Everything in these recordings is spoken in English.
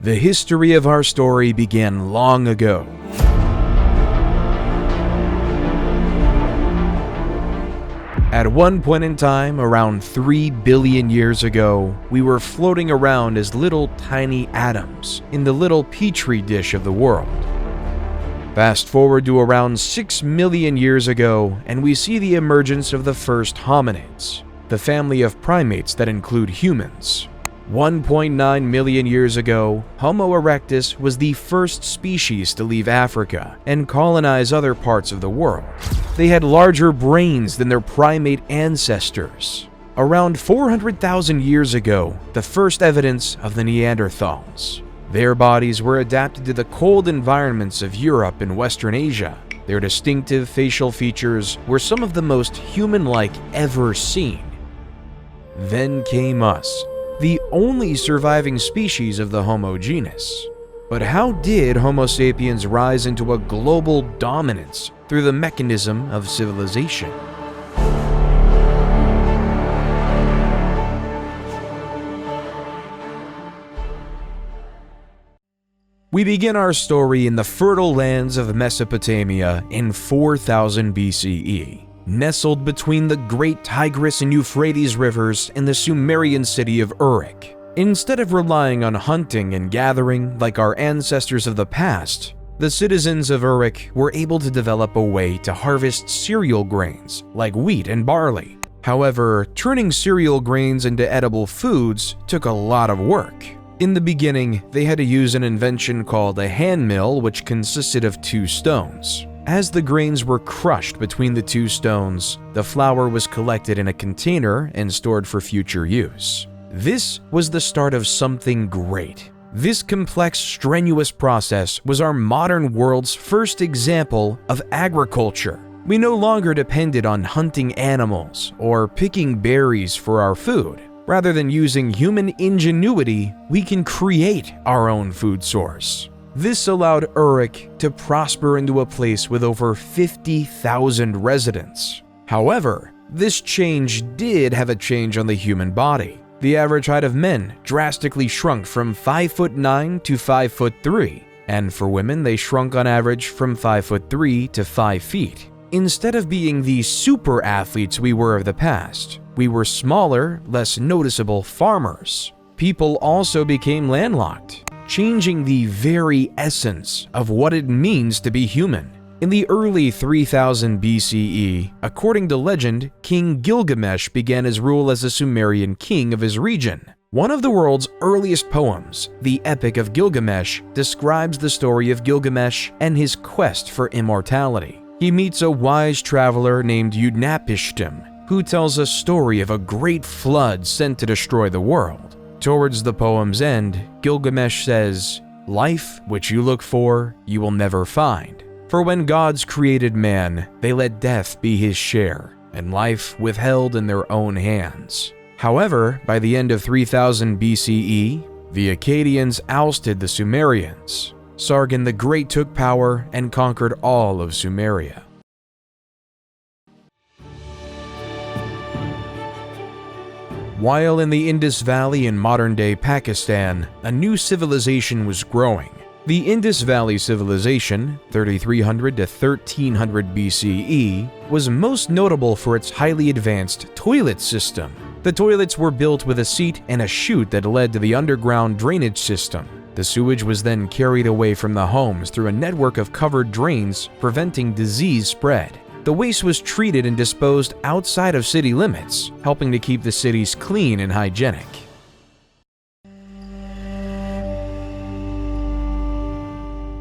The history of our story began long ago. At one point in time, around 3 billion years ago, we were floating around as little tiny atoms in the little petri dish of the world. Fast forward to around 6 million years ago, and we see the emergence of the first hominids, the family of primates that include humans. 1.9 million years ago, Homo erectus was the first species to leave Africa and colonize other parts of the world. They had larger brains than their primate ancestors. Around 400,000 years ago, the first evidence of the Neanderthals. Their bodies were adapted to the cold environments of Europe and Western Asia. Their distinctive facial features were some of the most human-like ever seen. Then came us, the only surviving species of the Homo genus. But how did Homo sapiens rise into a global dominance through the mechanism of civilization? We begin our story in the fertile lands of Mesopotamia in 4000 BCE. Nestled between the great Tigris and Euphrates rivers in the Sumerian city of Uruk. Instead of relying on hunting and gathering like our ancestors of the past, the citizens of Uruk were able to develop a way to harvest cereal grains like wheat and barley. However, turning cereal grains into edible foods took a lot of work. In the beginning, they had to use an invention called a hand mill, which consisted of 2 stones. As the grains were crushed between the 2 stones, the flour was collected in a container and stored for future use. This was the start of something great. This complex, strenuous process was our modern world's first example of agriculture. We no longer depended on hunting animals or picking berries for our food. Rather than using human ingenuity, we can create our own food source. This allowed Uruk to prosper into a place with over 50,000 residents. However, this change did have a change on the human body. The average height of men drastically shrunk from 5'9" to 5'3", and for women they shrunk on average from 5'3" to 5 feet. Instead of being the super athletes we were of the past, we were smaller, less noticeable farmers. People also became landlocked, changing the very essence of what it means to be human. In the early 3000 BCE, according to legend, King Gilgamesh began his rule as a Sumerian king of his region. One of the world's earliest poems, the Epic of Gilgamesh, describes the story of Gilgamesh and his quest for immortality. He meets a wise traveler named Utnapishtim, who tells a story of a great flood sent to destroy the world. Towards the poem's end, Gilgamesh says, "Life, which you look for, you will never find. For when gods created man, they let death be his share, and life withheld in their own hands." However, by the end of 3000 BCE, the Akkadians ousted the Sumerians. Sargon the Great took power and conquered all of Sumeria. While in the Indus Valley in modern-day Pakistan, a new civilization was growing. The Indus Valley Civilization, 3300 to 1300 BCE, was most notable for its highly advanced toilet system. The toilets were built with a seat and a chute that led to the underground drainage system. The sewage was then carried away from the homes through a network of covered drains, preventing disease spread. The waste was treated and disposed outside of city limits, helping to keep the cities clean and hygienic.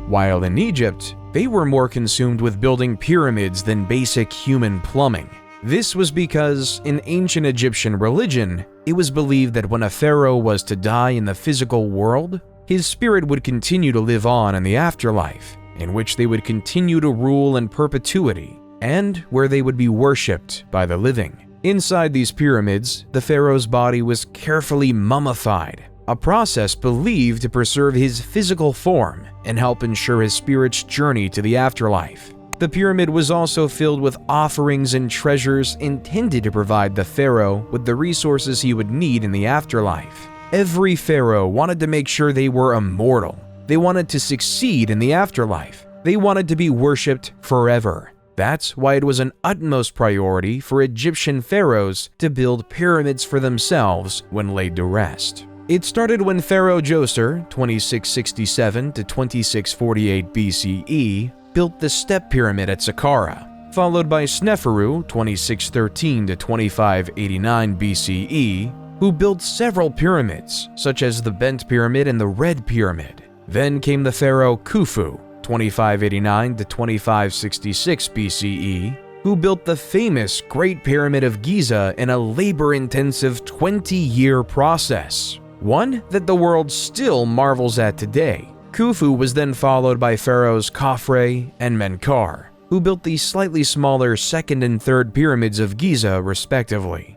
While in Egypt, they were more consumed with building pyramids than basic human plumbing. This was because, in ancient Egyptian religion, it was believed that when a pharaoh was to die in the physical world, his spirit would continue to live on in the afterlife, in which they would continue to rule in perpetuity, and where they would be worshipped by the living. Inside these pyramids, the pharaoh's body was carefully mummified, a process believed to preserve his physical form and help ensure his spirit's journey to the afterlife. The pyramid was also filled with offerings and treasures intended to provide the pharaoh with the resources he would need in the afterlife. Every pharaoh wanted to make sure they were immortal. They wanted to succeed in the afterlife. They wanted to be worshipped forever. That's why it was an utmost priority for Egyptian pharaohs to build pyramids for themselves when laid to rest. It started when Pharaoh Djoser, 2667 to 2648 BCE, built the Step Pyramid at Saqqara, followed by Sneferu, 2613 to 2589 BCE, who built several pyramids, such as the Bent Pyramid and the Red Pyramid. Then came the pharaoh Khufu, 2589 to 2566 BCE, who built the famous Great Pyramid of Giza in a labor-intensive 20-year process, one that the world still marvels at today. Khufu was then followed by pharaohs Khafre and Menkaure, who built the slightly smaller second and third pyramids of Giza respectively.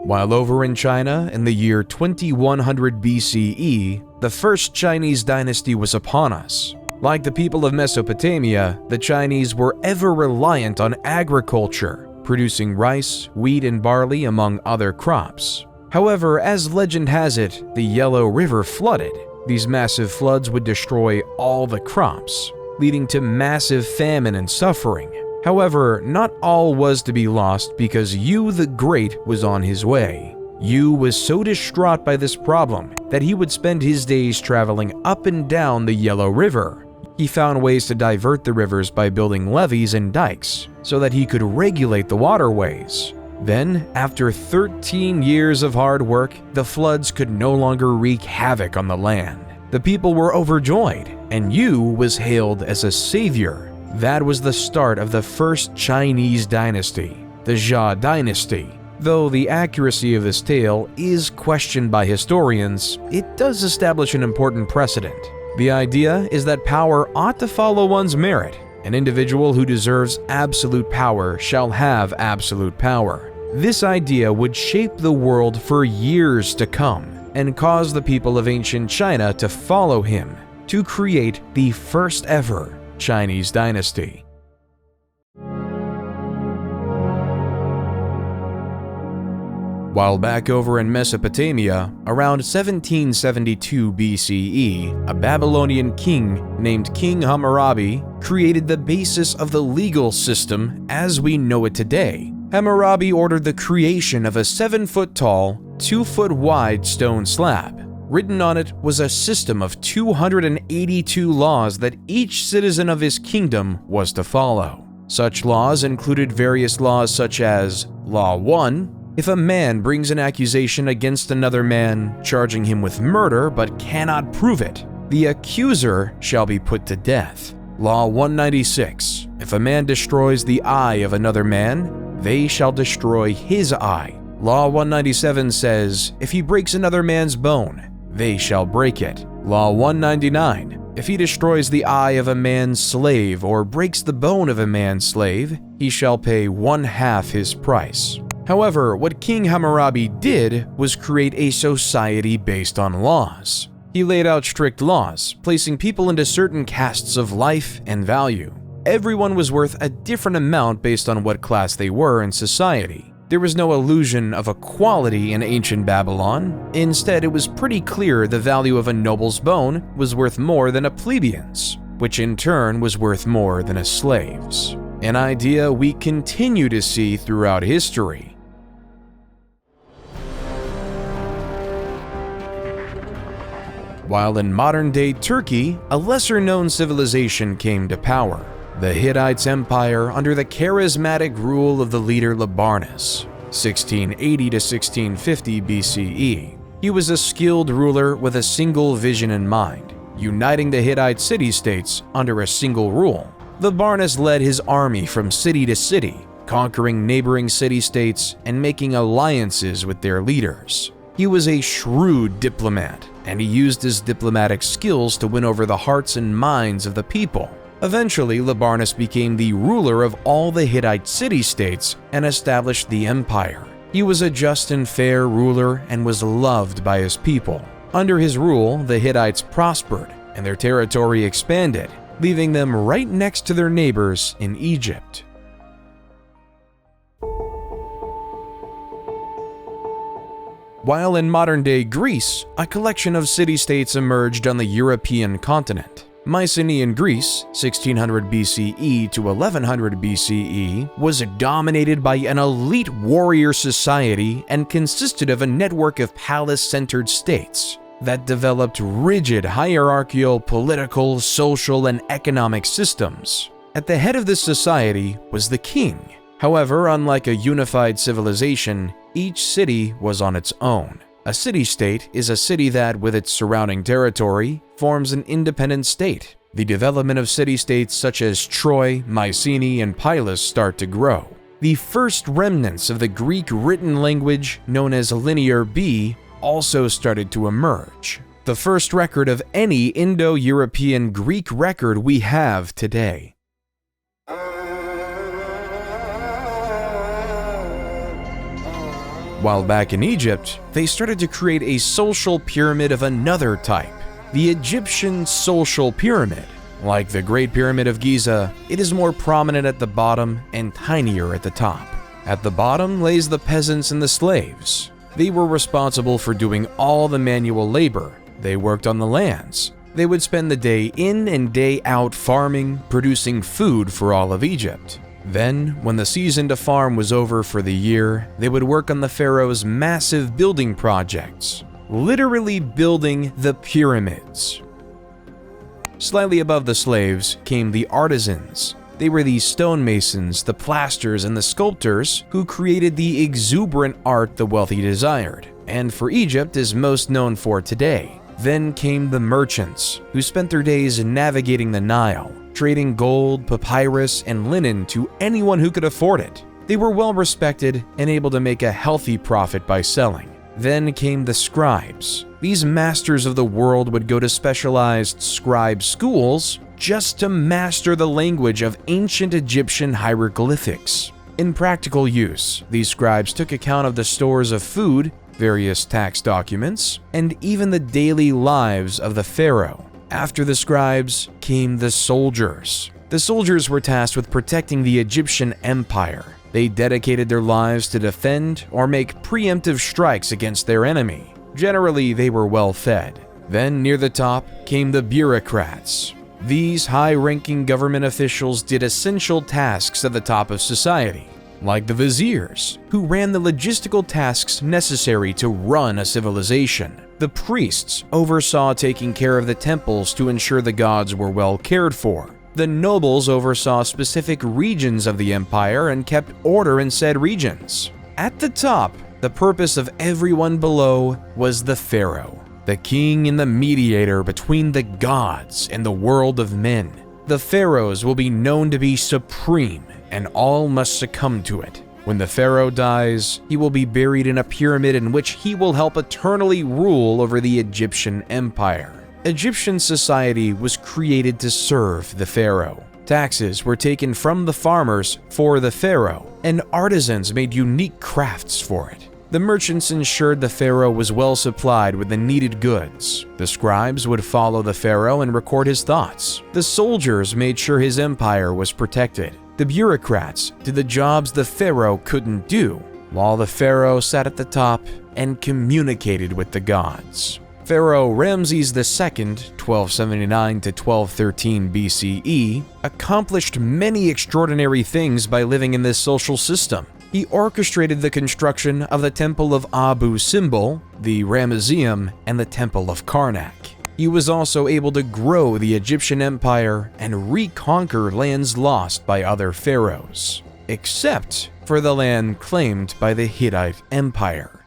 While over in China in the year 2100 BCE, the first Chinese dynasty was upon us. Like the people of Mesopotamia, the Chinese were ever reliant on agriculture, producing rice, wheat, and barley among other crops. However, as legend has it, the Yellow River flooded. These massive floods would destroy all the crops, leading to massive famine and suffering. However, not all was to be lost because Yu the Great was on his way. Yu was so distraught by this problem that he would spend his days traveling up and down the Yellow River. He found ways to divert the rivers by building levees and dikes so that he could regulate the waterways. Then, after 13 years of hard work, the floods could no longer wreak havoc on the land. The people were overjoyed, and Yu was hailed as a savior. That was the start of the first Chinese dynasty, the Jia dynasty. Though the accuracy of this tale is questioned by historians, it does establish an important precedent. The idea is that power ought to follow one's merit. An individual who deserves absolute power shall have absolute power. This idea would shape the world for years to come and cause the people of ancient China to follow him to create the first ever Chinese dynasty. While back over in Mesopotamia, around 1772 BCE, a Babylonian king named King Hammurabi created the basis of the legal system as we know it today. Hammurabi ordered the creation of a 7-foot-tall, 2-foot-wide stone slab. Written on it was a system of 282 laws that each citizen of his kingdom was to follow. Such laws included various laws such as Law 1, if a man brings an accusation against another man, charging him with murder but cannot prove it, the accuser shall be put to death. Law 196, if a man destroys the eye of another man, they shall destroy his eye. Law 197 says, if he breaks another man's bone, they shall break it. Law 199, if he destroys the eye of a man's slave or breaks the bone of a man's slave, he shall pay 1/2 his price. However, what King Hammurabi did was create a society based on laws. He laid out strict laws, placing people into certain castes of life and value. Everyone was worth a different amount based on what class they were in society. There was no illusion of equality in ancient Babylon. Instead, it was pretty clear the value of a noble's bone was worth more than a plebeian's, which in turn was worth more than a slave's. An idea we continue to see throughout history. While in modern-day Turkey, a lesser-known civilization came to power. The Hittites Empire under the charismatic rule of the leader Labarnus, 1680 to 1650 BCE. He was a skilled ruler with a single vision in mind, uniting the Hittite city-states under a single rule. Labarnus led his army from city to city, conquering neighboring city-states and making alliances with their leaders. He was a shrewd diplomat, and he used his diplomatic skills to win over the hearts and minds of the people. Eventually, Labarnus became the ruler of all the Hittite city-states and established the empire. He was a just and fair ruler and was loved by his people. Under his rule, the Hittites prospered and their territory expanded, leaving them right next to their neighbors in Egypt. while in modern-day Greece, a collection of city-states emerged on the European continent. Mycenaean Greece, 1600 BCE to 1100 BCE, was dominated by an elite warrior society and consisted of a network of palace-centered states that developed rigid hierarchical, political, social, and economic systems. At the head of this society was the king. However, unlike a unified civilization, each city was on its own. A city-state is a city that, with its surrounding territory, forms an independent state. The development of city-states such as Troy, Mycenae, and Pylos start to grow. The first remnants of the Greek written language, known as Linear B, also started to emerge. The first record of any Indo-European Greek record we have today. While back in Egypt, they started to create a social pyramid of another type, the Egyptian social pyramid. Like the Great Pyramid of Giza, it is more prominent at the bottom and tinier at the top. At the bottom lays the peasants and the slaves. They were responsible for doing all the manual labor. They worked on the lands. They would spend the day in and day out farming, producing food for all of Egypt. Then, when the season to farm was over for the year, they would work on the pharaoh's massive building projects, literally building the pyramids. Slightly above the slaves came the artisans. They were the stonemasons, the plasters, and the sculptors who created the exuberant art the wealthy desired, and for Egypt is most known for today. Then came the merchants, who spent their days navigating the Nile, trading gold, papyrus, and linen to anyone who could afford it. They were well respected and able to make a healthy profit by selling. Then came the scribes. These masters of the world would go to specialized scribe schools just to master the language of ancient Egyptian hieroglyphics. In practical use, these scribes took account of the stores of food, various tax documents, and even the daily lives of the pharaoh. After the scribes came the soldiers. The soldiers were tasked with protecting the Egyptian empire. They dedicated their lives to defend or make preemptive strikes against their enemy. Generally, they were well fed. Then, near the top, came the bureaucrats. These high-ranking government officials did essential tasks at the top of society, like the viziers, who ran the logistical tasks necessary to run a civilization. The priests oversaw taking care of the temples to ensure the gods were well cared for. The nobles oversaw specific regions of the empire and kept order in said regions. At the top, the purpose of everyone below was the pharaoh, the king and the mediator between the gods and the world of men. The pharaohs will be known to be supreme, and all must succumb to it. When the pharaoh dies, he will be buried in a pyramid in which he will help eternally rule over the Egyptian empire. Egyptian society was created to serve the pharaoh. Taxes were taken from the farmers for the pharaoh, and artisans made unique crafts for it. The merchants ensured the pharaoh was well supplied with the needed goods. The scribes would follow the pharaoh and record his thoughts. The soldiers made sure his empire was protected. The bureaucrats did the jobs the pharaoh couldn't do, while the pharaoh sat at the top and communicated with the gods. Pharaoh Ramses II, 1279 to 1213 BCE, accomplished many extraordinary things by living in this social system. He orchestrated the construction of the Temple of Abu Simbel, the Ramesseum, and the Temple of Karnak. He was also able to grow the Egyptian empire and reconquer lands lost by other pharaohs, except for the land claimed by the Hittite Empire.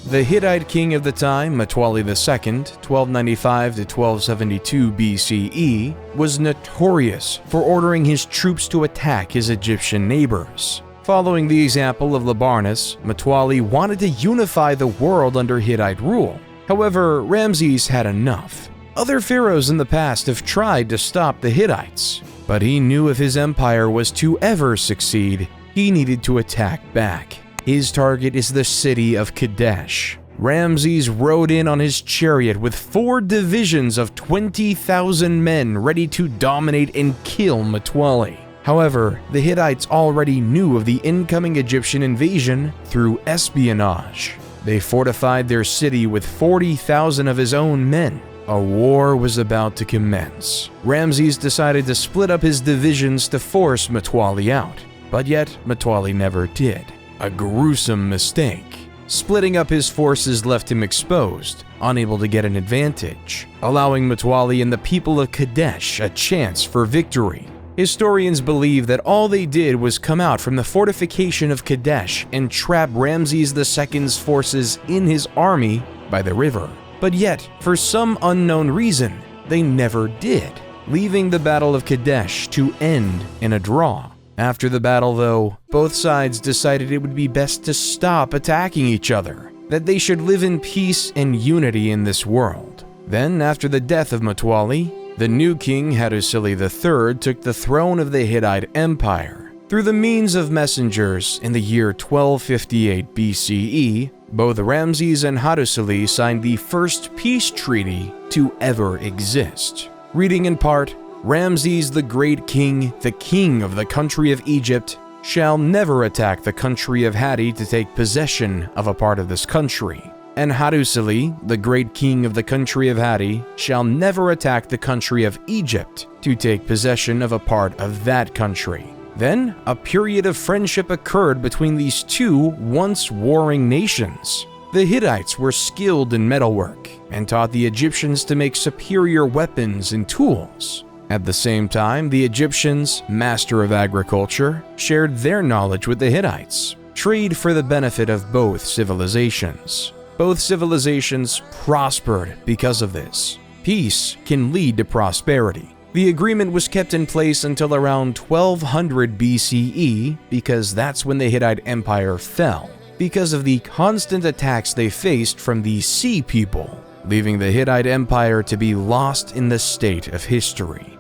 The Hittite king of the time, Mtwali II, 1295 to 1272 BCE, was notorious for ordering his troops to attack his Egyptian neighbors. Following the example of Labarnus, Mtwali wanted to unify the world under Hittite rule. However, Ramses had enough. Other pharaohs in the past have tried to stop the Hittites, but he knew if his empire was to ever succeed, he needed to attack back. His target is the city of Kadesh. Ramses rode in on his chariot with 4 divisions of 20,000 men ready to dominate and kill Mtwali. However, the Hittites already knew of the incoming Egyptian invasion through espionage. They fortified their city with 40,000 of his own men. A war was about to commence. Ramses decided to split up his divisions to force Mutawalli out, but yet Mutawalli never did. A gruesome mistake. Splitting up his forces left him exposed, unable to get an advantage, allowing Mutawalli and the people of Kadesh a chance for victory. Historians believe that all they did was come out from the fortification of Kadesh and trap Ramses II's forces in his army by the river. But yet, for some unknown reason, they never did, leaving the Battle of Kadesh to end in a draw. After the battle, though, both sides decided it would be best to stop attacking each other, that they should live in peace and unity in this world. Then, after the death of Mutawalli, the new king Hattusili III took the throne of the Hittite Empire. Through the means of messengers in the year 1258 BCE, both Ramses and Hattusili signed the first peace treaty to ever exist. Reading in part, Ramses the Great King, the king of the country of Egypt, shall never attack the country of Hatti to take possession of a part of this country. And Hattusili, the great king of the country of Hatti, shall never attack the country of Egypt to take possession of a part of that country. Then, a period of friendship occurred between these two once warring nations. The Hittites were skilled in metalwork and taught the Egyptians to make superior weapons and tools. At the same time, the Egyptians, master of agriculture, shared their knowledge with the Hittites, trade for the benefit of both civilizations. Both civilizations prospered because of this. Peace can lead to prosperity. The agreement was kept in place until around 1200 BCE because that's when the Hittite Empire fell, because of the constant attacks they faced from the Sea People, leaving the Hittite Empire to be lost in the state of history.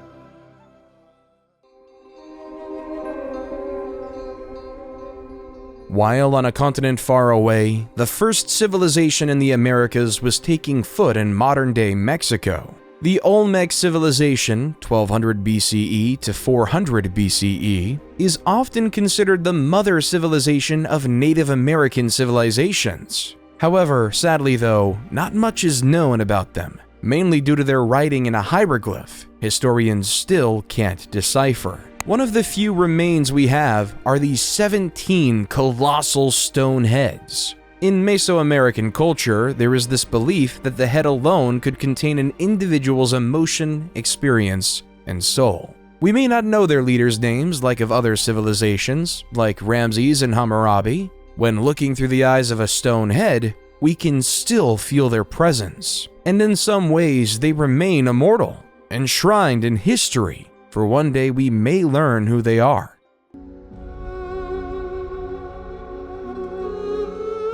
While on a continent far away, the first civilization in the Americas was taking foot in modern-day Mexico. The Olmec civilization, 1200 BCE to 400 BCE, is often considered the mother civilization of Native American civilizations. However, sadly though, not much is known about them, mainly due to their writing in a hieroglyph historians still can't decipher. One of the few remains we have are these 17 colossal stone heads. In Mesoamerican culture, there is this belief that the head alone could contain an individual's emotion, experience, and soul. We may not know their leaders' names like of other civilizations, like Ramses and Hammurabi. When looking through the eyes of a stone head, we can still feel their presence. And in some ways, they remain immortal, enshrined in history, for one day we may learn who they are.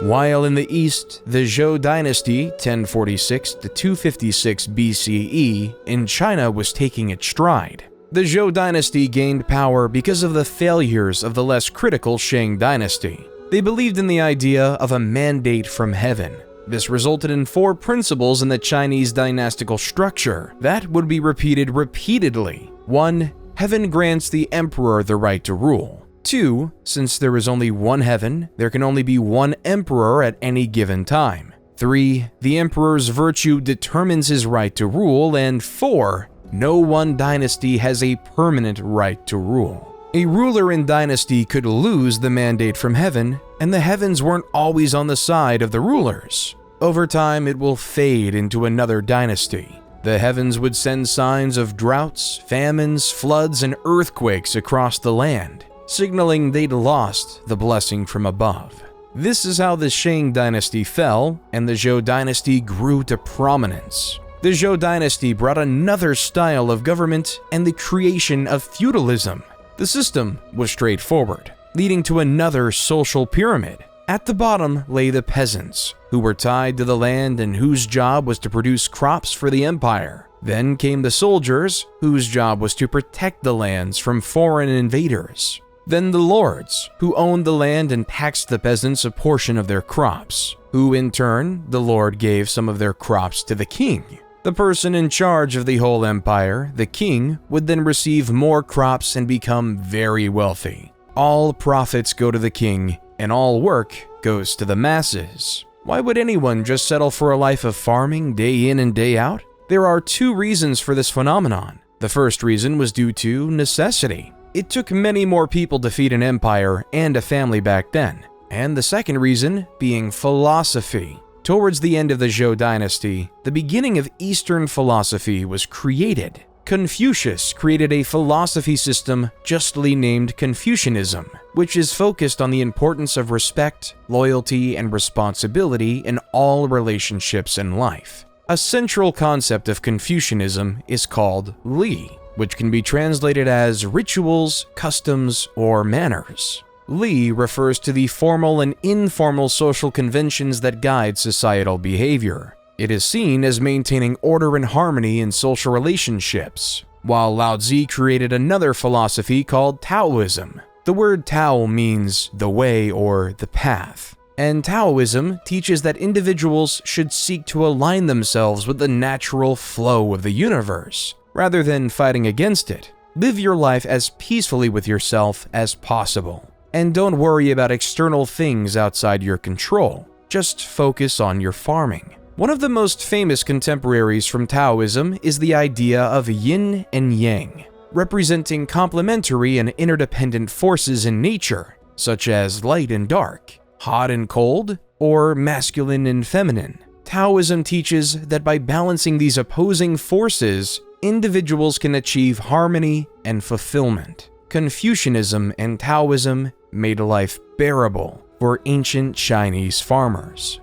While in the east, the Zhou dynasty, 1046 to 256 BCE, in China was taking its stride. The Zhou dynasty gained power because of the failures of the less critical Shang dynasty. They believed in the idea of a mandate from heaven. This resulted in 4 principles in the Chinese dynastical structure that would be repeated repeatedly. 1. Heaven grants the emperor the right to rule. 2. Since there is only one heaven, there can only be one emperor at any given time. 3. The emperor's virtue determines his right to rule. And 4. No one dynasty has a permanent right to rule. A ruler in dynasty could lose the mandate from heaven, and the heavens weren't always on the side of the rulers. Over time, it will fade into another dynasty. The heavens would send signs of droughts, famines, floods, and earthquakes across the land, signaling they'd lost the blessing from above. This is how the Shang dynasty fell, and the Zhou dynasty grew to prominence. The Zhou dynasty brought another style of government and the creation of feudalism. The system was straightforward, leading to another social pyramid. At the bottom lay the peasants, who were tied to the land and whose job was to produce crops for the empire. Then came the soldiers, whose job was to protect the lands from foreign invaders. Then the lords, who owned the land and taxed the peasants a portion of their crops, who in turn, the lord gave some of their crops to the king. The person in charge of the whole empire, the king, would then receive more crops and become very wealthy. All profits go to the king, and all work goes to the masses. Why would anyone just settle for a life of farming day in and day out? There are two reasons for this phenomenon. The first reason was due to necessity. It took many more people to feed an empire and a family back then. And the second reason being philosophy. Towards the end of the Zhou dynasty, the beginning of Eastern philosophy was created. Confucius created a philosophy system justly named Confucianism, which is focused on the importance of respect, loyalty, and responsibility in all relationships in life. A central concept of Confucianism is called Li, which can be translated as rituals, customs, or manners. Li refers to the formal and informal social conventions that guide societal behavior. It is seen as maintaining order and harmony in social relationships, while Lao Tzu created another philosophy called Taoism. The word Tao means the way or the path, and Taoism teaches that individuals should seek to align themselves with the natural flow of the universe, rather than fighting against it. Live your life as peacefully with yourself as possible. And don't worry about external things outside your control. Just focus on your farming. One of the most famous contemporaries from Taoism is the idea of yin and yang, representing complementary and interdependent forces in nature, such as light and dark, hot and cold, or masculine and feminine. Taoism teaches that by balancing these opposing forces, individuals can achieve harmony and fulfillment. Confucianism and Taoism made life bearable for ancient Chinese farmers.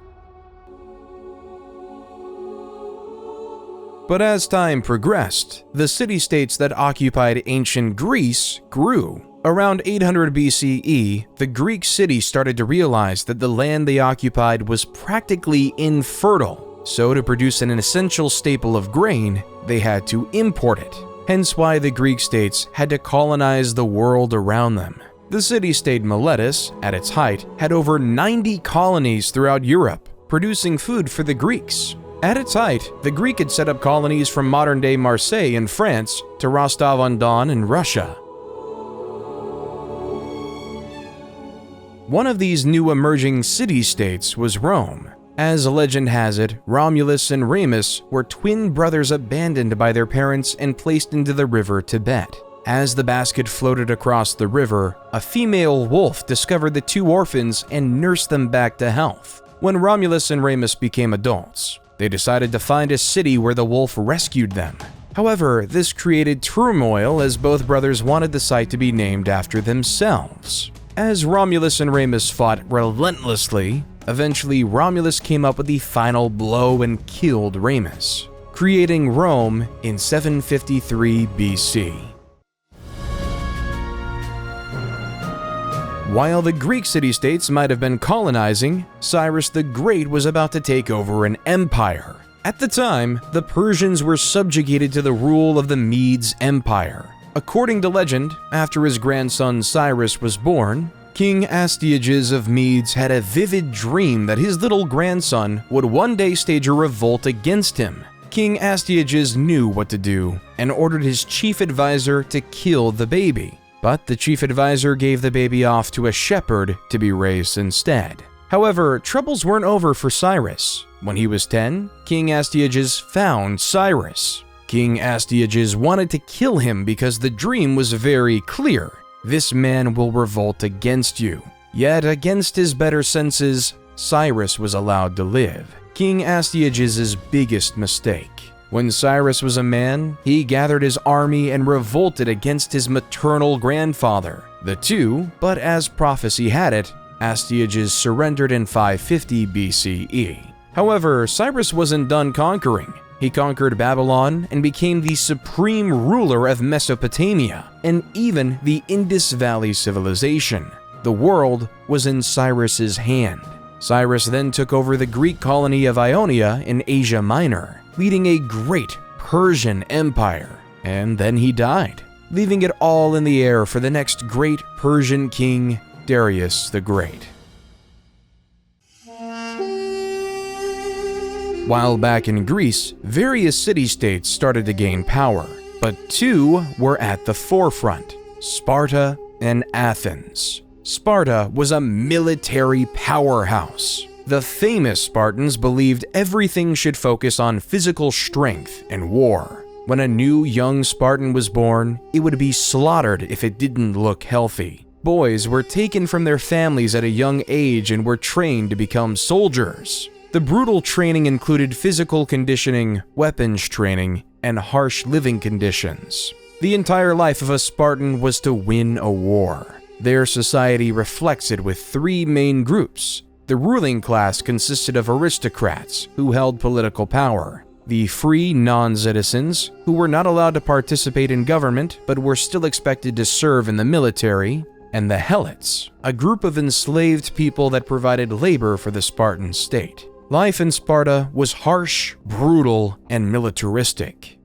But as time progressed, the city-states that occupied ancient Greece grew. Around 800 BCE, the Greek city started to realize that the land they occupied was practically infertile, so to produce an essential staple of grain, they had to import it. Hence why the Greek states had to colonize the world around them. The city-state Miletus, at its height, had over 90 colonies throughout Europe, producing food for the Greeks. At its height, the Greek had set up colonies from modern-day Marseille in France to Rostov-on-Don in Russia. One of these new emerging city-states was Rome. As legend has it, Romulus and Remus were twin brothers abandoned by their parents and placed into the river Tibet. As the basket floated across the river, a female wolf discovered the two orphans and nursed them back to health. When Romulus and Remus became adults, they decided to find a city where the wolf rescued them. However, this created turmoil as both brothers wanted the site to be named after themselves. As Romulus and Remus fought relentlessly, eventually Romulus came up with the final blow and killed Remus, creating Rome in 753 BC. While the Greek city-states might have been colonizing, Cyrus the Great was about to take over an empire. At the time, the Persians were subjugated to the rule of the Medes Empire. According to legend, after his grandson Cyrus was born, King Astyages of Medes had a vivid dream that his little grandson would one day stage a revolt against him. King Astyages knew what to do and ordered his chief advisor to kill the baby. But the chief advisor gave the baby off to a shepherd to be raised instead. However, troubles weren't over for Cyrus. When he was 10, King Astyages found Cyrus. King Astyages wanted to kill him because the dream was very clear. This man will revolt against you. Yet, against his better senses, Cyrus was allowed to live. King Astyages' biggest mistake. When Cyrus was a man, he gathered his army and revolted against his maternal grandfather. The two, but as prophecy had it, Astyages surrendered in 550 BCE. However, Cyrus wasn't done conquering. He conquered Babylon and became the supreme ruler of Mesopotamia and even the Indus Valley civilization. The world was in Cyrus's hand. Cyrus then took over the Greek colony of Ionia in Asia Minor, leading a great Persian empire. And then he died, leaving it all in the air for the next great Persian king, Darius the Great. While back in Greece, various city-states started to gain power, but two were at the forefront: Sparta and Athens. Sparta was a military powerhouse. The famous Spartans believed everything should focus on physical strength and war. When a new young Spartan was born, it would be slaughtered if it didn't look healthy. Boys were taken from their families at a young age and were trained to become soldiers. The brutal training included physical conditioning, weapons training, and harsh living conditions. The entire life of a Spartan was to win a war. Their society reflects it with three main groups. The ruling class consisted of aristocrats who held political power, the free non-citizens who were not allowed to participate in government but were still expected to serve in the military, and the helots, a group of enslaved people that provided labor for the Spartan state. Life in Sparta was harsh, brutal, and militaristic.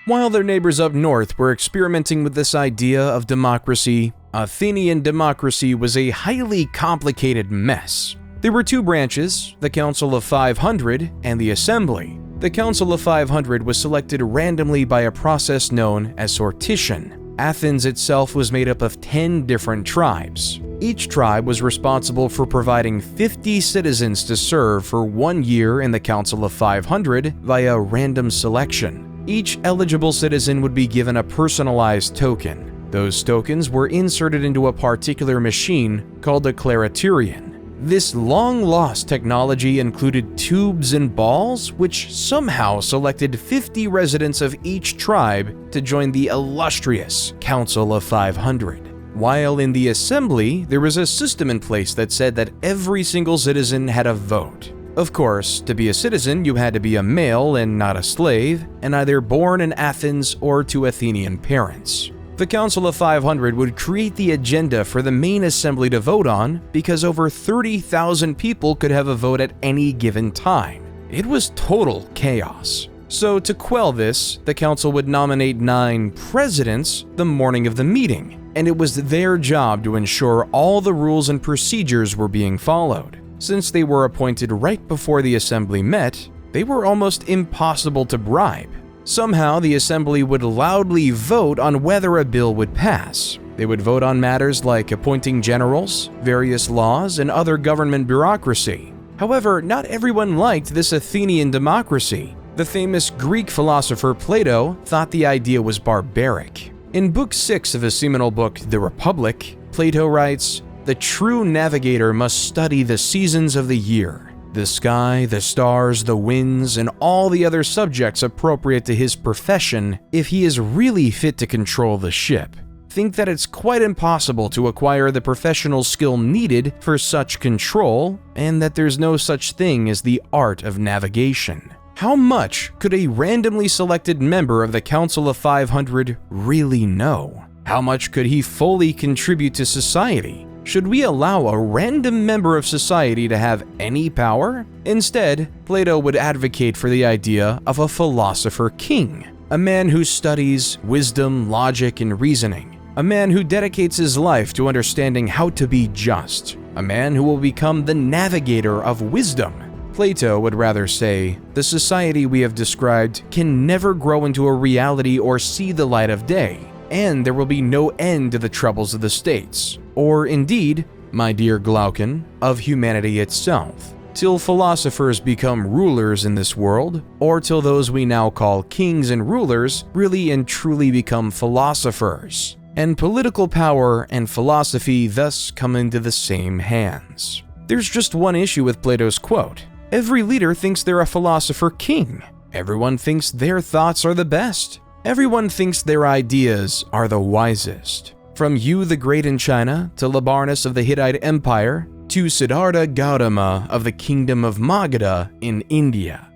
While their neighbors up north were experimenting with this idea of democracy, Athenian democracy was a highly complicated mess. There were two branches, the Council of 500 and the Assembly. The Council of 500 was selected randomly by a process known as sortition. Athens itself was made up of 10 different tribes. Each tribe was responsible for providing 50 citizens to serve for 1 year in the Council of 500 via random selection. Each eligible citizen would be given a personalized token. Those tokens were inserted into a particular machine called a clariterion. This long-lost technology included tubes and balls, which somehow selected 50 residents of each tribe to join the illustrious Council of 500. While in the Assembly, there was a system in place that said that every single citizen had a vote. Of course, to be a citizen, you had to be a male and not a slave, and either born in Athens or to Athenian parents. The Council of 500 would create the agenda for the main assembly to vote on because over 30,000 people could have a vote at any given time. It was total chaos. So to quell this, the council would nominate 9 presidents the morning of the meeting, and it was their job to ensure all the rules and procedures were being followed. Since they were appointed right before the assembly met, they were almost impossible to bribe. Somehow, the assembly would loudly vote on whether a bill would pass. They would vote on matters like appointing generals, various laws, and other government bureaucracy. However, not everyone liked this Athenian democracy. The famous Greek philosopher Plato thought the idea was barbaric. In Book 6 of his seminal book, The Republic, Plato writes, "The true navigator must study the seasons of the year, the sky, the stars, the winds, and all the other subjects appropriate to his profession if he is really fit to control the ship. Think that it's quite impossible to acquire the professional skill needed for such control, and that there's no such thing as the art of navigation." How much could a randomly selected member of the Council of 500 really know? How much could he fully contribute to society? Should we allow a random member of society to have any power? Instead, Plato would advocate for the idea of a philosopher king, a man who studies wisdom, logic, and reasoning, a man who dedicates his life to understanding how to be just, a man who will become the navigator of wisdom. Plato would rather say, the society we have described can never grow into a reality or see the light of day, and there will be no end to the troubles of the states, or indeed, my dear Glaucon, of humanity itself, till philosophers become rulers in this world, or till those we now call kings and rulers really and truly become philosophers, and political power and philosophy thus come into the same hands. There's just one issue with Plato's quote. Every leader thinks they're a philosopher king. Everyone thinks their thoughts are the best. Everyone thinks their ideas are the wisest. From Yu the Great in China, to Labarnus of the Hittite Empire, to Siddhartha Gautama of the Kingdom of Magadha in India.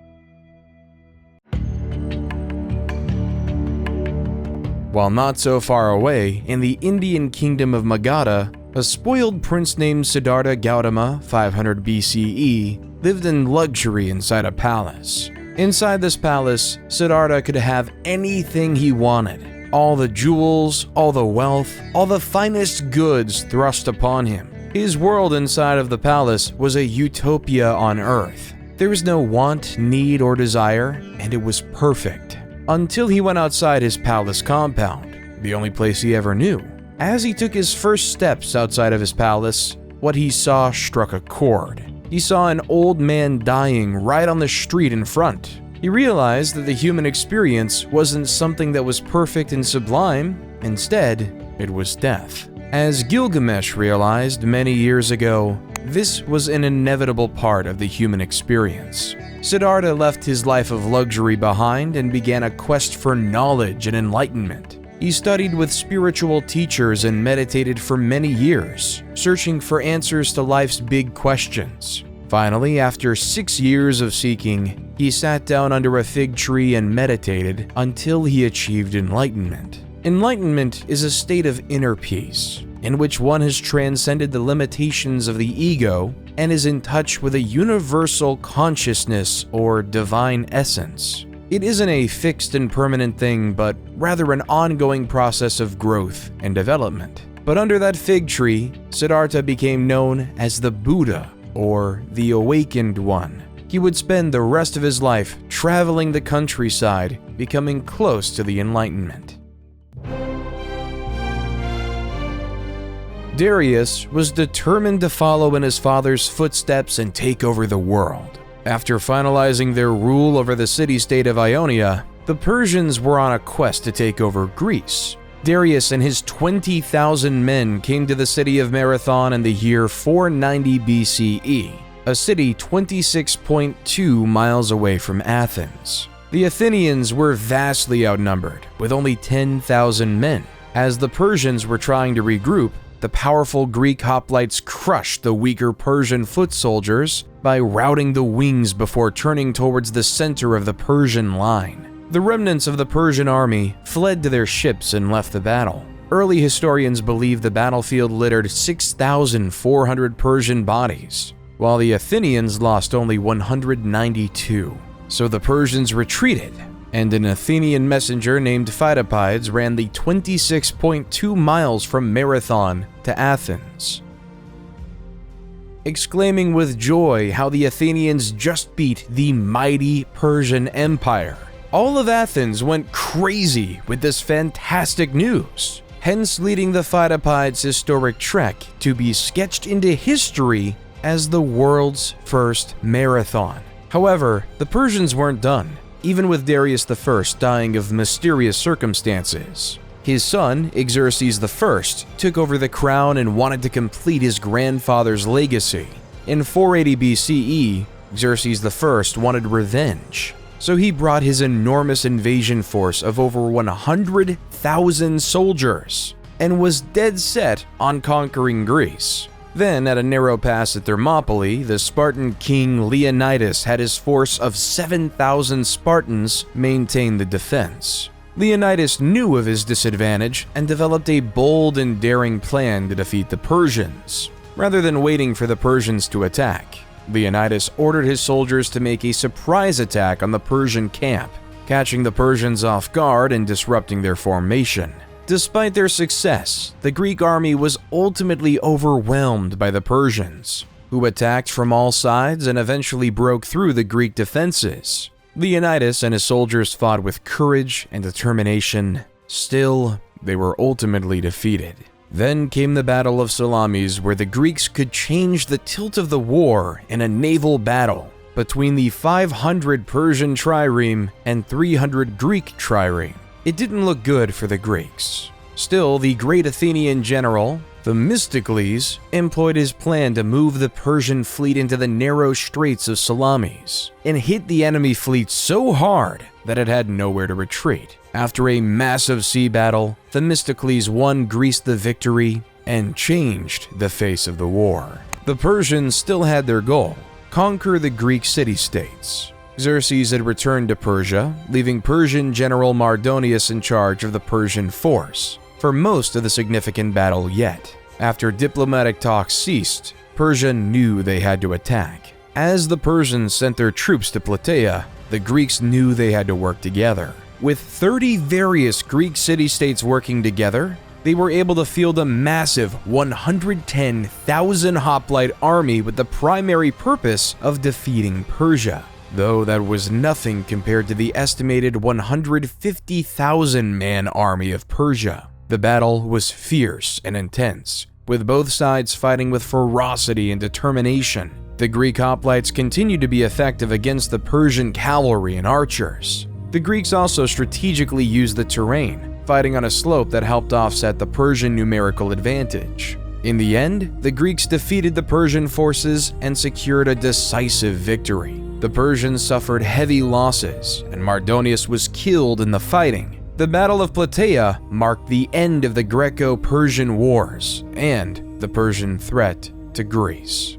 While not so far away, in the Indian Kingdom of Magadha, a spoiled prince named Siddhartha Gautama, 500 BCE, lived in luxury inside a palace. Inside this palace, Siddhartha could have anything he wanted. All the jewels, all the wealth, all the finest goods thrust upon him. His world inside of the palace was a utopia on Earth. There was no want, need, or desire, and it was perfect. Until he went outside his palace compound, the only place he ever knew. As he took his first steps outside of his palace, what he saw struck a chord. He saw an old man dying right on the street in front. He realized that the human experience wasn't something that was perfect and sublime. Instead, it was death. As Gilgamesh realized many years ago, this was an inevitable part of the human experience. Siddhartha left his life of luxury behind and began a quest for knowledge and enlightenment. He studied with spiritual teachers and meditated for many years, searching for answers to life's big questions. Finally, after 6 years of seeking, he sat down under a fig tree and meditated until he achieved enlightenment. Enlightenment is a state of inner peace, in which one has transcended the limitations of the ego and is in touch with a universal consciousness or divine essence. It isn't a fixed and permanent thing, but rather an ongoing process of growth and development. But under that fig tree, Siddhartha became known as the Buddha, or the Awakened One. He would spend the rest of his life traveling the countryside, becoming close to the Enlightenment. Darius was determined to follow in his father's footsteps and take over the world. After finalizing their rule over the city-state of Ionia, the Persians were on a quest to take over Greece. Darius and his 20,000 men came to the city of Marathon in the year 490 BCE, a city 26.2 miles away from Athens. The Athenians were vastly outnumbered, with only 10,000 men. As the Persians were trying to regroup, the powerful Greek hoplites crushed the weaker Persian foot soldiers by routing the wings before turning towards the center of the Persian line. The remnants of the Persian army fled to their ships and left the battle. Early historians believe the battlefield littered 6,400 Persian bodies, while the Athenians lost only 192. So the Persians retreated, and an Athenian messenger named Pheidippides ran the 26.2 miles from Marathon to Athens, exclaiming with joy how the Athenians just beat the mighty Persian Empire. All of Athens went crazy with this fantastic news, hence leading the Pheidippides' historic trek to be sketched into history as the world's first marathon. However, the Persians weren't done, even with Darius I dying of mysterious circumstances. His son, Xerxes I, took over the crown and wanted to complete his grandfather's legacy. In 480 BCE, Xerxes I wanted revenge, so he brought his enormous invasion force of over 100,000 soldiers and was dead set on conquering Greece. Then, at a narrow pass at Thermopylae, the Spartan king Leonidas had his force of 7,000 Spartans maintain the defense. Leonidas knew of his disadvantage and developed a bold and daring plan to defeat the Persians. Rather than waiting for the Persians to attack, Leonidas ordered his soldiers to make a surprise attack on the Persian camp, catching the Persians off guard and disrupting their formation. Despite their success, the Greek army was ultimately overwhelmed by the Persians, who attacked from all sides and eventually broke through the Greek defenses. Leonidas and his soldiers fought with courage and determination. Still, they were ultimately defeated. Then came the Battle of Salamis, where the Greeks could change the tilt of the war in a naval battle between the 500 Persian trireme and 300 Greek trireme. It didn't look good for the Greeks. Still, the great Athenian general, Themistocles, employed his plan to move the Persian fleet into the narrow straits of Salamis and hit the enemy fleet so hard that it had nowhere to retreat. After a massive sea battle, Themistocles won Greece the victory and changed the face of the war. The Persians still had their goal: conquer the Greek city-states. Xerxes had returned to Persia, leaving Persian general Mardonius in charge of the Persian force for most of the significant battle yet. After diplomatic talks ceased, Persia knew they had to attack. As the Persians sent their troops to Plataea, the Greeks knew they had to work together. With 30 various Greek city-states working together, they were able to field a massive 110,000 hoplite army with the primary purpose of defeating Persia, though that was nothing compared to the estimated 150,000-man army of Persia. The battle was fierce and intense, with both sides fighting with ferocity and determination. The Greek hoplites continued to be effective against the Persian cavalry and archers. The Greeks also strategically used the terrain, fighting on a slope that helped offset the Persian numerical advantage. In the end, the Greeks defeated the Persian forces and secured a decisive victory. The Persians suffered heavy losses, and Mardonius was killed in the fighting. The Battle of Plataea marked the end of the Greco-Persian Wars and the Persian threat to Greece.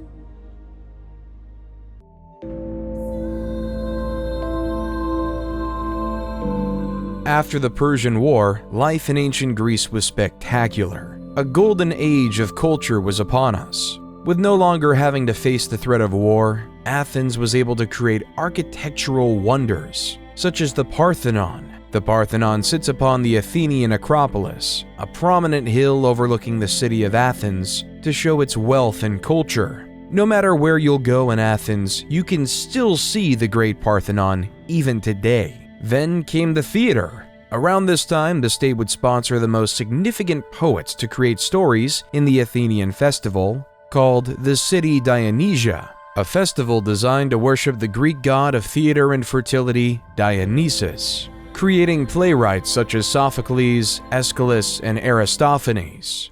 After the Persian War, life in ancient Greece was spectacular. A golden age of culture was upon us. With no longer having to face the threat of war, Athens was able to create architectural wonders, such as the Parthenon. The Parthenon sits upon the Athenian Acropolis, a prominent hill overlooking the city of Athens, to show its wealth and culture. No matter where you'll go in Athens, you can still see the Great Parthenon even today. Then came the theater. Around this time, the state would sponsor the most significant poets to create stories in the Athenian festival, called the City Dionysia, a festival designed to worship the Greek god of theater and fertility, Dionysus, creating playwrights such as Sophocles, Aeschylus, and Aristophanes.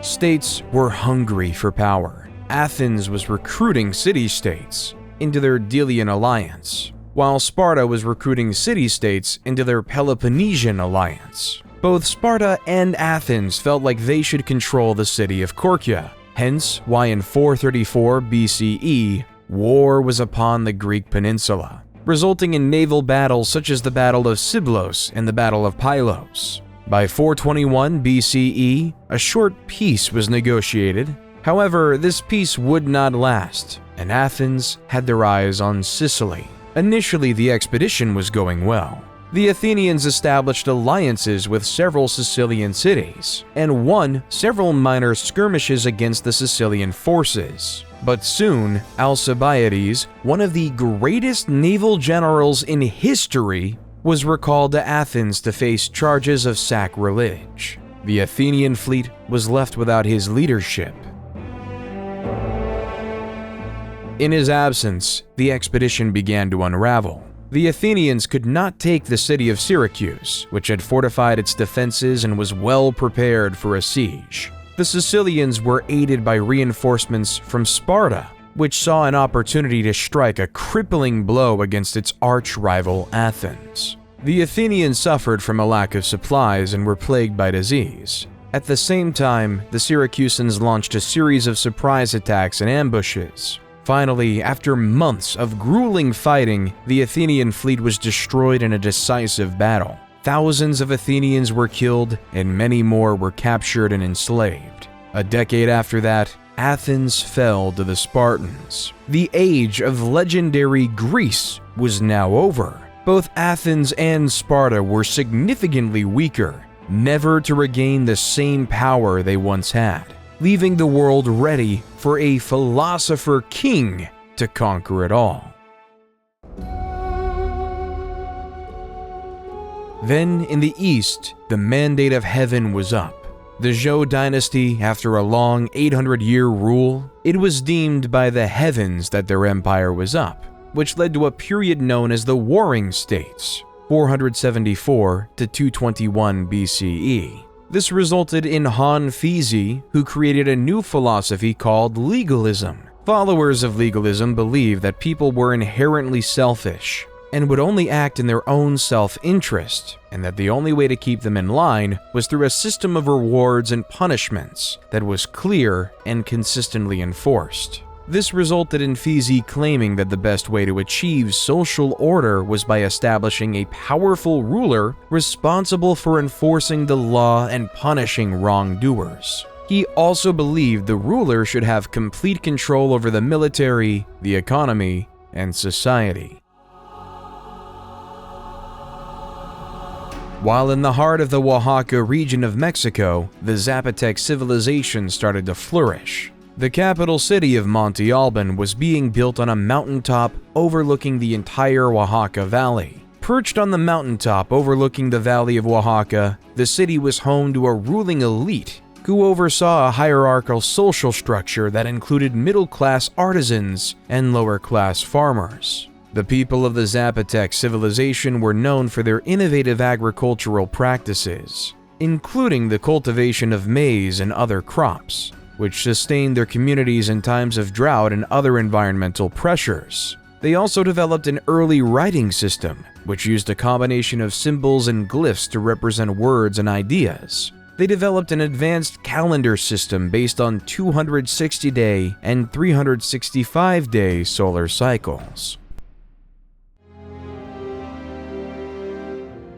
States were hungry for power. Athens was recruiting city-states into their Delian alliance, while Sparta was recruiting city-states into their Peloponnesian alliance. Both Sparta and Athens felt like they should control the city of Korkia, hence why in 434 BCE, war was upon the Greek peninsula, resulting in naval battles such as the Battle of Siblos and the Battle of Pylos. By 421 BCE, a short peace was negotiated. However, this peace would not last, and Athens had their eyes on Sicily. Initially, the expedition was going well. The Athenians established alliances with several Sicilian cities, and won several minor skirmishes against the Sicilian forces. But soon, Alcibiades, one of the greatest naval generals in history, was recalled to Athens to face charges of sacrilege. The Athenian fleet was left without his leadership. In his absence, the expedition began to unravel. The Athenians could not take the city of Syracuse, which had fortified its defenses and was well prepared for a siege. The Sicilians were aided by reinforcements from Sparta, which saw an opportunity to strike a crippling blow against its arch-rival Athens. The Athenians suffered from a lack of supplies and were plagued by disease. At the same time, the Syracusans launched a series of surprise attacks and ambushes. Finally, after months of grueling fighting, the Athenian fleet was destroyed in a decisive battle. Thousands of Athenians were killed, and many more were captured and enslaved. A decade after that, Athens fell to the Spartans. The age of legendary Greece was now over. Both Athens and Sparta were significantly weaker, never to regain the same power they once had, leaving the world ready for a philosopher king to conquer it all. Then, in the east, the mandate of heaven was up. The Zhou dynasty, after a long 800-year rule, it was deemed by the heavens that their empire was up, which led to a period known as the Warring States, 474 to 221 BCE. This resulted in Han Fizi, who created a new philosophy called legalism. Followers of legalism believed that people were inherently selfish and would only act in their own self-interest, and that the only way to keep them in line was through a system of rewards and punishments that was clear and consistently enforced. This resulted in Fizi claiming that the best way to achieve social order was by establishing a powerful ruler responsible for enforcing the law and punishing wrongdoers. He also believed the ruler should have complete control over the military, the economy, and society. While in the heart of the Oaxaca region of Mexico, the Zapotec civilization started to flourish. The capital city of Monte Alban was being built on a mountaintop overlooking the entire Oaxaca Valley. Perched on the mountaintop overlooking the Valley of Oaxaca, the city was home to a ruling elite who oversaw a hierarchical social structure that included middle-class artisans and lower-class farmers. The people of the Zapotec civilization were known for their innovative agricultural practices, including the cultivation of maize and other crops, which sustained their communities in times of drought and other environmental pressures. They also developed an early writing system, which used a combination of symbols and glyphs to represent words and ideas. They developed an advanced calendar system based on 260-day and 365-day solar cycles.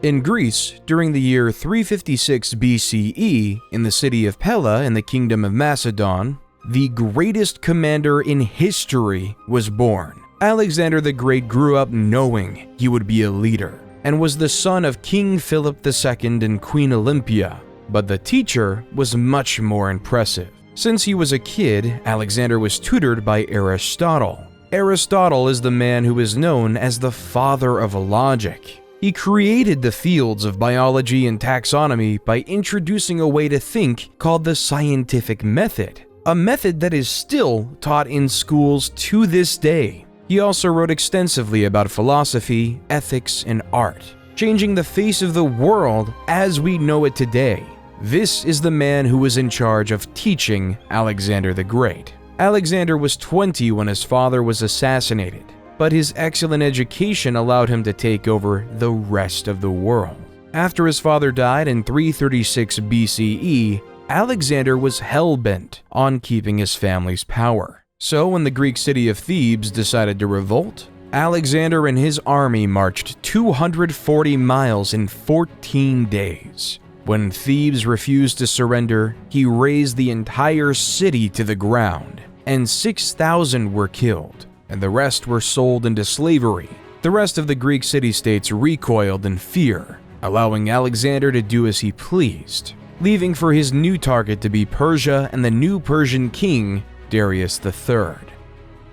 In Greece, during the year 356 BCE, in the city of Pella in the Kingdom of Macedon, the greatest commander in history was born. Alexander the Great grew up knowing he would be a leader, and was the son of King Philip II and Queen Olympia. But the teacher was much more impressive. Since he was a kid, Alexander was tutored by Aristotle. Aristotle is the man who is known as the father of logic. He created the fields of biology and taxonomy by introducing a way to think called the scientific method, a method that is still taught in schools to this day. He also wrote extensively about philosophy, ethics, and art, changing the face of the world as we know it today. This is the man who was in charge of teaching Alexander the Great. Alexander was 20 when his father was assassinated, but his excellent education allowed him to take over the rest of the world. After his father died in 336 BCE, Alexander was hell-bent on keeping his family's power. So when the Greek city of Thebes decided to revolt, Alexander and his army marched 240 miles in 14 days. When Thebes refused to surrender, he razed the entire city to the ground, and 6,000 were killed, and the rest were sold into slavery. The rest of the Greek city-states recoiled in fear, allowing Alexander to do as he pleased, leaving for his new target to be Persia and the new Persian king, Darius III.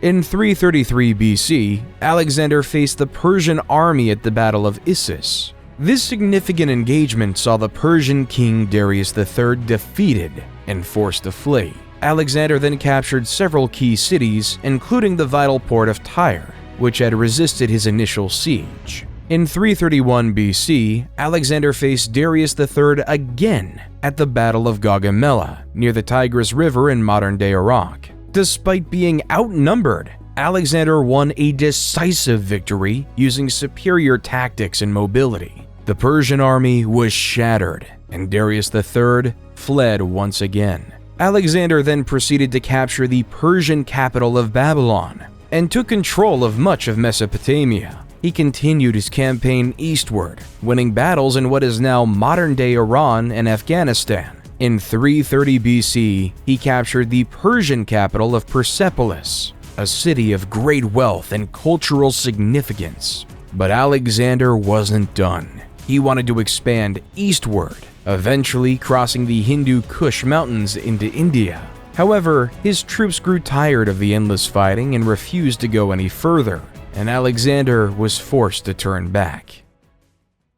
In 333 BC, Alexander faced the Persian army at the Battle of Issus. This significant engagement saw the Persian king Darius III defeated and forced to flee. Alexander then captured several key cities, including the vital port of Tyre, which had resisted his initial siege. In 331 BC, Alexander faced Darius III again at the Battle of Gaugamela, near the Tigris River in modern-day Iraq. Despite being outnumbered, Alexander won a decisive victory using superior tactics and mobility. The Persian army was shattered, and Darius III fled once again. Alexander then proceeded to capture the Persian capital of Babylon and took control of much of Mesopotamia. He continued his campaign eastward, winning battles in what is now modern-day Iran and Afghanistan. In 330 BC, he captured the Persian capital of Persepolis, a city of great wealth and cultural significance. But Alexander wasn't done. He wanted to expand eastward, eventually crossing the Hindu Kush Mountains into India. However, his troops grew tired of the endless fighting and refused to go any further, and Alexander was forced to turn back.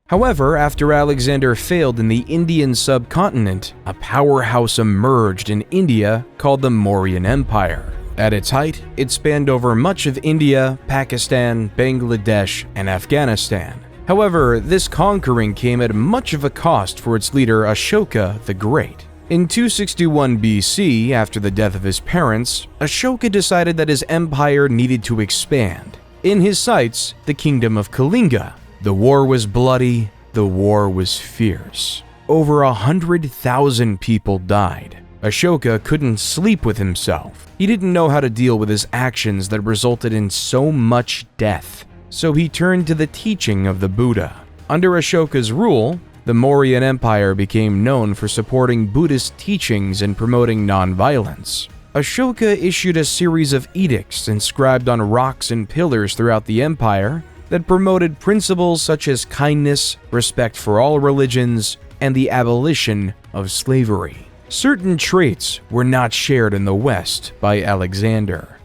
However, after Alexander failed in the Indian subcontinent, a powerhouse emerged in India called the Mauryan Empire. At its height, it spanned over much of India, Pakistan, Bangladesh, and Afghanistan. However, this conquering came at much of a cost for its leader Ashoka the Great. In 261 BC, after the death of his parents, Ashoka decided that his empire needed to expand. In his sights, the kingdom of Kalinga. The war was bloody, the war was fierce. Over 100,000 people died. Ashoka couldn't sleep with himself. He didn't know how to deal with his actions that resulted in so much death. So he turned to the teaching of the Buddha. Under Ashoka's rule, the Mauryan Empire became known for supporting Buddhist teachings and promoting nonviolence. Ashoka issued a series of edicts inscribed on rocks and pillars throughout the empire that promoted principles such as kindness, respect for all religions, and the abolition of slavery. Certain traits were not shared in the West by Alexander.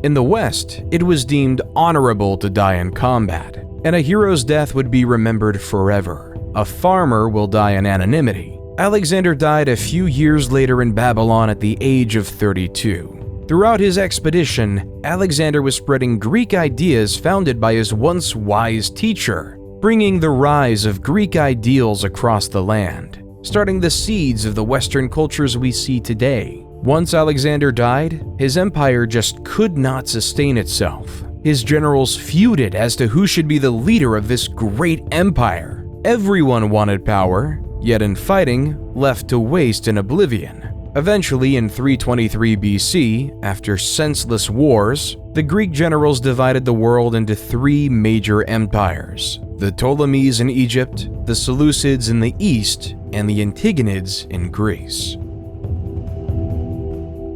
In the West, it was deemed honorable to die in combat, and a hero's death would be remembered forever. A farmer will die in anonymity. Alexander died a few years later in Babylon at the age of 32. Throughout his expedition, Alexander was spreading Greek ideas founded by his once wise teacher, bringing the rise of Greek ideals across the land, starting the seeds of the Western cultures we see today. Once Alexander died, his empire just could not sustain itself. His generals feuded as to who should be the leader of this great empire. Everyone wanted power, yet in fighting, left to waste in oblivion. Eventually, in 323 BC, after senseless wars, the Greek generals divided the world into three major empires: the Ptolemies in Egypt, the Seleucids in the east, and the Antigonids in Greece.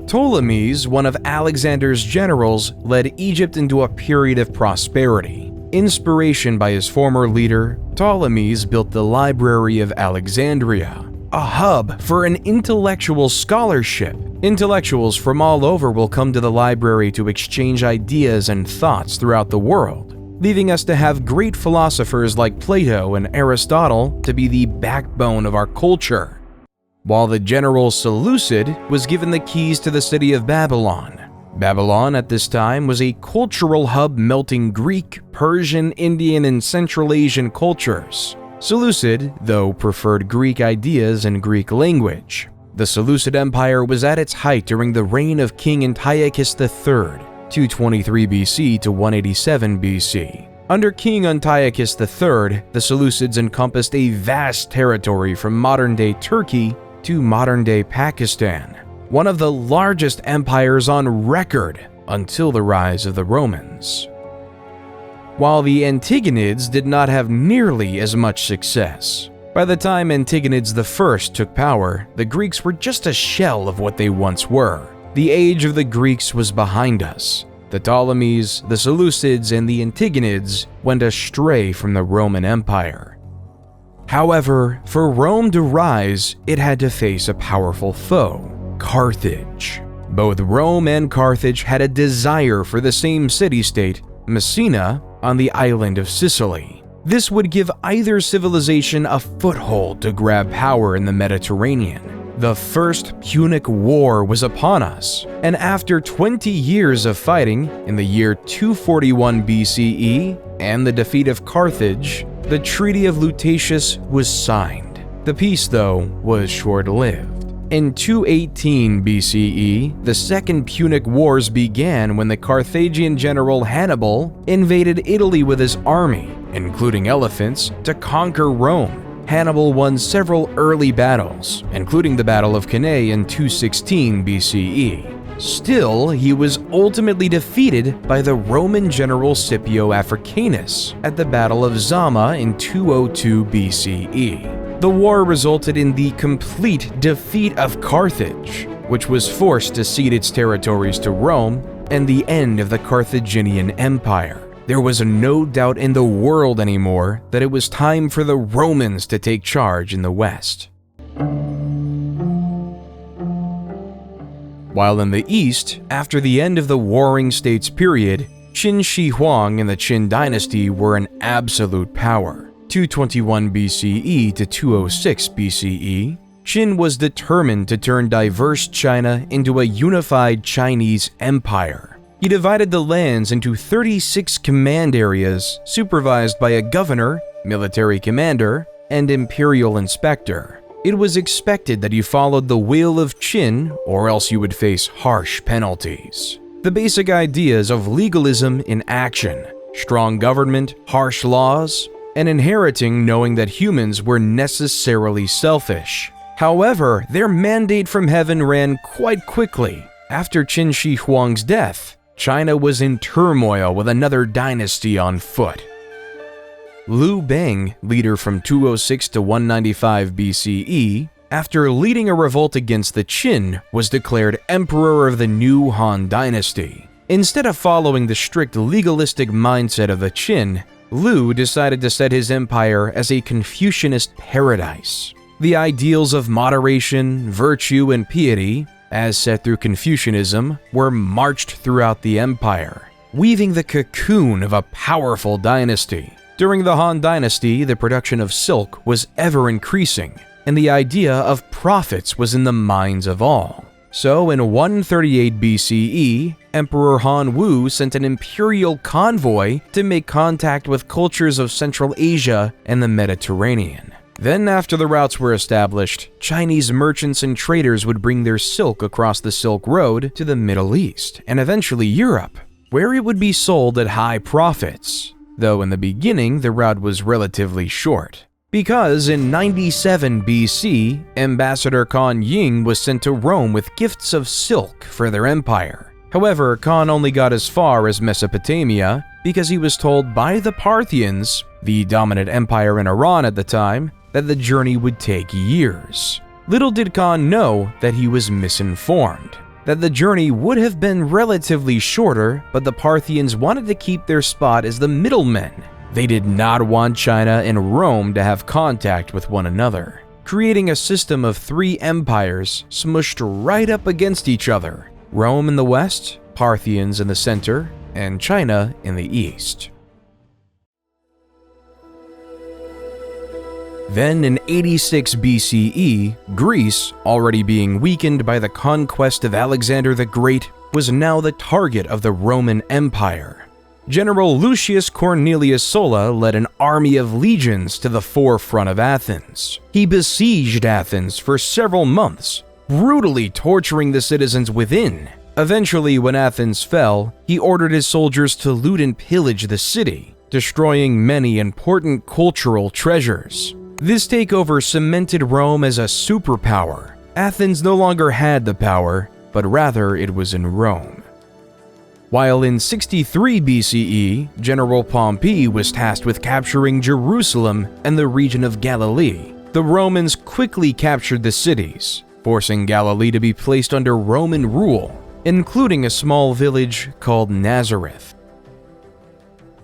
Ptolemies, one of Alexander's generals, led Egypt into a period of prosperity. Inspiration by his former leader, Ptolemies built the Library of Alexandria, a hub for an intellectual scholarship. Intellectuals from all over will come to the library to exchange ideas and thoughts throughout the world, leaving us to have great philosophers like Plato and Aristotle to be the backbone of our culture. While the general Seleucid was given the keys to the city of Babylon. Babylon at this time was a cultural hub melting Greek, Persian, Indian, and Central Asian cultures. Seleucid, though, preferred Greek ideas and Greek language. The Seleucid Empire was at its height during the reign of King Antiochus III, 223 BC to 187 BC. Under King Antiochus III, the Seleucids encompassed a vast territory from modern-day Turkey to modern-day Pakistan, one of the largest empires on record until the rise of the Romans. While the Antigonids did not have nearly as much success. By the time Antigonids I took power, the Greeks were just a shell of what they once were. The age of the Greeks was behind us. The Ptolemies, the Seleucids, and the Antigonids went astray from the Roman Empire. However, for Rome to rise, it had to face a powerful foe, Carthage. Both Rome and Carthage had a desire for the same city-state, Messina, on the island of Sicily. This would give either civilization a foothold to grab power in the Mediterranean. The First Punic War was upon us, and after 20 years of fighting, in the year 241 BCE, and the defeat of Carthage, the Treaty of Lutatius was signed. The peace, though, was short-lived. In 218 BCE, the Second Punic Wars began when the Carthaginian general Hannibal invaded Italy with his army, including elephants, to conquer Rome. Hannibal won several early battles, including the Battle of Cannae in 216 BCE. Still, he was ultimately defeated by the Roman general Scipio Africanus at the Battle of Zama in 202 BCE. The war resulted in the complete defeat of Carthage, which was forced to cede its territories to Rome, and the end of the Carthaginian Empire. There was no doubt in the world anymore that it was time for the Romans to take charge in the West. While in the East, after the end of the Warring States period, Qin Shi Huang and the Qin dynasty were an absolute power. 221 BCE to 206 BCE, Qin was determined to turn diverse China into a unified Chinese empire. He divided the lands into 36 command areas supervised by a governor, military commander, and imperial inspector. It was expected that you followed the will of Qin, or else you would face harsh penalties. The basic ideas of legalism in action, strong government, harsh laws, and inheriting knowing that humans were necessarily selfish. However, their mandate from heaven ran quite quickly. After Qin Shi Huang's death, China was in turmoil with another dynasty on foot. Liu Bang, leader from 206 to 195 BCE, after leading a revolt against the Qin, was declared emperor of the new Han dynasty. Instead of following the strict legalistic mindset of the Qin, Lu decided to set his empire as a Confucianist paradise. The ideals of moderation, virtue, and piety, as set through Confucianism, were marched throughout the empire, weaving the cocoon of a powerful dynasty. During the Han dynasty, the production of silk was ever increasing, and the idea of profits was in the minds of all. So in 138 BCE, Emperor Han Wu sent an imperial convoy to make contact with cultures of Central Asia and the Mediterranean. Then, after the routes were established, Chinese merchants and traders would bring their silk across the Silk Road to the Middle East and eventually Europe, where it would be sold at high profits, though in the beginning the route was relatively short. Because in 97 BC, Ambassador Kan Ying was sent to Rome with gifts of silk for their empire. However, Kan only got as far as Mesopotamia because he was told by the Parthians, the dominant empire in Iran at the time, that the journey would take years. Little did Kan know that he was misinformed, that the journey would have been relatively shorter, but the Parthians wanted to keep their spot as the middlemen. They did not want China and Rome to have contact with one another, creating a system of three empires smushed right up against each other: Rome in the west, Parthians in the center, and China in the east. Then in 86 BCE, Greece, already being weakened by the conquest of Alexander the Great, was now the target of the Roman Empire. General Lucius Cornelius Sulla led an army of legions to the forefront of Athens. He besieged Athens for several months, brutally torturing the citizens within. Eventually, when Athens fell, he ordered his soldiers to loot and pillage the city, destroying many important cultural treasures. This takeover cemented Rome as a superpower. Athens no longer had the power, but rather it was in Rome. While in 63 BCE, General Pompey was tasked with capturing Jerusalem and the region of Galilee, the Romans quickly captured the cities, forcing Galilee to be placed under Roman rule, including a small village called Nazareth.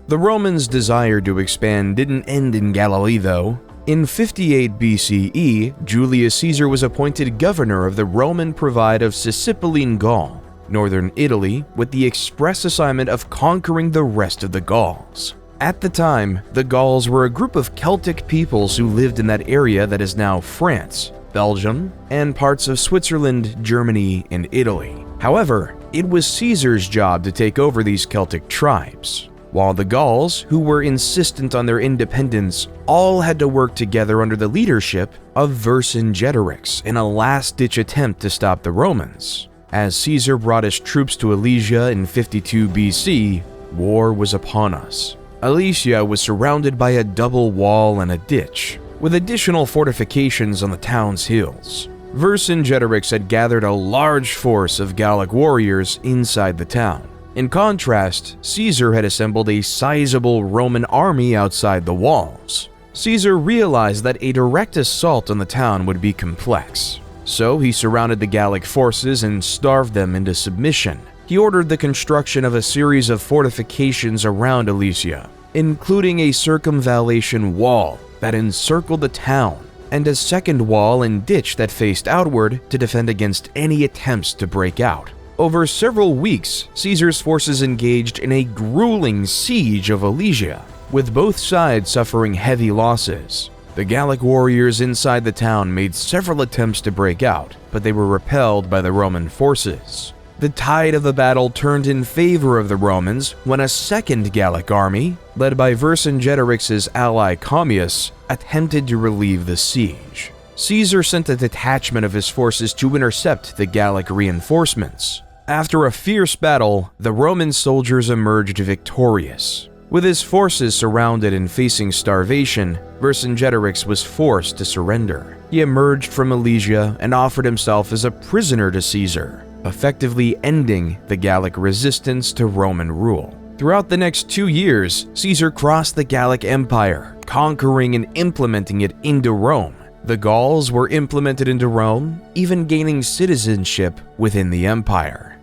The Romans' desire to expand didn't end in Galilee, though. In 58 BCE, Julius Caesar was appointed governor of the Roman Province of Sicilian Gaul, northern Italy, with the express assignment of conquering the rest of the Gauls. At the time, the Gauls were a group of Celtic peoples who lived in that area that is now France, Belgium, and parts of Switzerland, Germany, and Italy. However, it was Caesar's job to take over these Celtic tribes, while the Gauls, who were insistent on their independence, all had to work together under the leadership of Vercingetorix in a last-ditch attempt to stop the Romans. As Caesar brought his troops to Alesia in 52 BC, war was upon us. Alesia was surrounded by a double wall and a ditch, with additional fortifications on the town's hills. Vercingetorix had gathered a large force of Gallic warriors inside the town. In contrast, Caesar had assembled a sizable Roman army outside the walls. Caesar realized that a direct assault on the town would be complex. So he surrounded the Gallic forces and starved them into submission. He ordered the construction of a series of fortifications around Alesia, including a circumvallation wall that encircled the town, and a second wall and ditch that faced outward to defend against any attempts to break out. Over several weeks, Caesar's forces engaged in a grueling siege of Alesia, with both sides suffering heavy losses. The Gallic warriors inside the town made several attempts to break out, but they were repelled by the Roman forces. The tide of the battle turned in favor of the Romans when a second Gallic army, led by Vercingetorix's ally Commius, attempted to relieve the siege. Caesar sent a detachment of his forces to intercept the Gallic reinforcements. After a fierce battle, the Roman soldiers emerged victorious. With his forces surrounded and facing starvation, Vercingetorix was forced to surrender. He emerged from Alesia and offered himself as a prisoner to Caesar, effectively ending the Gallic resistance to Roman rule. Throughout the next 2 years, Caesar crossed the Gallic Empire, conquering and implementing it into Rome. The Gauls were implemented into Rome, even gaining citizenship within the empire.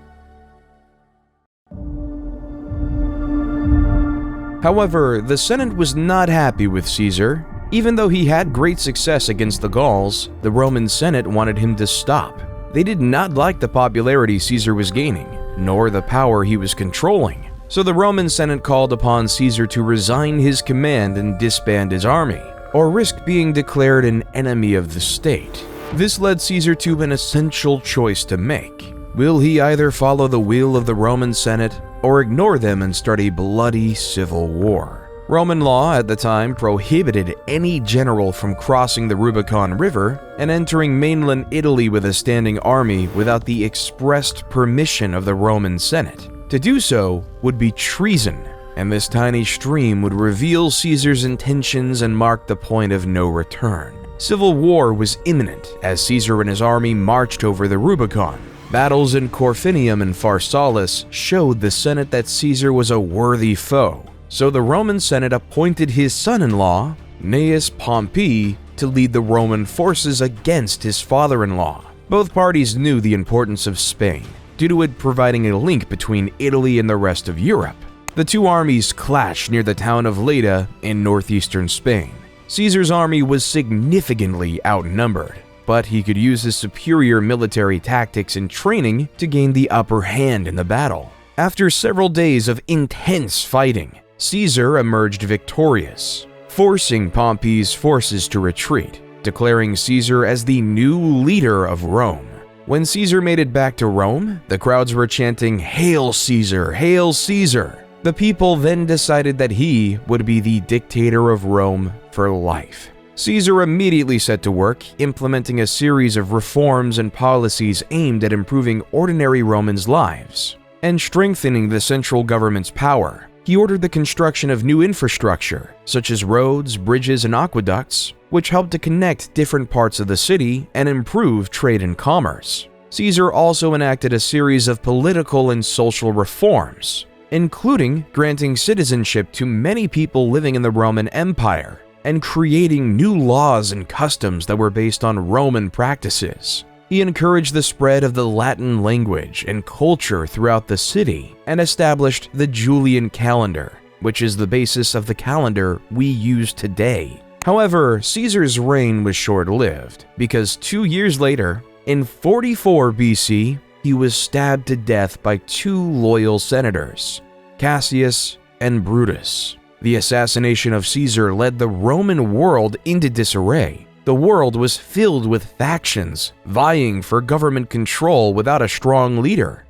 However, the Senate was not happy with Caesar. Even though he had great success against the Gauls, the Roman Senate wanted him to stop. They did not like the popularity Caesar was gaining, nor the power he was controlling. So the Roman Senate called upon Caesar to resign his command and disband his army, or risk being declared an enemy of the state. This led Caesar to an essential choice to make. Will he either follow the will of the Roman Senate or ignore them and start a bloody civil war? Roman law at the time prohibited any general from crossing the Rubicon River and entering mainland Italy with a standing army without the expressed permission of the Roman Senate. To do so would be treason, and this tiny stream would reveal Caesar's intentions and mark the point of no return. Civil war was imminent as Caesar and his army marched over the Rubicon. Battles in Corfinium and Pharsalus showed the Senate that Caesar was a worthy foe. So the Roman Senate appointed his son-in-law, Gnaeus Pompey, to lead the Roman forces against his father-in-law. Both parties knew the importance of Spain, due to it providing a link between Italy and the rest of Europe. The two armies clashed near the town of Leda in northeastern Spain. Caesar's army was significantly outnumbered, but he could use his superior military tactics and training to gain the upper hand in the battle. After several days of intense fighting, Caesar emerged victorious, forcing Pompey's forces to retreat, declaring Caesar as the new leader of Rome. When Caesar made it back to Rome, the crowds were chanting, "Hail Caesar! Hail Caesar!" The people then decided that he would be the dictator of Rome for life. Caesar immediately set to work, implementing a series of reforms and policies aimed at improving ordinary Romans' lives and strengthening the central government's power. He ordered the construction of new infrastructure, such as roads, bridges, and aqueducts, which helped to connect different parts of the city and improve trade and commerce. Caesar also enacted a series of political and social reforms, including granting citizenship to many people living in the Roman Empire and creating new laws and customs that were based on Roman practices. He encouraged the spread of the Latin language and culture throughout the city and established the Julian calendar, which is the basis of the calendar we use today. However, Caesar's reign was short-lived because 2 years later, in 44 BC, he was stabbed to death by two loyal senators, Cassius and Brutus. The assassination of Caesar led the Roman world into disarray. The world was filled with factions, vying for government control without a strong leader.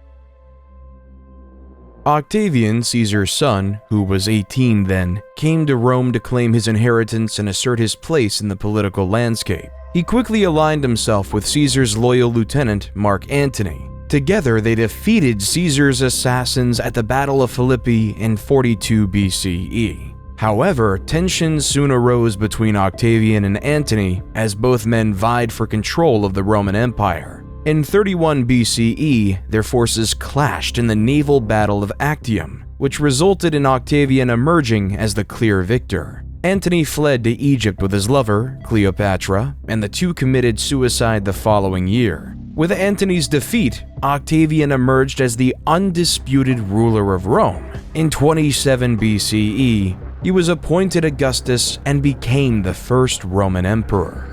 Octavian, Caesar's son, who was 18 then, came to Rome to claim his inheritance and assert his place in the political landscape. He quickly aligned himself with Caesar's loyal lieutenant, Mark Antony. Together, they defeated Caesar's assassins at the Battle of Philippi in 42 BCE. However, tensions soon arose between Octavian and Antony as both men vied for control of the Roman Empire. In 31 BCE, their forces clashed in the naval Battle of Actium, which resulted in Octavian emerging as the clear victor. Antony fled to Egypt with his lover, Cleopatra, and the two committed suicide the following year. With Antony's defeat, Octavian emerged as the undisputed ruler of Rome. In 27 BCE, he was appointed Augustus and became the first Roman emperor.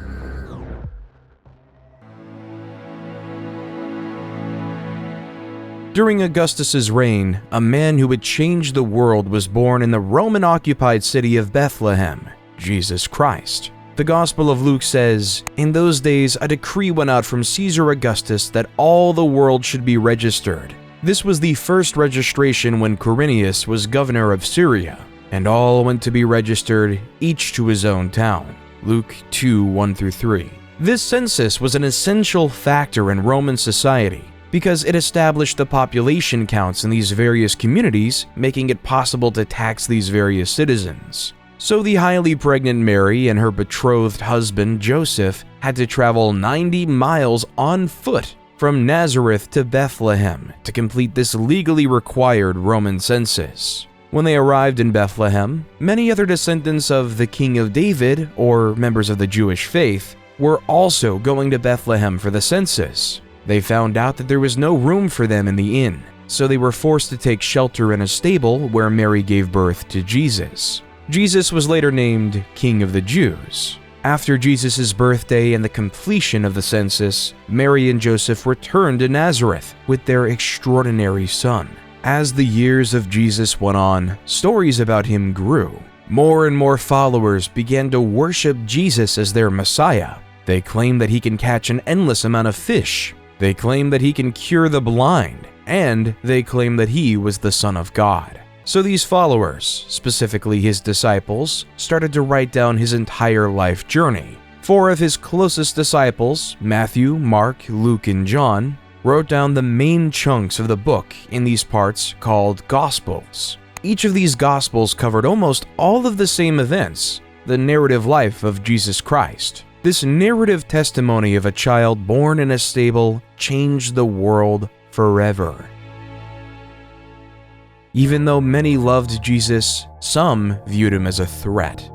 During Augustus's reign, a man who would change the world was born in the Roman-occupied city of Bethlehem, Jesus Christ. The Gospel of Luke says, "In those days a decree went out from Caesar Augustus that all the world should be registered. This was the first registration when Quirinius was governor of Syria, and all went to be registered, each to his own town." Luke 2:1-3. This census was an essential factor in Roman society because it established the population counts in these various communities, making it possible to tax these various citizens. So the highly pregnant Mary and her betrothed husband Joseph had to travel 90 miles on foot from Nazareth to Bethlehem to complete this legally required Roman census. When they arrived in Bethlehem, many other descendants of the King of David, or members of the Jewish faith, were also going to Bethlehem for the census. They found out that there was no room for them in the inn, so they were forced to take shelter in a stable where Mary gave birth to Jesus. Jesus was later named King of the Jews. After Jesus' birthday and the completion of the census, Mary and Joseph returned to Nazareth with their extraordinary son. As the years of Jesus went on, stories about him grew. More and more followers began to worship Jesus as their Messiah. They claim that he can catch an endless amount of fish. They claim that he can cure the blind. And they claim that he was the Son of God. So these followers, specifically his disciples, started to write down his entire life journey. 4 of his closest disciples, Matthew, Mark, Luke, and John, wrote down the main chunks of the book in these parts called Gospels. Each of these Gospels covered almost all of the same events, the narrative life of Jesus Christ. This narrative testimony of a child born in a stable changed the world forever. Even though many loved Jesus, some viewed him as a threat.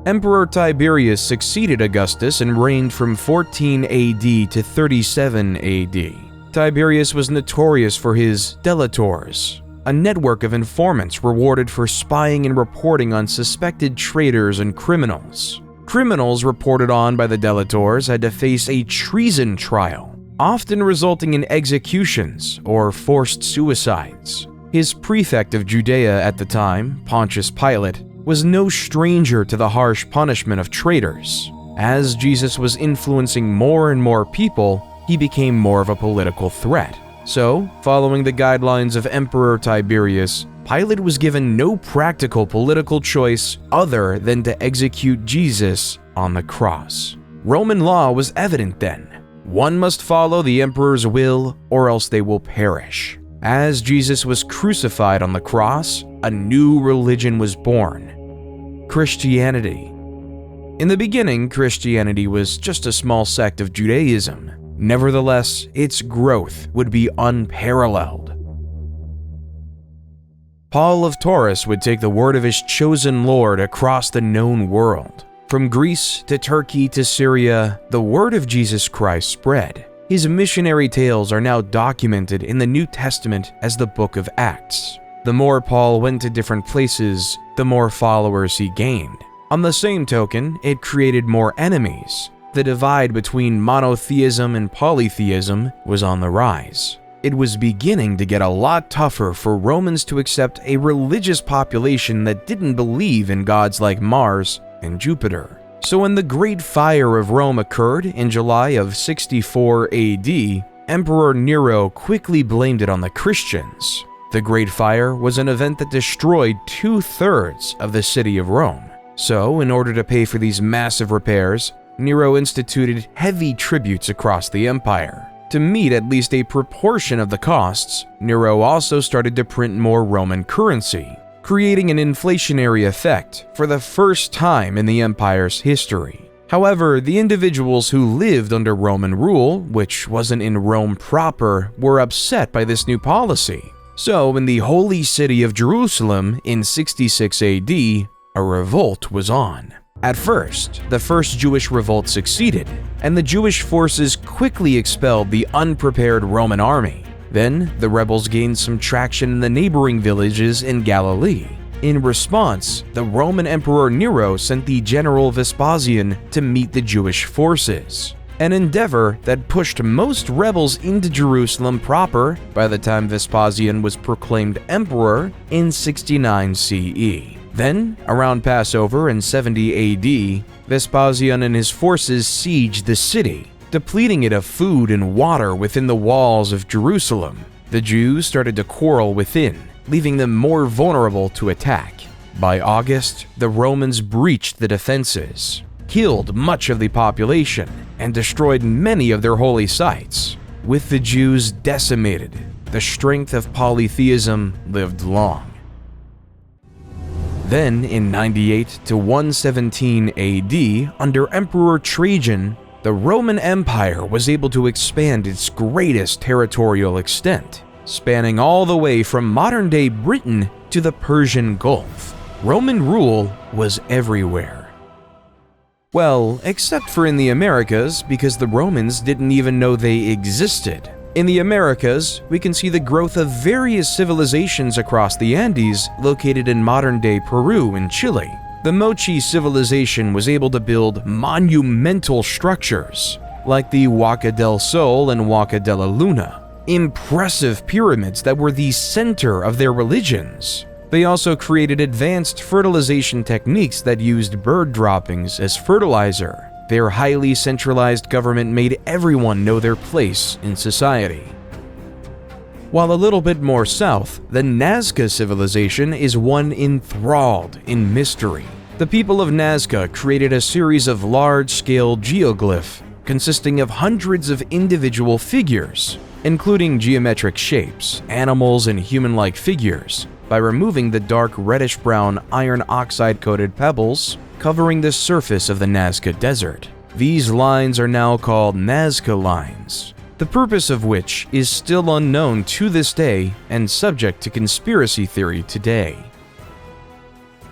Emperor Tiberius succeeded Augustus and reigned from 14 AD to 37 AD. Tiberius was notorious for his delators, a network of informants rewarded for spying and reporting on suspected traitors and criminals. Criminals reported on by the delators had to face a treason trial, often resulting in executions or forced suicides. His prefect of Judea at the time, Pontius Pilate, was no stranger to the harsh punishment of traitors. As Jesus was influencing more and more people, he became more of a political threat. So, following the guidelines of Emperor Tiberius, Pilate was given no practical political choice other than to execute Jesus on the cross. Roman law was evident then. One must follow the emperor's will, or else they will perish. As Jesus was crucified on the cross, a new religion was born: Christianity. In the beginning, Christianity was just a small sect of Judaism. Nevertheless, its growth would be unparalleled. Paul of Taurus would take the word of his chosen Lord across the known world. From Greece to Turkey to Syria, the word of Jesus Christ spread. His missionary tales are now documented in the New Testament as the Book of Acts. The more Paul went to different places, the more followers he gained. On the same token, it created more enemies. The divide between monotheism and polytheism was on the rise. It was beginning to get a lot tougher for Romans to accept a religious population that didn't believe in gods like Mars and Jupiter. So when the Great Fire of Rome occurred in July of 64 AD, Emperor Nero quickly blamed it on the Christians. The Great Fire was an event that destroyed 2/3 of the city of Rome. So, in order to pay for these massive repairs, Nero instituted heavy tributes across the empire. To meet at least a proportion of the costs, Nero also started to print more Roman currency, creating an inflationary effect for the first time in the empire's history. However, the individuals who lived under Roman rule, which wasn't in Rome proper, were upset by this new policy. So, in the holy city of Jerusalem in 66 AD, a revolt was on. At first, the first Jewish revolt succeeded, and the Jewish forces quickly expelled the unprepared Roman army. Then, the rebels gained some traction in the neighboring villages in Galilee. In response, the Roman Emperor Nero sent the general Vespasian to meet the Jewish forces, an endeavor that pushed most rebels into Jerusalem proper by the time Vespasian was proclaimed emperor in 69 CE. Then, around Passover in 70 AD, Vespasian and his forces sieged the city, depleting it of food and water within the walls of Jerusalem. The Jews started to quarrel within, leaving them more vulnerable to attack. By August, the Romans breached the defenses, killed much of the population, and destroyed many of their holy sites. With the Jews decimated, the strength of polytheism lived long. Then, in 98 to 117 AD, under Emperor Trajan, the Roman Empire was able to expand its greatest territorial extent, spanning all the way from modern-day Britain to the Persian Gulf. Roman rule was everywhere. Well, except for in the Americas, because the Romans didn't even know they existed. In the Americas, we can see the growth of various civilizations across the Andes located in modern-day Peru and Chile. The Mochi civilization was able to build monumental structures, like the Huaca del Sol and Huaca de la Luna, impressive pyramids that were the center of their religions. They also created advanced fertilization techniques that used bird droppings as fertilizer. Their highly centralized government made everyone know their place in society. While a little bit more south, the Nazca civilization is one enthralled in mystery. The people of Nazca created a series of large-scale geoglyphs consisting of hundreds of individual figures, including geometric shapes, animals, and human-like figures, by removing the dark reddish-brown iron oxide-coated pebbles covering the surface of the Nazca Desert. These lines are now called Nazca Lines, the purpose of which is still unknown to this day and subject to conspiracy theory today.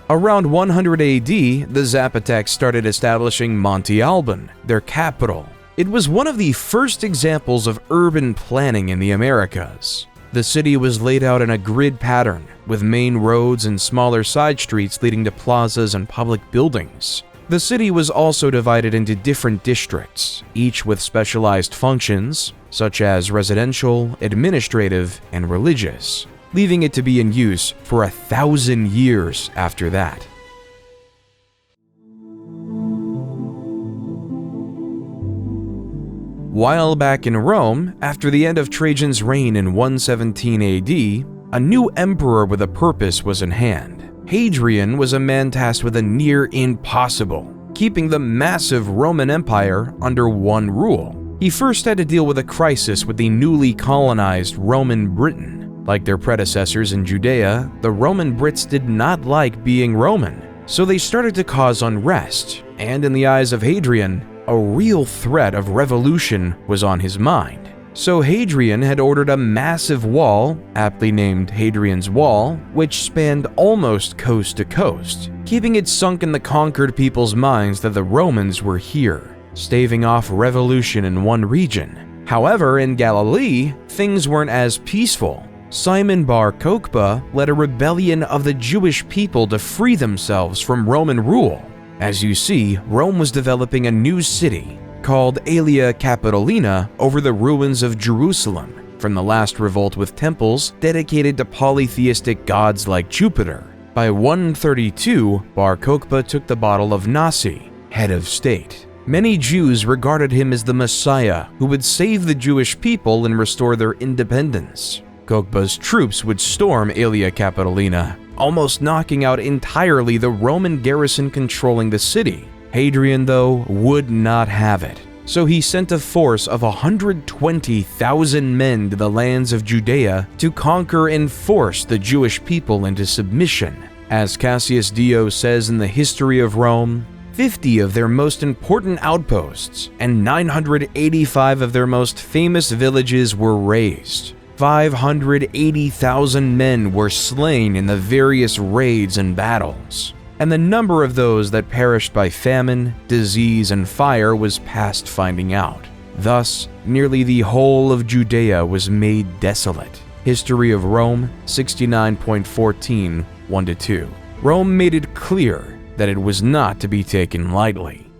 Around 100 AD, the Zapotecs started establishing Monte Alban, their capital. It was one of the first examples of urban planning in the Americas. The city was laid out in a grid pattern, with main roads and smaller side streets leading to plazas and public buildings. The city was also divided into different districts, each with specialized functions, such as residential, administrative, and religious, leaving it to be in use for 1,000 years after that. While back in Rome, after the end of Trajan's reign in 117 AD, a new emperor with a purpose was in hand. Hadrian was a man tasked with a near impossible, keeping the massive Roman Empire under one rule. He first had to deal with a crisis with the newly colonized Roman Britain. Like their predecessors in Judea, the Roman Brits did not like being Roman, so they started to cause unrest, and in the eyes of Hadrian, a real threat of revolution was on his mind. So Hadrian had ordered a massive wall, aptly named Hadrian's Wall, which spanned almost coast to coast, keeping it sunk in the conquered people's minds that the Romans were here, staving off revolution in one region. However, in Galilee, things weren't as peaceful. Simon Bar Kokhba led a rebellion of the Jewish people to free themselves from Roman rule. As you see, Rome was developing a new city called Aelia Capitolina over the ruins of Jerusalem from the last revolt, with temples dedicated to polytheistic gods like Jupiter. By 132, Bar Kokhba took the bottle of Nasi, head of state. Many Jews regarded him as the Messiah who would save the Jewish people and restore their independence. Kokhba's troops would storm Aelia Capitolina, almost knocking out entirely the Roman garrison controlling the city. Hadrian, though, would not have it, so he sent a force of 120,000 men to the lands of Judea to conquer and force the Jewish people into submission. As Cassius Dio says in the History of Rome, 50 of their most important outposts and 985 of their most famous villages were razed. 580,000 men were slain in the various raids and battles, and the number of those that perished by famine, disease, and fire was past finding out. Thus, nearly the whole of Judea was made desolate. History of Rome 69.14, 1-2. Rome made it clear that it was not to be taken lightly.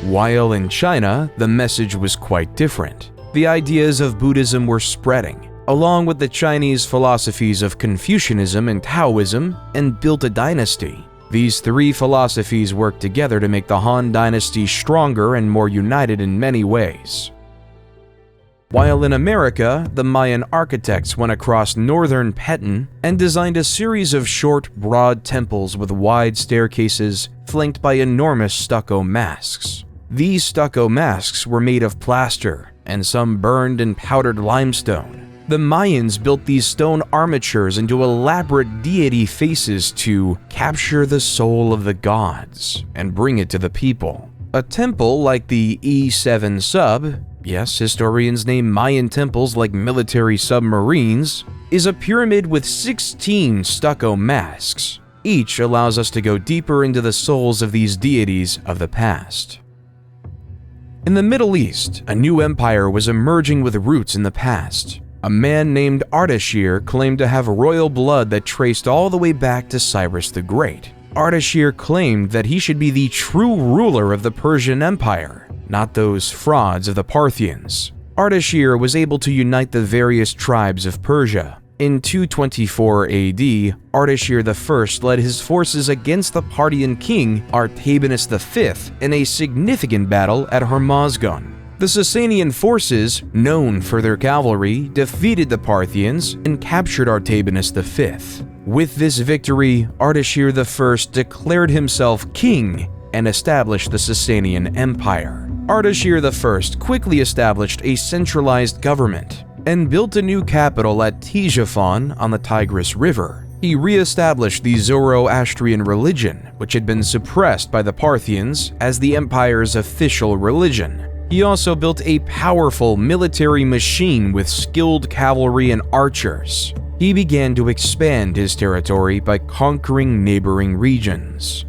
While in China, the message was quite different. The ideas of Buddhism were spreading, along with the Chinese philosophies of Confucianism and Taoism, and built a dynasty. These three philosophies worked together to make the Han Dynasty stronger and more united in many ways. While in America, the Mayan architects went across northern Petén and designed a series of short, broad temples with wide staircases flanked by enormous stucco masks. These stucco masks were made of plaster, and some burned and powdered limestone. The Mayans built these stone armatures into elaborate deity faces to capture the soul of the gods and bring it to the people. A temple like the E7 sub, yes, historians name Mayan temples like military submarines, is a pyramid with 16 stucco masks. Each allows us to go deeper into the souls of these deities of the past. In the Middle East, a new empire was emerging with roots in the past. A man named Ardashir claimed to have royal blood that traced all the way back to Cyrus the Great. Ardashir claimed that he should be the true ruler of the Persian Empire, not those frauds of the Parthians. Ardashir was able to unite the various tribes of Persia. In 224 AD, Ardashir I led his forces against the Parthian king Artabanus V in a significant battle at Hormozgan. The Sasanian forces, known for their cavalry, defeated the Parthians and captured Artabanus V. With this victory, Ardashir I declared himself king and established the Sasanian Empire. Ardashir I quickly established a centralized government and built a new capital at Ctesiphon on the Tigris River. He re-established the Zoroastrian religion, which had been suppressed by the Parthians, as the empire's official religion. He also built a powerful military machine with skilled cavalry and archers. He began to expand his territory by conquering neighboring regions.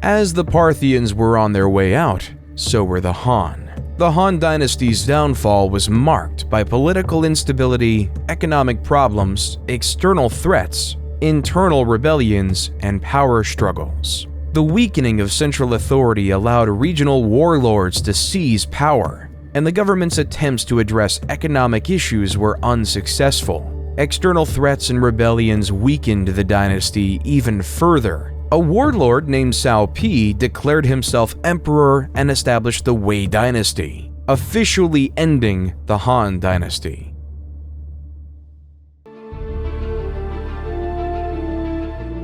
As the Parthians were on their way out, so were the Han. The Han dynasty's downfall was marked by political instability, economic problems, external threats, internal rebellions, and power struggles. The weakening of central authority allowed regional warlords to seize power, and the government's attempts to address economic issues were unsuccessful. External threats and rebellions weakened the dynasty even further. A warlord named Cao Pi declared himself emperor and established the Wei dynasty, officially ending the Han dynasty.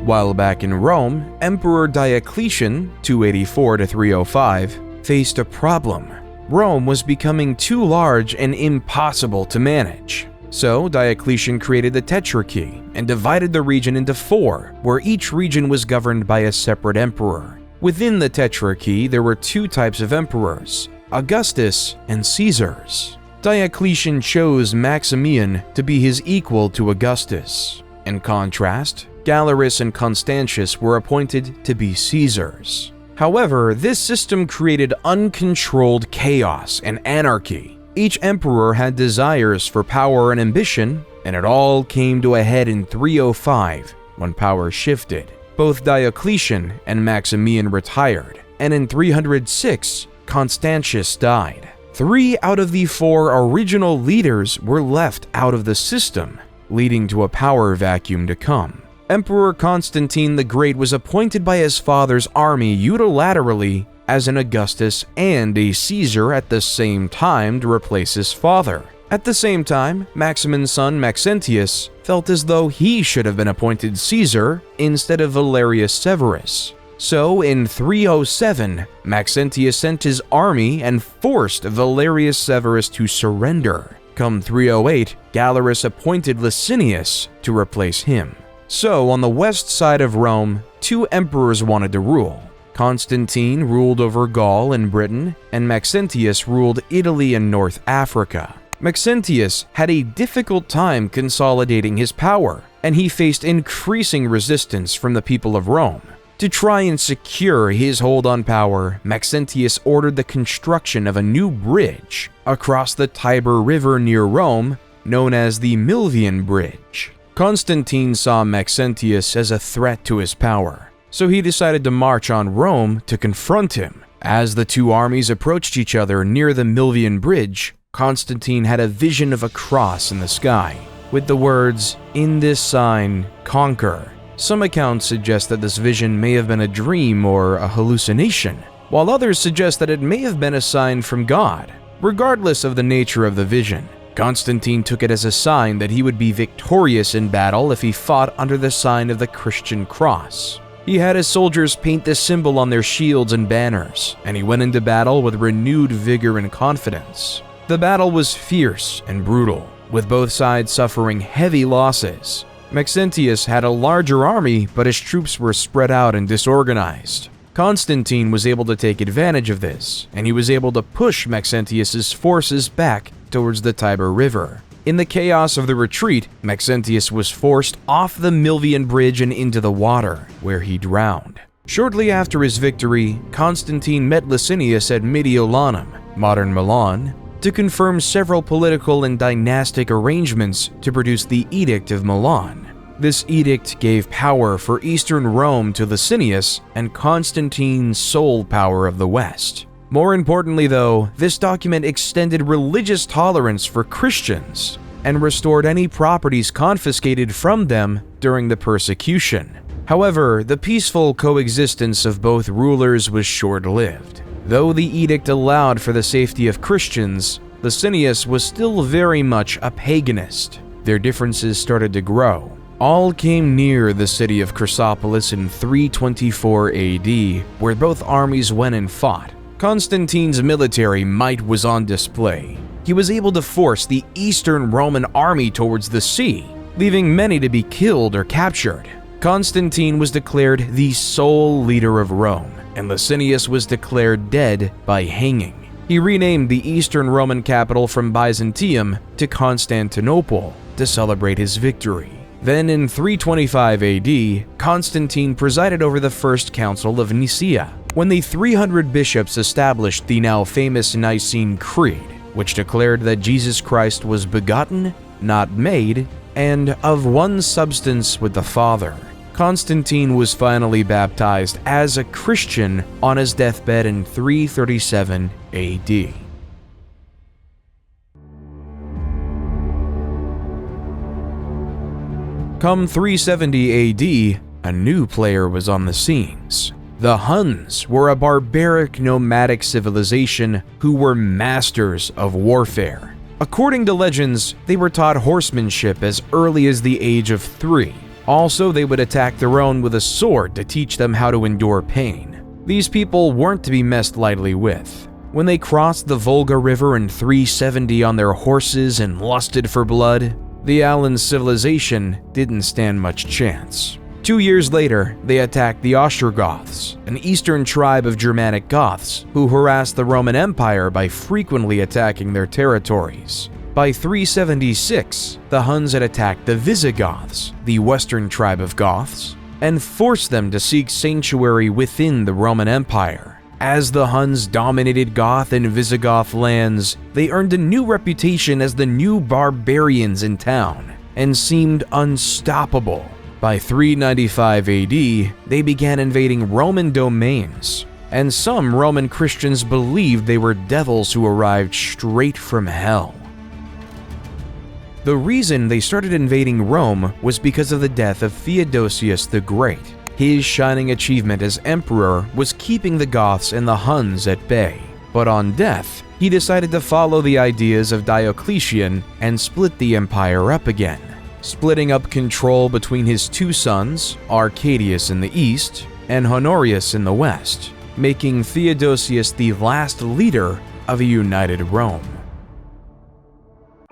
While back in Rome, Emperor Diocletian, 284 to 305, faced a problem. Rome was becoming too large and impossible to manage. So Diocletian created the Tetrarchy and divided the region into 4, where each region was governed by a separate emperor. Within the Tetrarchy, there were 2 types of emperors, Augustus and Caesars. Diocletian chose Maximian to be his equal to Augustus. In contrast, Galerius and Constantius were appointed to be Caesars. However, this system created uncontrolled chaos and anarchy. Each emperor had desires for power and ambition, and it all came to a head in 305 when power shifted. Both Diocletian and Maximian retired, and in 306, Constantius died. 3 out of the 4 original leaders were left out of the system, leading to a power vacuum to come. Emperor Constantine the Great was appointed by his father's army unilaterally as an Augustus and a Caesar at the same time to replace his father. At the same time, Maximin's son Maxentius felt as though he should have been appointed Caesar instead of Valerius Severus. So in 307, Maxentius sent his army and forced Valerius Severus to surrender. Come 308, Galerius appointed Licinius to replace him. So on the west side of Rome, 2 emperors wanted to rule. Constantine ruled over Gaul and Britain, and Maxentius ruled Italy and North Africa. Maxentius had a difficult time consolidating his power, and he faced increasing resistance from the people of Rome. To try and secure his hold on power, Maxentius ordered the construction of a new bridge across the Tiber River near Rome, known as the Milvian Bridge. Constantine saw Maxentius as a threat to his power, so he decided to march on Rome to confront him. As the 2 armies approached each other near the Milvian Bridge, Constantine had a vision of a cross in the sky, with the words, "In this sign, conquer." Some accounts suggest that this vision may have been a dream or a hallucination, while others suggest that it may have been a sign from God. Regardless of the nature of the vision, Constantine took it as a sign that he would be victorious in battle if he fought under the sign of the Christian cross. He had his soldiers paint this symbol on their shields and banners, and he went into battle with renewed vigor and confidence. The battle was fierce and brutal, with both sides suffering heavy losses. Maxentius had a larger army, but his troops were spread out and disorganized. Constantine was able to take advantage of this, and he was able to push Maxentius's forces back towards the Tiber River. In the chaos of the retreat, Maxentius was forced off the Milvian bridge and into the water, where he drowned. Shortly after his victory, Constantine met Licinius at Mediolanum, modern Milan, to confirm several political and dynastic arrangements to produce the Edict of Milan. This edict gave power for Eastern Rome to Licinius and Constantine's sole power of the West. More importantly though, this document extended religious tolerance for Christians and restored any properties confiscated from them during the persecution. However, the peaceful coexistence of both rulers was short-lived. Though the edict allowed for the safety of Christians, Licinius was still very much a paganist. Their differences started to grow. All came near the city of Chrysopolis in 324 AD, where both armies went and fought. Constantine's military might was on display. He was able to force the Eastern Roman army towards the sea, leaving many to be killed or captured. Constantine was declared the sole leader of Rome, and Licinius was declared dead by hanging. He renamed the Eastern Roman capital from Byzantium to Constantinople to celebrate his victory. Then in 325 AD, Constantine presided over the First Council of Nicaea, when the 300 bishops established the now famous Nicene Creed, which declared that Jesus Christ was begotten, not made, and of one substance with the Father. Constantine was finally baptized as a Christian on his deathbed in 337 AD. Come 370 AD, a new player was on the scenes. The Huns were a barbaric nomadic civilization who were masters of warfare. According to legends, they were taught horsemanship as early as the age of 3. Also, they would attack their own with a sword to teach them how to endure pain. These people weren't to be messed lightly with. When they crossed the Volga River in 370 on their horses and lusted for blood, the Alan civilization didn't stand much chance. 2 years later, they attacked the Ostrogoths, an eastern tribe of Germanic Goths who harassed the Roman Empire by frequently attacking their territories. By 376, the Huns had attacked the Visigoths, the western tribe of Goths, and forced them to seek sanctuary within the Roman Empire. As the Huns dominated Goth and Visigoth lands, they earned a new reputation as the new barbarians in town and seemed unstoppable. By 395 AD, they began invading Roman domains, and some Roman Christians believed they were devils who arrived straight from hell. The reason they started invading Rome was because of the death of Theodosius the Great. His shining achievement as emperor was keeping the Goths and the Huns at bay. But on death, he decided to follow the ideas of Diocletian and split the empire up again, splitting up control between his two sons, Arcadius in the east and Honorius in the west, making Theodosius the last leader of a united Rome.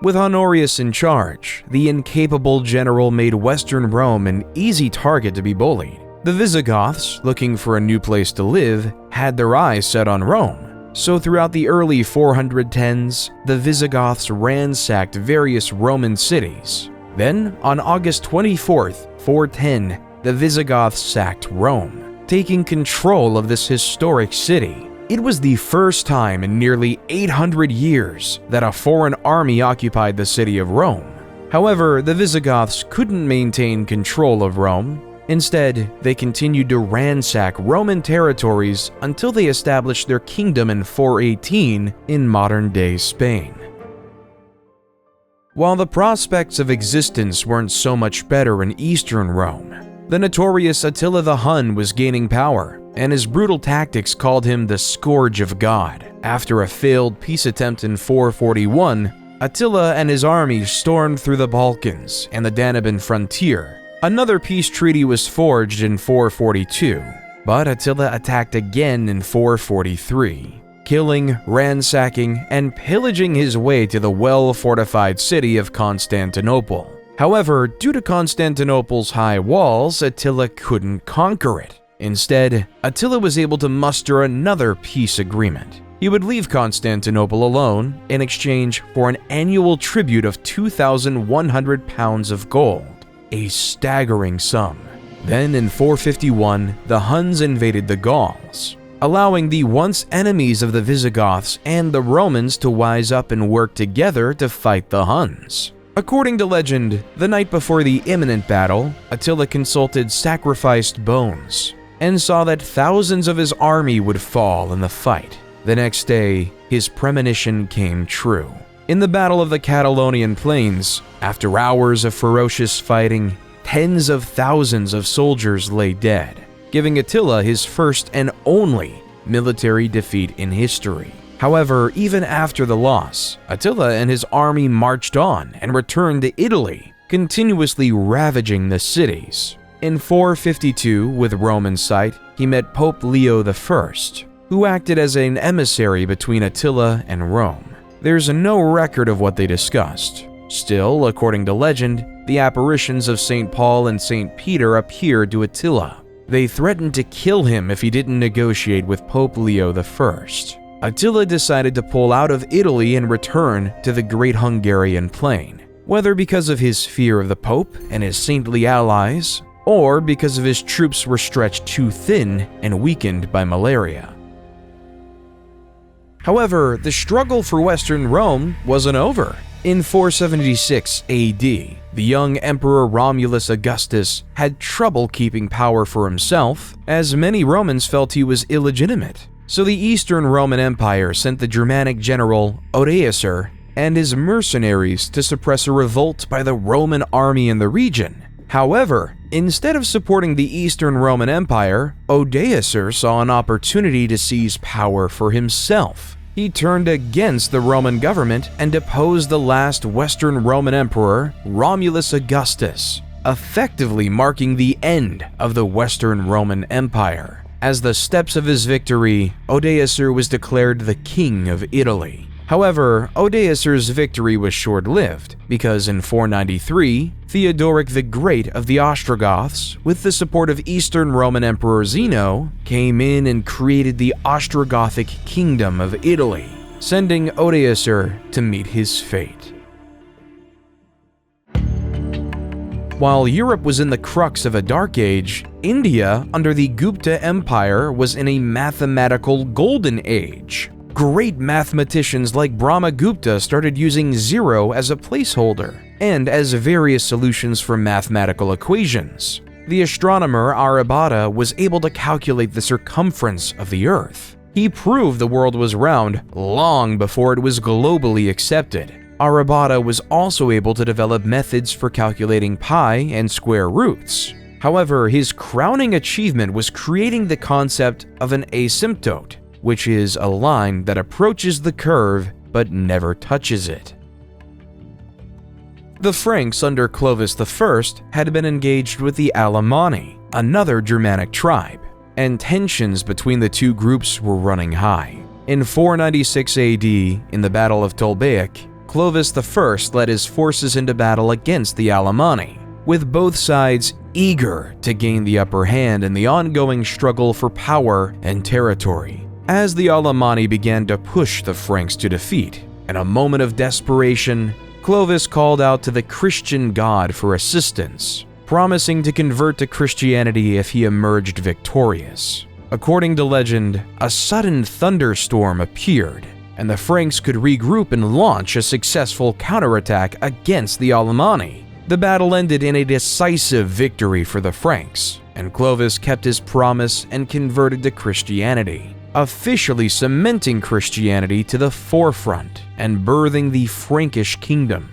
With Honorius in charge, the incapable general made Western Rome an easy target to be bullied. The Visigoths, looking for a new place to live, had their eyes set on Rome. So throughout the early 410s, the Visigoths ransacked various Roman cities. Then, on August 24th, 410, the Visigoths sacked Rome, taking control of this historic city. It was the first time in nearly 800 years that a foreign army occupied the city of Rome. However, the Visigoths couldn't maintain control of Rome. Instead, they continued to ransack Roman territories until they established their kingdom in 418 in modern-day Spain. While the prospects of existence weren't so much better in Eastern Rome, the notorious Attila the Hun was gaining power, and his brutal tactics called him the Scourge of God. After a failed peace attempt in 441, Attila and his army stormed through the Balkans and the Danubian frontier. Another peace treaty was forged in 442, but Attila attacked again in 443. Killing, ransacking, and pillaging his way to the well-fortified city of Constantinople. However, due to Constantinople's high walls, Attila couldn't conquer it. Instead, Attila was able to muster another peace agreement. He would leave Constantinople alone in exchange for an annual tribute of 2,100 pounds of gold, a staggering sum. Then in 451, the Huns invaded the Gauls, allowing the once enemies of the Visigoths and the Romans to wise up and work together to fight the Huns. According to legend, the night before the imminent battle, Attila consulted sacrificed bones and saw that thousands of his army would fall in the fight. The next day, his premonition came true. In the Battle of the Catalonian Plains, after hours of ferocious fighting, tens of thousands of soldiers lay dead, giving Attila his first and only military defeat in history. However, even after the loss, Attila and his army marched on and returned to Italy, continuously ravaging the cities. In 452, with Rome in sight, he met Pope Leo I, who acted as an emissary between Attila and Rome. There's no record of what they discussed. Still, according to legend, the apparitions of St. Paul and St. Peter appeared to Attila. They threatened to kill him if he didn't negotiate with Pope Leo I. Attila decided to pull out of Italy and return to the Great Hungarian Plain, whether because of his fear of the Pope and his saintly allies, or because of his troops were stretched too thin and weakened by malaria. However, the struggle for Western Rome wasn't over. In 476 AD, the young Emperor Romulus Augustus had trouble keeping power for himself, as many Romans felt he was illegitimate. So the Eastern Roman Empire sent the Germanic general Odoacer and his mercenaries to suppress a revolt by the Roman army in the region. However, instead of supporting the Eastern Roman Empire, Odoacer saw an opportunity to seize power for himself. He turned against the Roman government and deposed the last Western Roman emperor, Romulus Augustus, effectively marking the end of the Western Roman Empire. As the steps of his victory, Odoacer was declared the King of Italy. However, Odoacer's victory was short-lived, because in 493, Theodoric the Great of the Ostrogoths, with the support of Eastern Roman Emperor Zeno, came in and created the Ostrogothic Kingdom of Italy, sending Odoacer to meet his fate. While Europe was in the crux of a dark age, India, under the Gupta Empire, was in a mathematical golden age. Great mathematicians like Brahmagupta started using zero as a placeholder and as various solutions for mathematical equations. The astronomer Aryabhata was able to calculate the circumference of the Earth. He proved the world was round long before it was globally accepted. Aryabhata was also able to develop methods for calculating pi and square roots. However, his crowning achievement was creating the concept of an asymptote, which is a line that approaches the curve but never touches it. The Franks under Clovis I had been engaged with the Alemanni, another Germanic tribe, and tensions between the two groups were running high. In 496 AD, in the Battle of Tolbiac, Clovis I led his forces into battle against the Alemanni, with both sides eager to gain the upper hand in the ongoing struggle for power and territory. As the Alemanni began to push the Franks to defeat, in a moment of desperation, Clovis called out to the Christian god for assistance, promising to convert to Christianity if he emerged victorious. According to legend, a sudden thunderstorm appeared, and the Franks could regroup and launch a successful counterattack against the Alemanni. The battle ended in a decisive victory for the Franks, and Clovis kept his promise and converted to Christianity, officially cementing Christianity to the forefront and birthing the Frankish kingdom.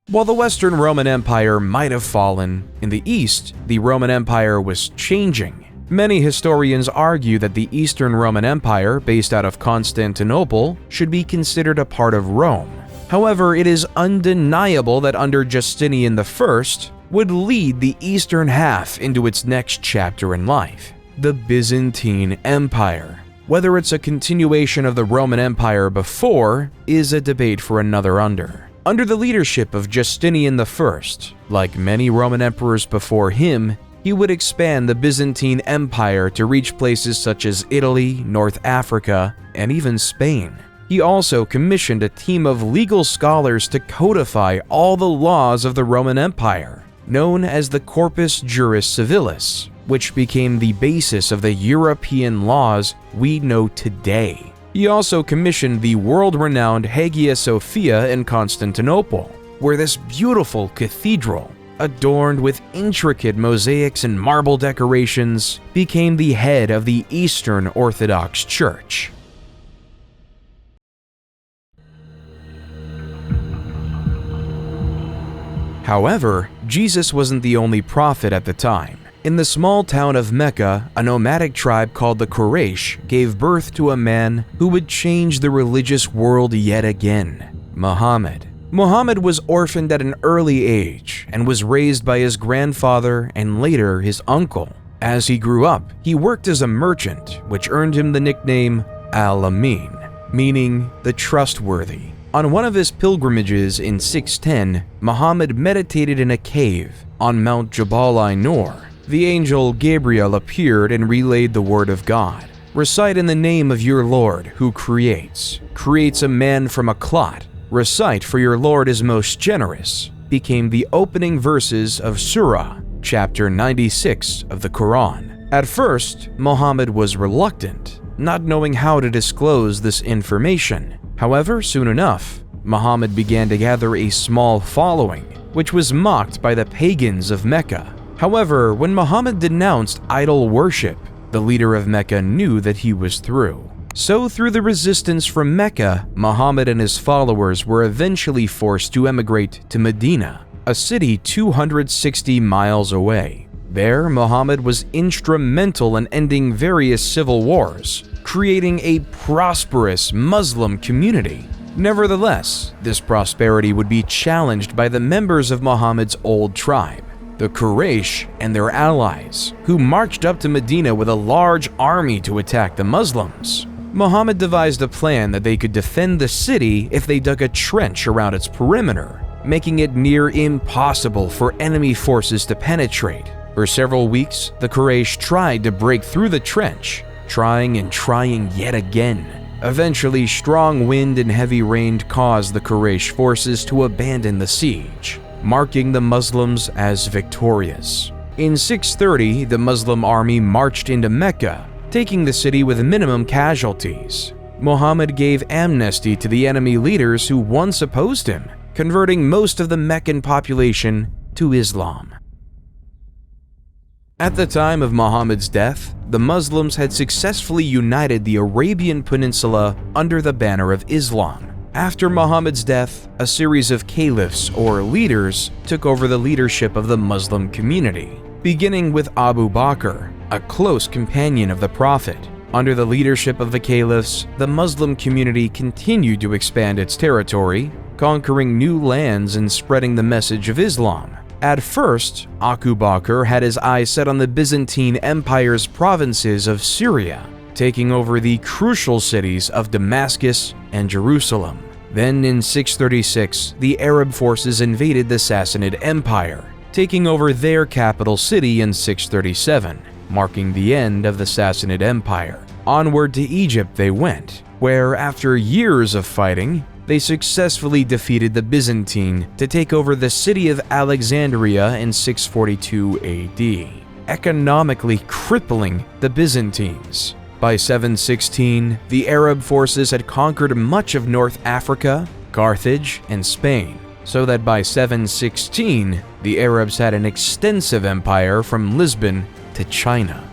While the Western Roman Empire might have fallen, in the East, the Roman Empire was changing. Many historians argue that the Eastern Roman Empire, based out of Constantinople, should be considered a part of Rome. However, it is undeniable that under Justinian I would lead the eastern half into its next chapter in life, the Byzantine Empire. Whether it's a continuation of the Roman Empire before is a debate for another under. Under the leadership of Justinian I, like many Roman emperors before him, he would expand the Byzantine Empire to reach places such as Italy, North Africa, and even Spain. He also commissioned a team of legal scholars to codify all the laws of the Roman Empire, known as the Corpus Juris Civilis, which became the basis of the European laws we know today. He also commissioned the world-renowned Hagia Sophia in Constantinople, where this beautiful cathedral, adorned with intricate mosaics and marble decorations, became the head of the Eastern Orthodox Church. However, Jesus wasn't the only prophet at the time. In the small town of Mecca, a nomadic tribe called the Quraysh gave birth to a man who would change the religious world yet again: Muhammad. Muhammad was orphaned at an early age and was raised by his grandfather and later his uncle. As he grew up, he worked as a merchant, which earned him the nickname Al-Amin, meaning the trustworthy. On one of his pilgrimages in 610, Muhammad meditated in a cave on Mount Jabal Nur. The angel Gabriel appeared and relayed the word of God. Recite in the name of your Lord who creates a man from a clot. Recite, for your Lord is most generous, became the opening verses of Surah, chapter 96 of the Quran. At first, Muhammad was reluctant, not knowing how to disclose this information. However, soon enough, Muhammad began to gather a small following, which was mocked by the pagans of Mecca. However, when Muhammad denounced idol worship, the leader of Mecca knew that he was through. So through the resistance from Mecca, Muhammad and his followers were eventually forced to emigrate to Medina, a city 260 miles away. There, Muhammad was instrumental in ending various civil wars, creating a prosperous Muslim community. Nevertheless, this prosperity would be challenged by the members of Muhammad's old tribe, the Quraysh and their allies, who marched up to Medina with a large army to attack the Muslims. Muhammad devised a plan that they could defend the city if they dug a trench around its perimeter, making it near impossible for enemy forces to penetrate. For several weeks, the Quraysh tried to break through the trench, trying and trying yet again. Eventually, strong wind and heavy rain caused the Quraysh forces to abandon the siege, marking the Muslims as victorious. In 630, the Muslim army marched into Mecca, taking the city with minimum casualties. Muhammad gave amnesty to the enemy leaders who once opposed him, converting most of the Meccan population to Islam. At the time of Muhammad's death, the Muslims had successfully united the Arabian Peninsula under the banner of Islam. After Muhammad's death, a series of caliphs or leaders took over the leadership of the Muslim community, beginning with Abu Bakr, a close companion of the Prophet. Under the leadership of the caliphs, the Muslim community continued to expand its territory, conquering new lands and spreading the message of Islam. At first, Abu Bakr had his eyes set on the Byzantine Empire's provinces of Syria, taking over the crucial cities of Damascus and Jerusalem. Then in 636, the Arab forces invaded the Sassanid Empire, taking over their capital city in 637, marking the end of the Sassanid Empire. Onward to Egypt they went, where after years of fighting, they successfully defeated the Byzantine to take over the city of Alexandria in 642 AD, economically crippling the Byzantines. By 716, the Arab forces had conquered much of North Africa, Carthage, and Spain, so that by 716, the Arabs had an extensive empire from Lisbon to China.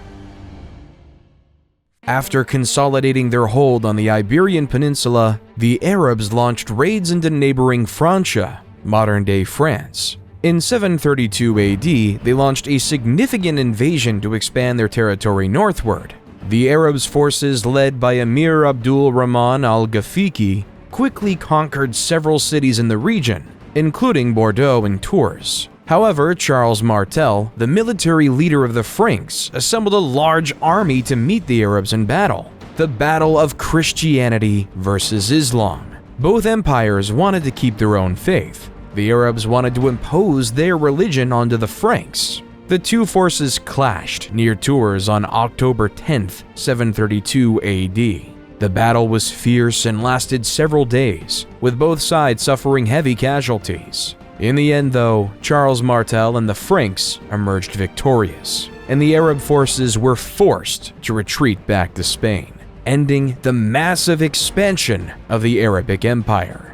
After consolidating their hold on the Iberian Peninsula, the Arabs launched raids into neighboring Francia, modern-day France. In 732 AD, they launched a significant invasion to expand their territory northward. The Arabs' forces, led by Emir Abdul Rahman al-Ghafiqi, quickly conquered several cities in the region, including Bordeaux and Tours. However, Charles Martel, the military leader of the Franks, assembled a large army to meet the Arabs in battle. The battle of Christianity versus Islam. Both empires wanted to keep their own faith. The Arabs wanted to impose their religion onto the Franks. The two forces clashed near Tours on October 10, 732 AD. The battle was fierce and lasted several days, with both sides suffering heavy casualties. In the end, though, Charles Martel and the Franks emerged victorious, and the Arab forces were forced to retreat back to Spain, ending the massive expansion of the Arabic Empire.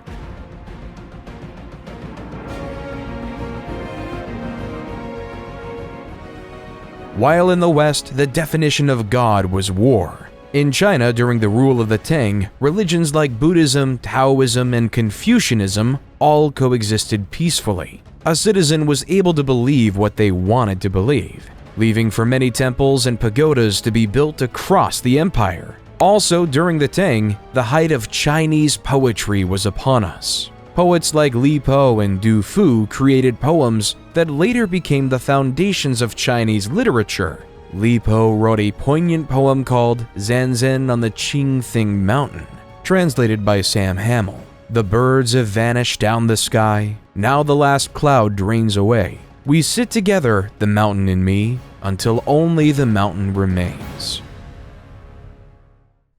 While in the West, the definition of God was war. In China, during the rule of the Tang, religions like Buddhism, Taoism, and Confucianism all coexisted peacefully. A citizen was able to believe what they wanted to believe, leaving for many temples and pagodas to be built across the empire. Also, during the Tang, the height of Chinese poetry was upon us. Poets like Li Po and Du Fu created poems that later became the foundations of Chinese literature. Li Po wrote a poignant poem called Zanzan on the Qingthing Mountain, translated by Sam Hamill. The birds have vanished down the sky, now the last cloud drains away. We sit together, the mountain and me, until only the mountain remains.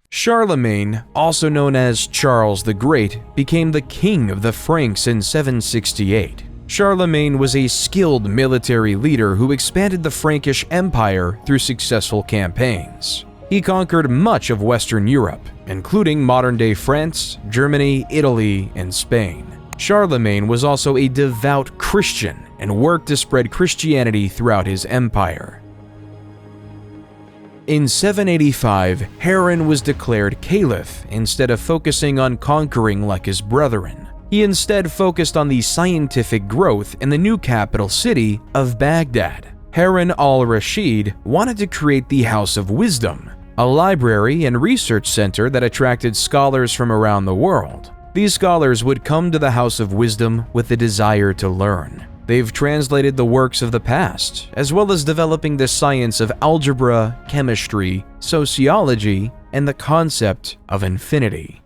Charlemagne, also known as Charles the Great, became the king of the Franks in 768. Charlemagne was a skilled military leader who expanded the Frankish Empire through successful campaigns. He conquered much of Western Europe, including modern-day France, Germany, Italy, and Spain. Charlemagne was also a devout Christian and worked to spread Christianity throughout his empire. In 785, Harran was declared caliph instead of focusing on conquering like his brethren. He instead focused on the scientific growth in the new capital city of Baghdad. Harun al-Rashid wanted to create the House of Wisdom, a library and research center that attracted scholars from around the world. These scholars would come to the House of Wisdom with the desire to learn. They've translated the works of the past, as well as developing the science of algebra, chemistry, sociology, and the concept of infinity.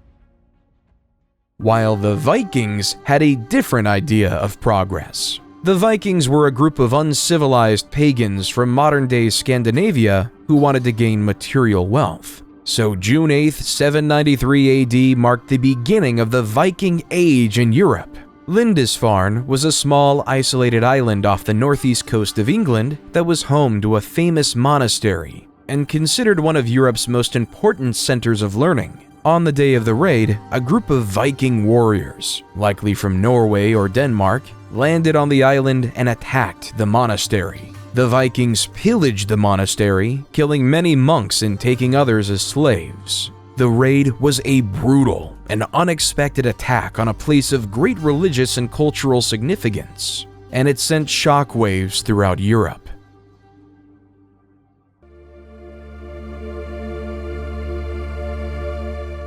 While the Vikings had a different idea of progress. The Vikings were a group of uncivilized pagans from modern-day Scandinavia who wanted to gain material wealth. So June 8, 793 AD marked the beginning of the Viking Age in Europe. Lindisfarne was a small, isolated island off the northeast coast of England that was home to a famous monastery and considered one of Europe's most important centers of learning. On the day of the raid, a group of Viking warriors, likely from Norway or Denmark, landed on the island and attacked the monastery. The Vikings pillaged the monastery, killing many monks and taking others as slaves. The raid was a brutal and unexpected attack on a place of great religious and cultural significance, and it sent shockwaves throughout Europe.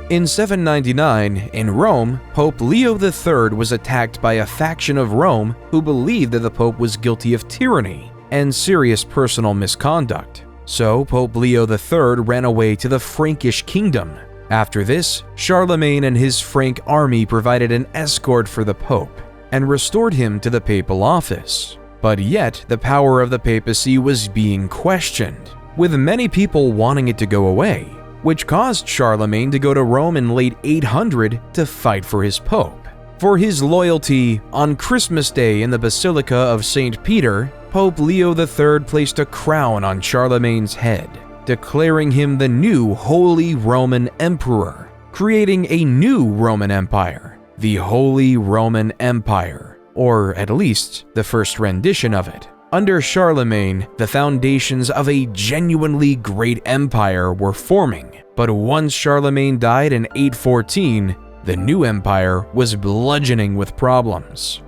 In 799, in Rome, Pope Leo III was attacked by a faction of Rome who believed that the Pope was guilty of tyranny and serious personal misconduct. So Pope Leo III ran away to the Frankish kingdom. After this, Charlemagne and his Frank army provided an escort for the Pope and restored him to the papal office. But yet, the power of the papacy was being questioned, with many people wanting it to go away, which caused Charlemagne to go to Rome in late 800 to fight for his pope. For his loyalty, on Christmas Day in the Basilica of St. Peter, Pope Leo III placed a crown on Charlemagne's head, declaring him the new Holy Roman Emperor, creating a new Roman Empire, the Holy Roman Empire, or at least the first rendition of it. Under Charlemagne, the foundations of a genuinely great empire were forming, but once Charlemagne died in 814, the new empire was bludgeoning with problems.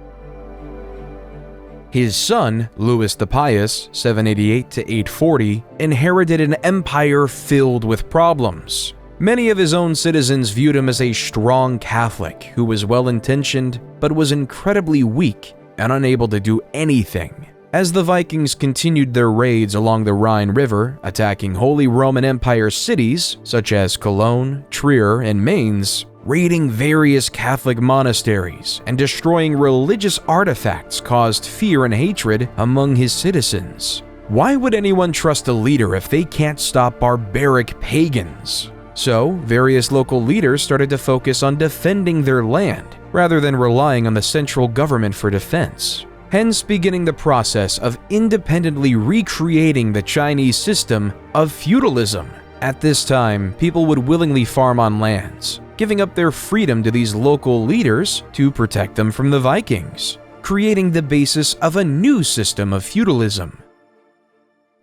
His son, Louis the Pious, 788 to 840, inherited an empire filled with problems. Many of his own citizens viewed him as a strong Catholic who was well-intentioned but was incredibly weak and unable to do anything. As the Vikings continued their raids along the Rhine River, attacking Holy Roman Empire cities such as Cologne, Trier, and Mainz, Raiding various Catholic monasteries and destroying religious artifacts caused fear and hatred among his citizens. Why would anyone trust a leader if they can't stop barbaric pagans? So, various local leaders started to focus on defending their land rather than relying on the central government for defense, hence beginning the process of independently recreating the Chinese system of feudalism. At this time, people would willingly farm on lands, giving up their freedom to these local leaders to protect them from the Vikings, creating the basis of a new system of feudalism.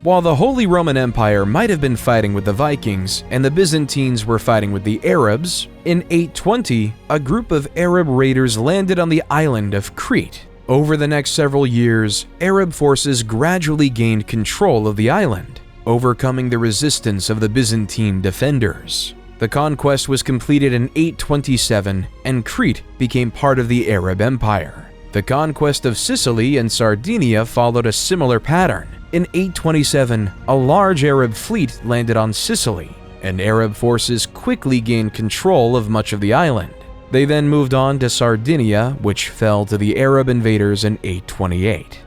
While the Holy Roman Empire might have been fighting with the Vikings and the Byzantines were fighting with the Arabs, in 820, a group of Arab raiders landed on the island of Crete. Over the next several years, Arab forces gradually gained control of the island, overcoming the resistance of the Byzantine defenders. The conquest was completed in 827, and Crete became part of the Arab Empire. The conquest of Sicily and Sardinia followed a similar pattern. In 827, a large Arab fleet landed on Sicily, and Arab forces quickly gained control of much of the island. They then moved on to Sardinia, which fell to the Arab invaders in 828.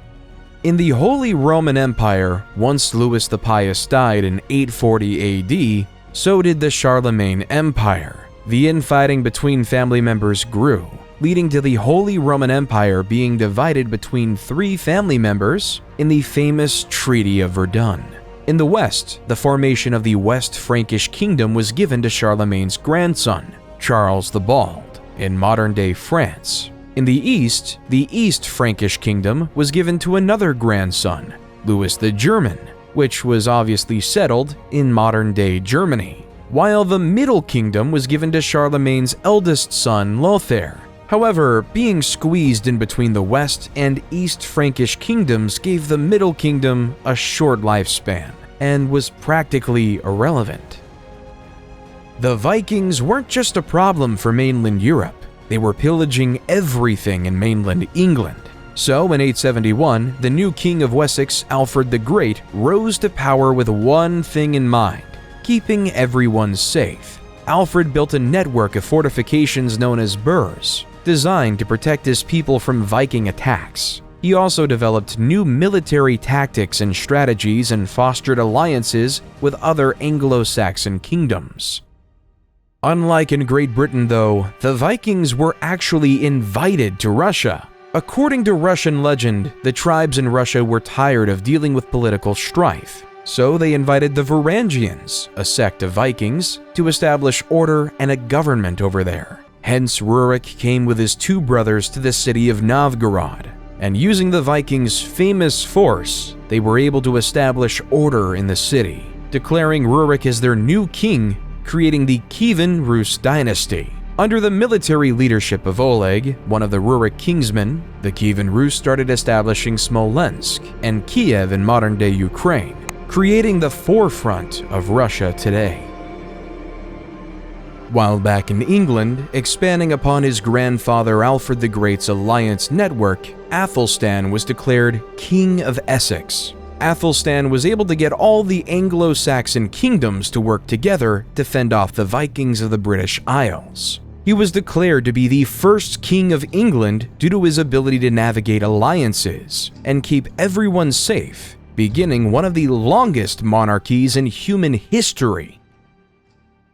In the Holy Roman Empire, once Louis the Pious died in 840 AD, so did the Charlemagne Empire. The infighting between family members grew, leading to the Holy Roman Empire being divided between three family members in the famous Treaty of Verdun. In the West, the formation of the West Frankish Kingdom was given to Charlemagne's grandson, Charles the Bald, in modern-day France. In the East Frankish Kingdom was given to another grandson, Louis the German, which was obviously settled in modern-day Germany, while the Middle Kingdom was given to Charlemagne's eldest son, Lothair. However, being squeezed in between the West and East Frankish kingdoms gave the Middle Kingdom a short lifespan and was practically irrelevant. The Vikings weren't just a problem for mainland Europe, they were pillaging everything in mainland England. So in 871, the new king of Wessex, Alfred the Great, rose to power with one thing in mind: keeping everyone safe. Alfred built a network of fortifications known as burhs, designed to protect his people from Viking attacks. He also developed new military tactics and strategies and fostered alliances with other Anglo-Saxon kingdoms. Unlike in Great Britain, though, the Vikings were actually invited to Russia. According to Russian legend, the tribes in Russia were tired of dealing with political strife, so they invited the Varangians, a sect of Vikings, to establish order and a government over there. Hence, Rurik came with his two brothers to the city of Novgorod, and using the Vikings' famous force, they were able to establish order in the city, declaring Rurik as their new king, creating the Kievan Rus dynasty. Under the military leadership of Oleg, one of the Rurik kingsmen, the Kievan Rus started establishing Smolensk and Kiev in modern-day Ukraine, creating the forefront of Russia today. While back in England, expanding upon his grandfather Alfred the Great's alliance network, Athelstan was declared King of Essex. Athelstan was able to get all the Anglo-Saxon kingdoms to work together to fend off the Vikings of the British Isles. He was declared to be the first king of England due to his ability to navigate alliances and keep everyone safe, beginning one of the longest monarchies in human history.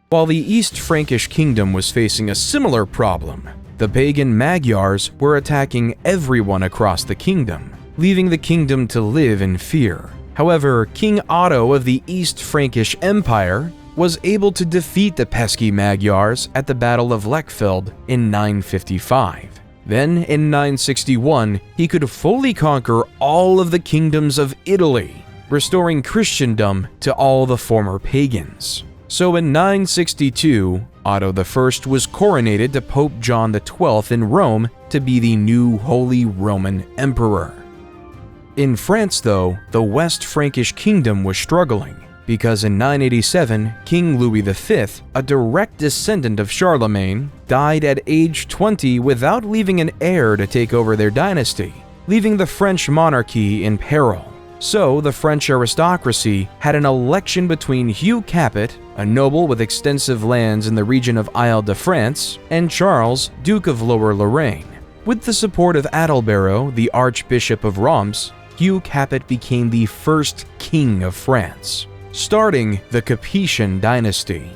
While the East Frankish Kingdom was facing a similar problem, the pagan Magyars were attacking everyone across the kingdom, leaving the kingdom to live in fear. However, King Otto of the East Frankish Empire was able to defeat the pesky Magyars at the Battle of Lechfeld in 955. Then, in 961, he could fully conquer all of the kingdoms of Italy, restoring Christendom to all the former pagans. So in 962, Otto I was coronated to Pope John XII in Rome to be the new Holy Roman Emperor. In France, though, the West Frankish Kingdom was struggling, because in 987, King Louis V, a direct descendant of Charlemagne, died at age 20 without leaving an heir to take over their dynasty, leaving the French monarchy in peril. So the French aristocracy had an election between Hugh Capet, a noble with extensive lands in the region of Isle-de-France, and Charles, Duke of Lower Lorraine. With the support of Adalbero, the Archbishop of Reims, Hugh Capet became the first king of France, starting the Capetian dynasty.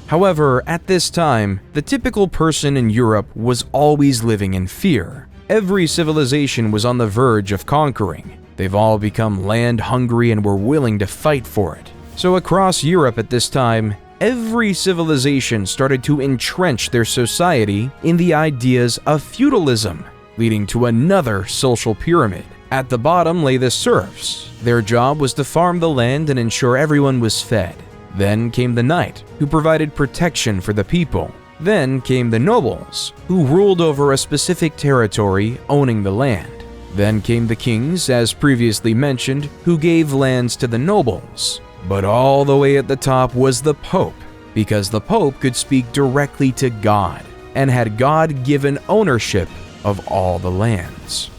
However, at this time, the typical person in Europe was always living in fear. Every civilization was on the verge of conquering. They've all become land-hungry and were willing to fight for it. So across Europe at this time, every civilization started to entrench their society in the ideas of feudalism, leading to another social pyramid. At the bottom lay the serfs. Their job was to farm the land and ensure everyone was fed. Then came the knight, who provided protection for the people. Then came the nobles, who ruled over a specific territory, owning the land. Then came the kings, as previously mentioned, who gave lands to the nobles. But all the way at the top was the Pope, because the Pope could speak directly to God and had God-given ownership of all the lands.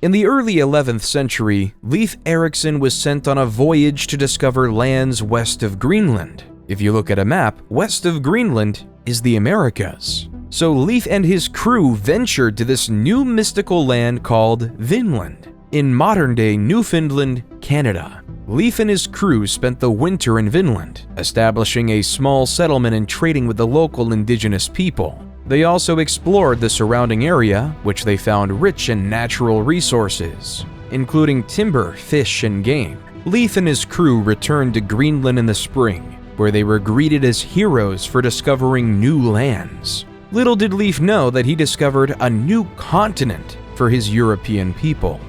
In the early 11th century, Leif Erikson was sent on a voyage to discover lands west of Greenland. If you look at a map, west of Greenland is the Americas. So Leif and his crew ventured to this new mystical land called Vinland, in modern-day Newfoundland, Canada. Leif and his crew spent the winter in Vinland, establishing a small settlement and trading with the local indigenous people. They also explored the surrounding area, which they found rich in natural resources, including timber, fish, and game. Leif and his crew returned to Greenland in the spring, where they were greeted as heroes for discovering new lands. Little did Leif know that he discovered a new continent for his European people.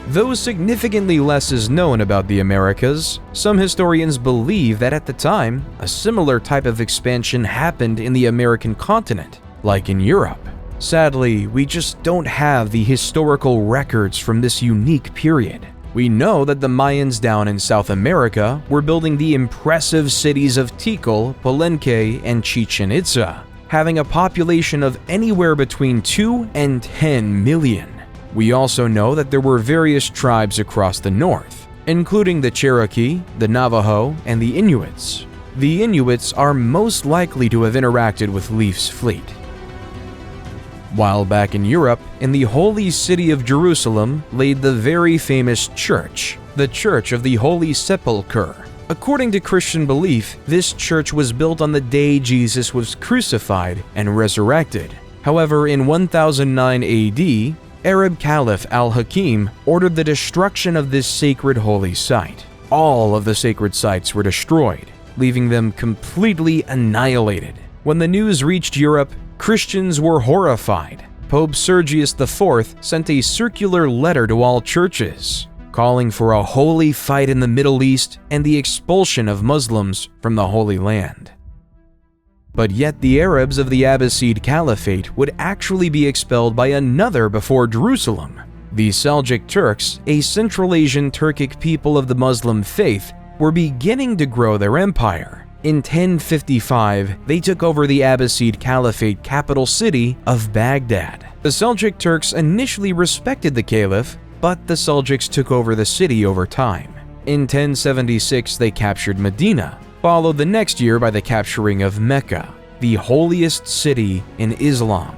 Though significantly less is known about the Americas, some historians believe that at the time, a similar type of expansion happened in the American continent, like in Europe. Sadly, we just don't have the historical records from this unique period. We know that the Mayans down in South America were building the impressive cities of Tikal, Palenque, and Chichen Itza, having a population of anywhere between 2 and 10 million. We also know that there were various tribes across the north, including the Cherokee, the Navajo, and the Inuits. The Inuits are most likely to have interacted with Leif's fleet. While back in Europe, in the holy city of Jerusalem laid the very famous church, the Church of the Holy Sepulchre. According to Christian belief, this church was built on the day Jesus was crucified and resurrected. However, in 1009 AD, Arab Caliph al-Hakim ordered the destruction of this sacred holy site. All of the sacred sites were destroyed, leaving them completely annihilated. When the news reached Europe, Christians were horrified. Pope Sergius IV sent a circular letter to all churches, calling for a holy fight in the Middle East and the expulsion of Muslims from the Holy Land. But yet the Arabs of the Abbasid Caliphate would actually be expelled by another before Jerusalem. The Seljuk Turks, a Central Asian Turkic people of the Muslim faith, were beginning to grow their empire. In 1055, they took over the Abbasid Caliphate capital city of Baghdad. The Seljuk Turks initially respected the Caliph, but the Seljuks took over the city over time. In 1076, they captured Medina, followed the next year by the capturing of Mecca, the holiest city in Islam.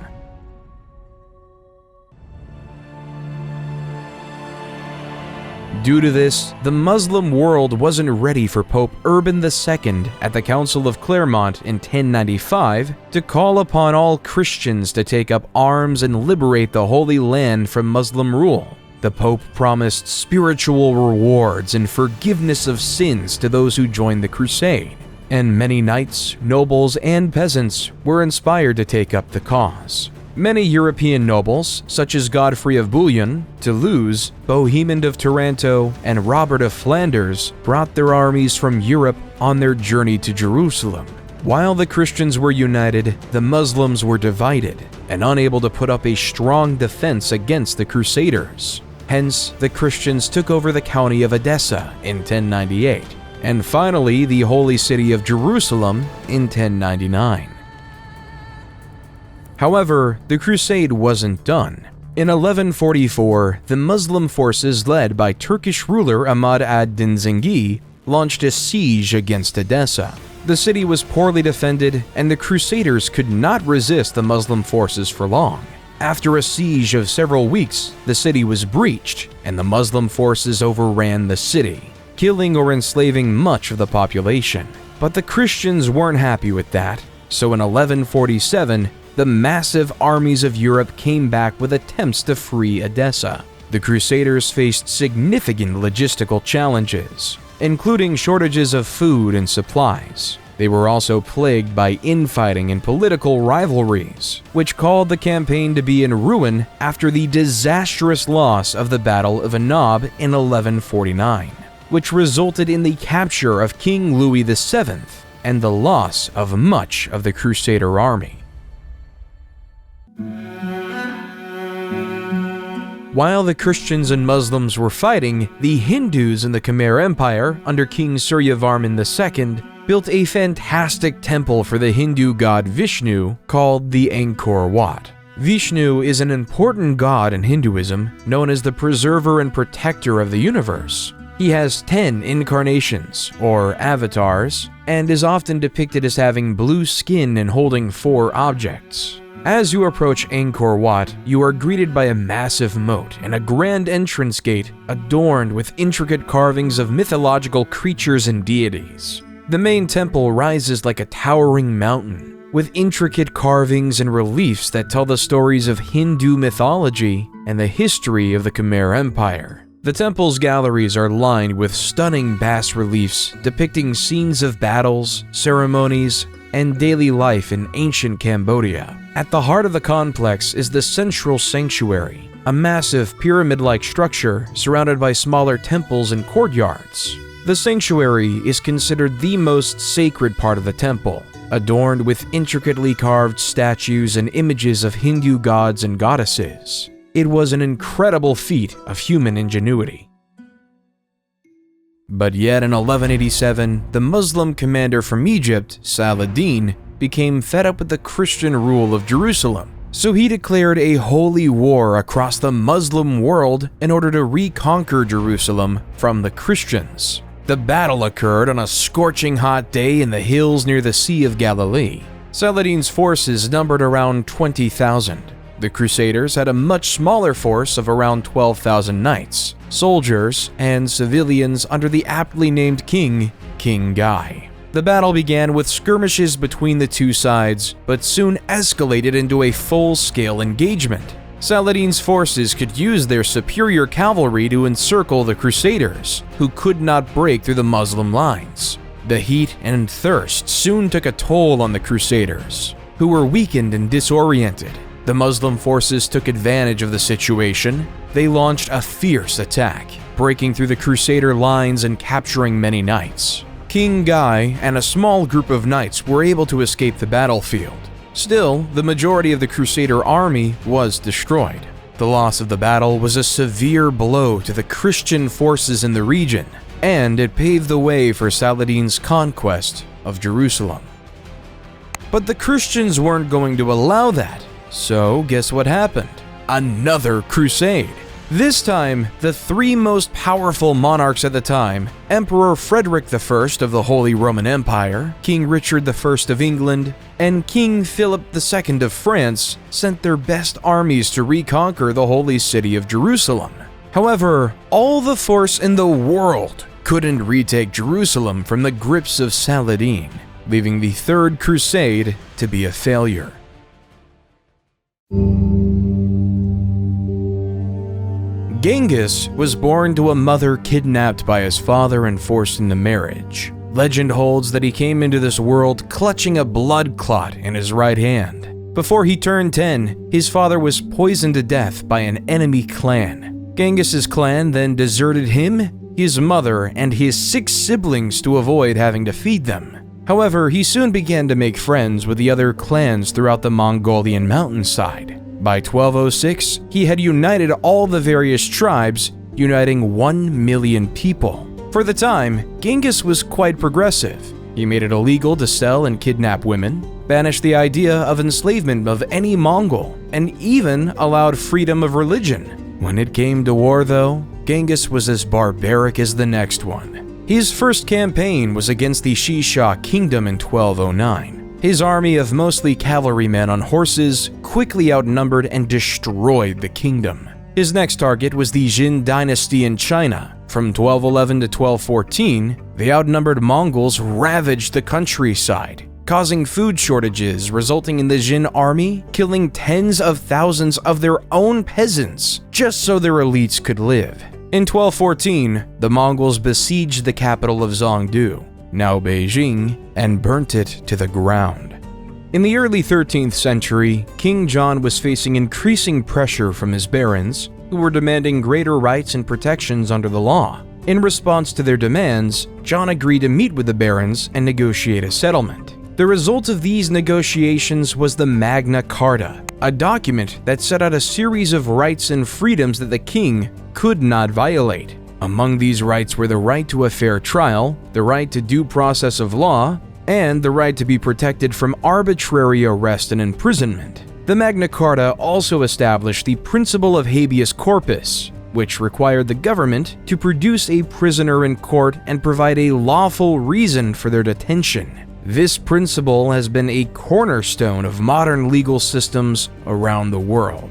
Due to this, the Muslim world wasn't ready for Pope Urban II at the Council of Clermont in 1095 to call upon all Christians to take up arms and liberate the Holy Land from Muslim rule. The Pope promised spiritual rewards and forgiveness of sins to those who joined the crusade, and many knights, nobles, and peasants were inspired to take up the cause. Many European nobles, such as Godfrey of Bouillon, Toulouse, Bohemond of Taranto, and Robert of Flanders, brought their armies from Europe on their journey to Jerusalem. While the Christians were united, the Muslims were divided and unable to put up a strong defense against the Crusaders. Hence, the Christians took over the county of Edessa in 1098, and finally the holy city of Jerusalem in 1099. However, the crusade wasn't done. In 1144, the Muslim forces led by Turkish ruler Ahmad ad-Din Zengi launched a siege against Edessa. The city was poorly defended, and the Crusaders could not resist the Muslim forces for long. After a siege of several weeks, the city was breached, and the Muslim forces overran the city, killing or enslaving much of the population. But the Christians weren't happy with that, so in 1147, the massive armies of Europe came back with attempts to free Edessa. The Crusaders faced significant logistical challenges, including shortages of food and supplies. They were also plagued by infighting and political rivalries, which called the campaign to be in ruin after the disastrous loss of the Battle of Annab in 1149, which resulted in the capture of King Louis VII and the loss of much of the Crusader army. While the Christians and Muslims were fighting, the Hindus in the Khmer Empire, under King Suryavarman II, built a fantastic temple for the Hindu god Vishnu called the Angkor Wat. Vishnu is an important god in Hinduism, known as the preserver and protector of the universe. He has 10 incarnations, or avatars, and is often depicted as having blue skin and holding 4 objects. As you approach Angkor Wat, you are greeted by a massive moat and a grand entrance gate adorned with intricate carvings of mythological creatures and deities. The main temple rises like a towering mountain, with intricate carvings and reliefs that tell the stories of Hindu mythology and the history of the Khmer Empire. The temple's galleries are lined with stunning bas-reliefs depicting scenes of battles, ceremonies, and daily life in ancient Cambodia. At the heart of the complex is the central sanctuary, a massive pyramid-like structure surrounded by smaller temples and courtyards. The sanctuary is considered the most sacred part of the temple, adorned with intricately carved statues and images of Hindu gods and goddesses. It was an incredible feat of human ingenuity. But yet in 1187, the Muslim commander from Egypt, Saladin, became fed up with the Christian rule of Jerusalem. So he declared a holy war across the Muslim world in order to reconquer Jerusalem from the Christians. The battle occurred on a scorching hot day in the hills near the Sea of Galilee. Saladin's forces numbered around 20,000. The Crusaders had a much smaller force of around 12,000 knights, soldiers, and civilians under the aptly named king, King Guy. The battle began with skirmishes between the two sides, but soon escalated into a full-scale engagement. Saladin's forces could use their superior cavalry to encircle the Crusaders, who could not break through the Muslim lines. The heat and thirst soon took a toll on the Crusaders, who were weakened and disoriented. The Muslim forces took advantage of the situation. They launched a fierce attack, breaking through the Crusader lines and capturing many knights. King Guy and a small group of knights were able to escape the battlefield. Still, the majority of the Crusader army was destroyed. The loss of the battle was a severe blow to the Christian forces in the region, and it paved the way for Saladin's conquest of Jerusalem. But the Christians weren't going to allow that. So, guess what happened? Another crusade. This time, the 3 most powerful monarchs at the time, Emperor Frederick I of the Holy Roman Empire, King Richard I of England, and King Philip II of France, sent their best armies to reconquer the holy city of Jerusalem. However, all the force in the world couldn't retake Jerusalem from the grips of Saladin, leaving the Third Crusade to be a failure. Genghis was born to a mother kidnapped by his father and forced into marriage. Legend holds that he came into this world clutching a blood clot in his right hand. Before he turned 10, his father was poisoned to death by an enemy clan. Genghis's clan then deserted him, his mother, and his 6 siblings to avoid having to feed them. However, he soon began to make friends with the other clans throughout the Mongolian mountainside. By 1206, he had united all the various tribes, uniting 1 million people. For the time, Genghis was quite progressive. He made it illegal to sell and kidnap women, banished the idea of enslavement of any Mongol, and even allowed freedom of religion. When it came to war, though, Genghis was as barbaric as the next one. His first campaign was against the Shisha kingdom in 1209. His army of mostly cavalrymen on horses quickly outnumbered and destroyed the kingdom. His next target was the Jin dynasty in China. From 1211 to 1214, the outnumbered Mongols ravaged the countryside, causing food shortages, resulting in the Jin army killing tens of thousands of their own peasants just so their elites could live. In 1214, the Mongols besieged the capital of Zhongdu, now Beijing, and burnt it to the ground. In the early 13th century, King John was facing increasing pressure from his barons, who were demanding greater rights and protections under the law. In response to their demands, John agreed to meet with the barons and negotiate a settlement. The result of these negotiations was the Magna Carta, a document that set out a series of rights and freedoms that the king could not violate. Among these rights were the right to a fair trial, the right to due process of law, and the right to be protected from arbitrary arrest and imprisonment. The Magna Carta also established the principle of habeas corpus, which required the government to produce a prisoner in court and provide a lawful reason for their detention. This principle has been a cornerstone of modern legal systems around the world.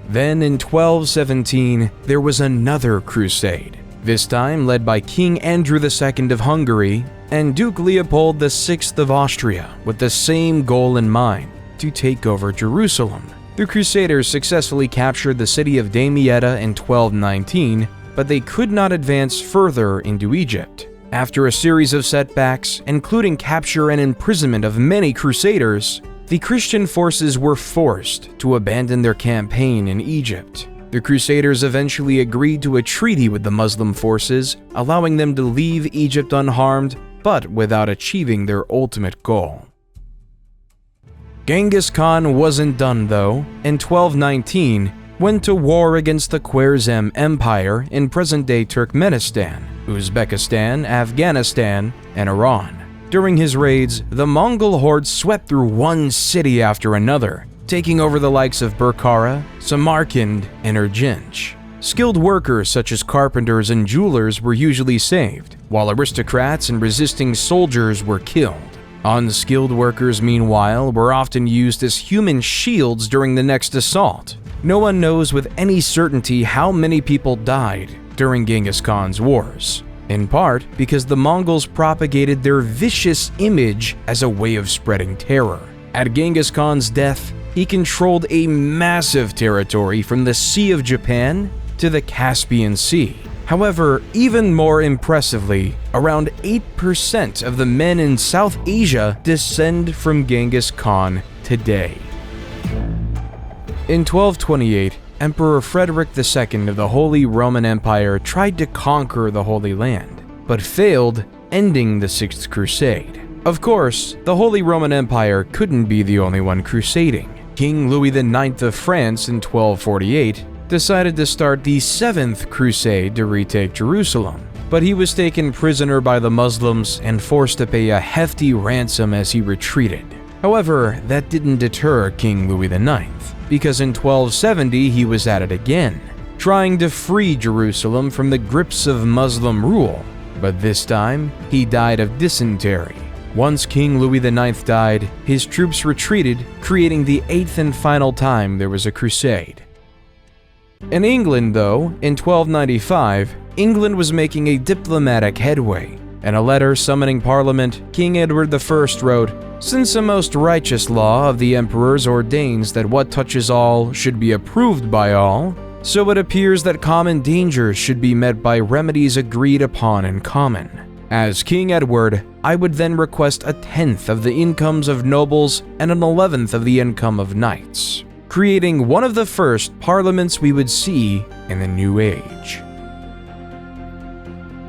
Then in 1217, there was another crusade, this time led by King Andrew II of Hungary and Duke Leopold VI of Austria, with the same goal in mind: to take over Jerusalem. The Crusaders successfully captured the city of Damietta in 1219, but they could not advance further into Egypt. After a series of setbacks, including capture and imprisonment of many Crusaders, the Christian forces were forced to abandon their campaign in Egypt. The Crusaders eventually agreed to a treaty with the Muslim forces, allowing them to leave Egypt unharmed, but without achieving their ultimate goal. Genghis Khan wasn't done though. In 1219, went to war against the Khwarezm Empire in present-day Turkmenistan, Uzbekistan, Afghanistan, and Iran. During his raids, the Mongol horde swept through one city after another, taking over the likes of Bukhara, Samarkand, and Urgench. Skilled workers such as carpenters and jewelers were usually saved, while aristocrats and resisting soldiers were killed. Unskilled workers, meanwhile, were often used as human shields during the next assault. No one knows with any certainty how many people died during Genghis Khan's wars, in part because the Mongols propagated their vicious image as a way of spreading terror. At Genghis Khan's death, he controlled a massive territory from the Sea of Japan to the Caspian Sea. However, even more impressively, around 8% of the men in South Asia descend from Genghis Khan today. In 1228, Emperor Frederick II of the Holy Roman Empire tried to conquer the Holy Land, but failed, ending the Sixth Crusade. Of course, the Holy Roman Empire couldn't be the only one crusading. King Louis IX of France in 1248 decided to start the Seventh Crusade to retake Jerusalem, but he was taken prisoner by the Muslims and forced to pay a hefty ransom as he retreated. However, that didn't deter King Louis IX, because in 1270 he was at it again, trying to free Jerusalem from the grips of Muslim rule, but this time he died of dysentery. Once King Louis IX died, his troops retreated, creating the eighth and final time there was a crusade. In England, though, in 1295, England was making a diplomatic headway. In a letter summoning Parliament, King Edward I wrote, "Since a most righteous law of the emperors ordains that what touches all should be approved by all, so it appears that common dangers should be met by remedies agreed upon in common. As King Edward, I would then request 1/10 of the incomes of nobles and 1/11 of the income of knights, creating one of the first parliaments we would see in the New Age."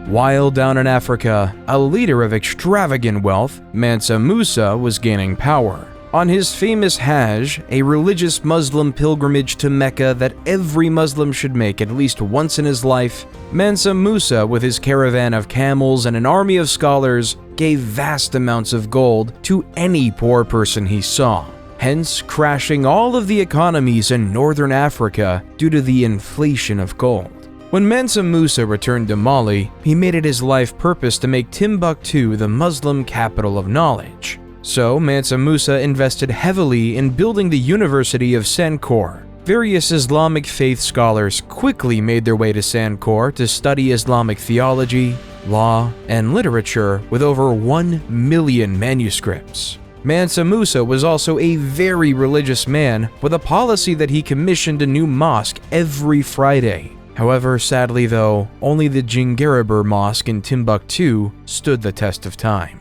While down in Africa, a leader of extravagant wealth, Mansa Musa, was gaining power. On his famous Hajj, a religious Muslim pilgrimage to Mecca that every Muslim should make at least once in his life, Mansa Musa, with his caravan of camels and an army of scholars, gave vast amounts of gold to any poor person he saw, hence crashing all of the economies in northern Africa due to the inflation of gold. When Mansa Musa returned to Mali, he made it his life purpose to make Timbuktu the Muslim capital of knowledge. So Mansa Musa invested heavily in building the University of Sankore. Various Islamic faith scholars quickly made their way to Sankore to study Islamic theology, law, and literature with over 1 million manuscripts. Mansa Musa was also a very religious man with a policy that he commissioned a new mosque every Friday. However, sadly though, only the Djinguereber Mosque in Timbuktu stood the test of time.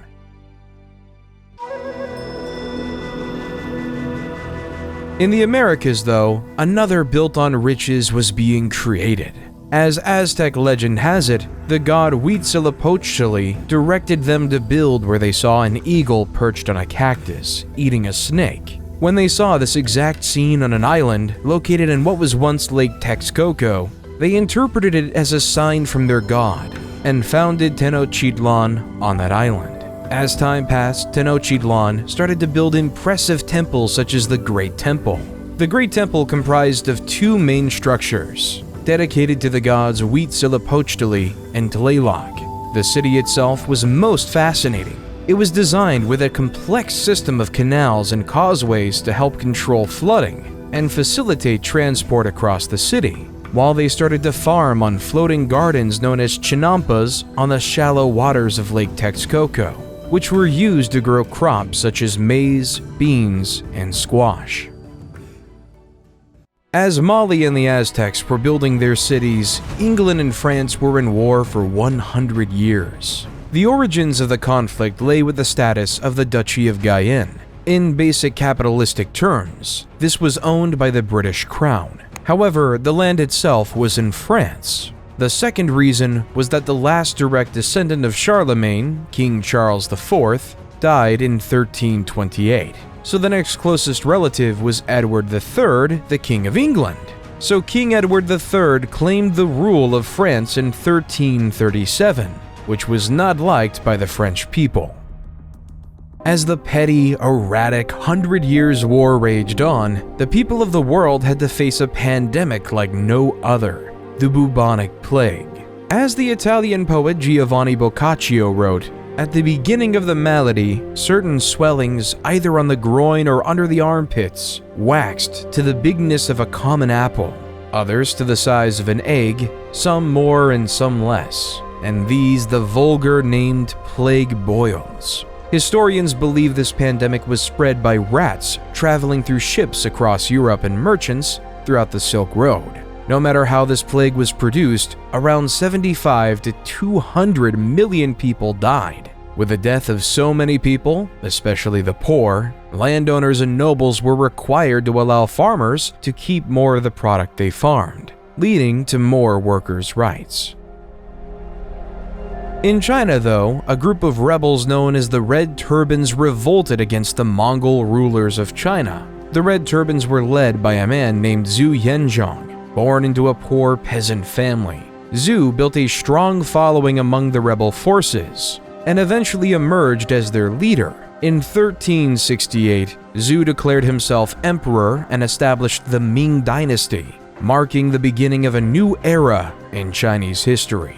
In the Americas though, another built on riches was being created. As Aztec legend has it, the god Huitzilopochtli directed them to build where they saw an eagle perched on a cactus, eating a snake. When they saw this exact scene on an island located in what was once Lake Texcoco, they interpreted it as a sign from their god, and founded Tenochtitlan on that island. As time passed, Tenochtitlan started to build impressive temples such as the Great Temple. The Great Temple comprised of two main structures, dedicated to the gods Huitzilopochtli and Tlaloc. The city itself was most fascinating. It was designed with a complex system of canals and causeways to help control flooding and facilitate transport across the city, while they started to farm on floating gardens known as chinampas on the shallow waters of Lake Texcoco, which were used to grow crops such as maize, beans, and squash. As Mali and the Aztecs were building their cities, England and France were in war for 100 years. The origins of the conflict lay with the status of the Duchy of Guyenne. In basic capitalistic terms, this was owned by the British Crown. However, the land itself was in France. The second reason was that the last direct descendant of Charlemagne, King Charles IV, died in 1328. So the next closest relative was Edward III, the King of England. So King Edward III claimed the rule of France in 1337, which was not liked by the French people. As the petty, erratic 100 Years' War raged on, the people of the world had to face a pandemic like no other, the bubonic plague. As the Italian poet Giovanni Boccaccio wrote, at the beginning of the malady, certain swellings either on the groin or under the armpits waxed to the bigness of a common apple, others to the size of an egg, some more and some less, and these the vulgar named plague boils. Historians believe this pandemic was spread by rats traveling through ships across Europe and merchants throughout the Silk Road. No matter how this plague was produced, around 75 to 200 million people died. With the death of so many people, especially the poor, landowners and nobles were required to allow farmers to keep more of the product they farmed, leading to more workers' rights. In China, though, a group of rebels known as the Red Turbans revolted against the Mongol rulers of China. The Red Turbans were led by a man named Zhu Yanzhong, born into a poor peasant family. Zhu built a strong following among the rebel forces, and eventually emerged as their leader. In 1368, Zhu declared himself emperor and established the Ming Dynasty, marking the beginning of a new era in Chinese history.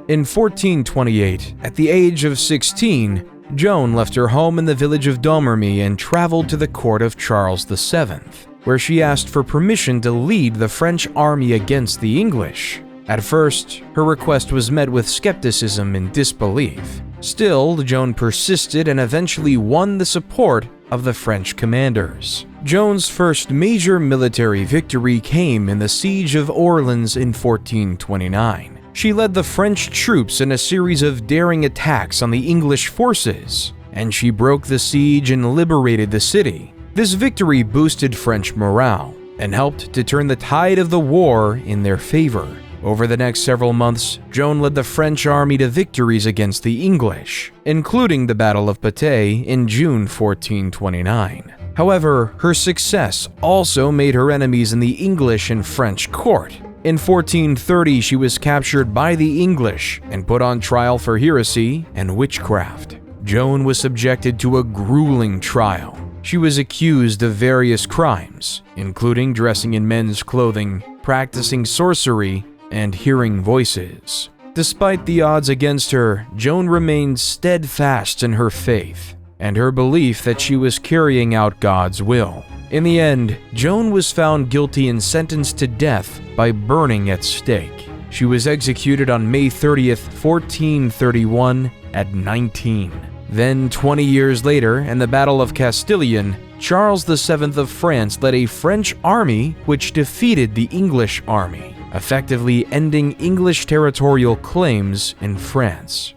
In 1428, at the age of 16, Joan left her home in the village of Domremy and traveled to the court of Charles VII, where she asked for permission to lead the French army against the English. At first, her request was met with skepticism and disbelief. Still, Joan persisted and eventually won the support of the French commanders. Joan's first major military victory came in the Siege of Orleans in 1429. She led the French troops in a series of daring attacks on the English forces, and she broke the siege and liberated the city. This victory boosted French morale and helped to turn the tide of the war in their favor. Over the next several months, Joan led the French army to victories against the English, including the Battle of Patay in June 1429. However, her success also made her enemies in the English and French court. In 1430, she was captured by the English and put on trial for heresy and witchcraft. Joan was subjected to a grueling trial. She was accused of various crimes, including dressing in men's clothing, practicing sorcery, and hearing voices. Despite the odds against her, Joan remained steadfast in her faith and her belief that she was carrying out God's will. In the end, Joan was found guilty and sentenced to death by burning at stake. She was executed on May 30th, 1431 at 19. Then, 20 years later, in the Battle of Castilian, Charles VII of France led a French army which defeated the English army, effectively ending English territorial claims in France.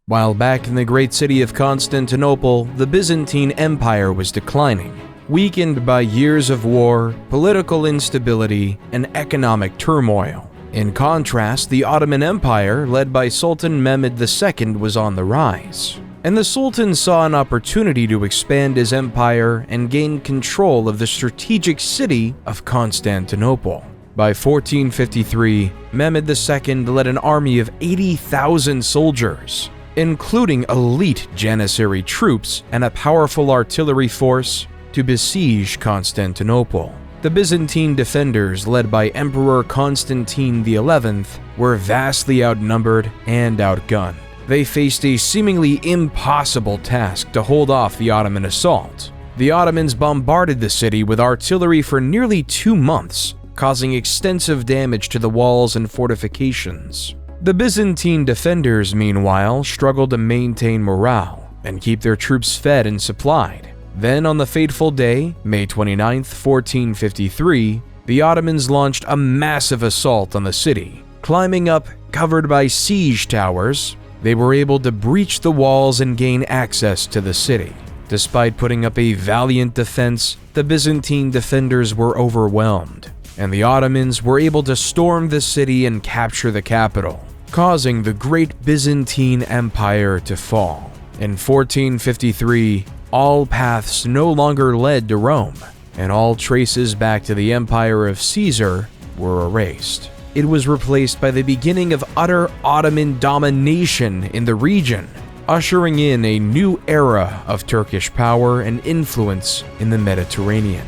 While back in the great city of Constantinople, the Byzantine Empire was declining, weakened by years of war, political instability, and economic turmoil. In contrast, the Ottoman Empire, led by Sultan Mehmed II, was on the rise, and the Sultan saw an opportunity to expand his empire and gain control of the strategic city of Constantinople. By 1453, Mehmed II led an army of 80,000 soldiers, including elite Janissary troops and a powerful artillery force, to besiege Constantinople. The Byzantine defenders, led by Emperor Constantine XI, were vastly outnumbered and outgunned. They faced a seemingly impossible task to hold off the Ottoman assault. The Ottomans bombarded the city with artillery for nearly 2 months, causing extensive damage to the walls and fortifications. The Byzantine defenders, meanwhile, struggled to maintain morale and keep their troops fed and supplied. Then, on the fateful day, May 29, 1453, the Ottomans launched a massive assault on the city. Climbing up, covered by siege towers, they were able to breach the walls and gain access to the city. Despite putting up a valiant defense, the Byzantine defenders were overwhelmed, and the Ottomans were able to storm the city and capture the capital, causing the Great Byzantine Empire to fall. In 1453, all paths no longer led to Rome, and all traces back to the empire of Caesar were erased. It was replaced by the beginning of utter Ottoman domination in the region, ushering in a new era of Turkish power and influence in the Mediterranean.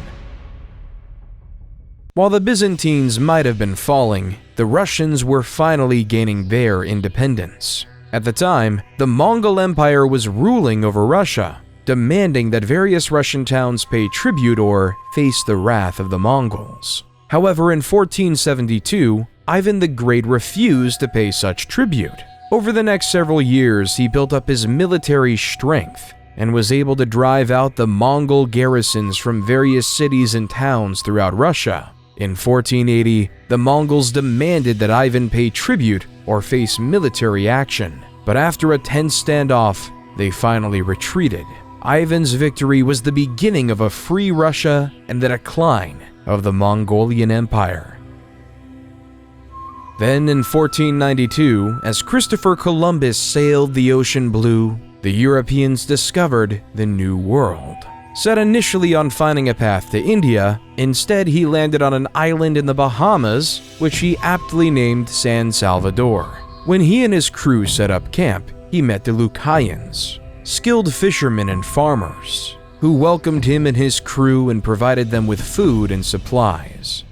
While the Byzantines might have been falling, the Russians were finally gaining their independence. At the time, the Mongol Empire was ruling over Russia, demanding that various Russian towns pay tribute or face the wrath of the Mongols. However, in 1472, Ivan the Great refused to pay such tribute. Over the next several years, he built up his military strength and was able to drive out the Mongol garrisons from various cities and towns throughout Russia. In 1480, the Mongols demanded that Ivan pay tribute or face military action, but after a tense standoff, they finally retreated. Ivan's victory was the beginning of a free Russia and the decline of the Mongolian Empire. Then in 1492, as Christopher Columbus sailed the ocean blue, the Europeans discovered the New World. Set initially on finding a path to India, instead he landed on an island in the Bahamas, which he aptly named San Salvador. When he and his crew set up camp, he met the Lucayans, skilled fishermen and farmers, who welcomed him and his crew and provided them with food and supplies.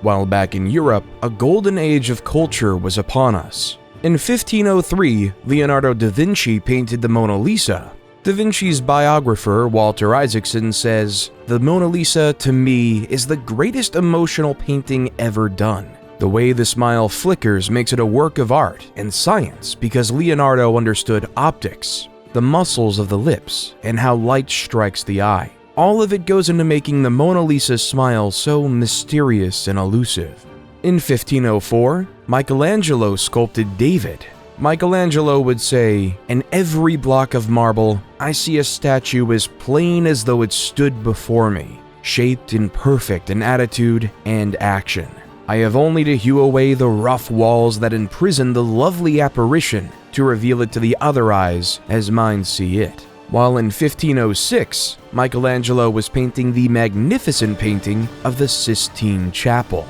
While back in Europe, a golden age of culture was upon us. In 1503, Leonardo da Vinci painted the Mona Lisa. Da Vinci's biographer, Walter Isaacson, says, "The Mona Lisa, to me, is the greatest emotional painting ever done. The way the smile flickers makes it a work of art and science because Leonardo understood optics, the muscles of the lips, and how light strikes the eye. All of it goes into making the Mona Lisa smile so mysterious and elusive." In 1504, Michelangelo sculpted David. Michelangelo would say, "In every block of marble, I see a statue as plain as though it stood before me, shaped and perfect in attitude and action. I have only to hew away the rough walls that imprison the lovely apparition to reveal it to the other eyes as mine see it." While in 1506, Michelangelo was painting the magnificent painting of the Sistine Chapel.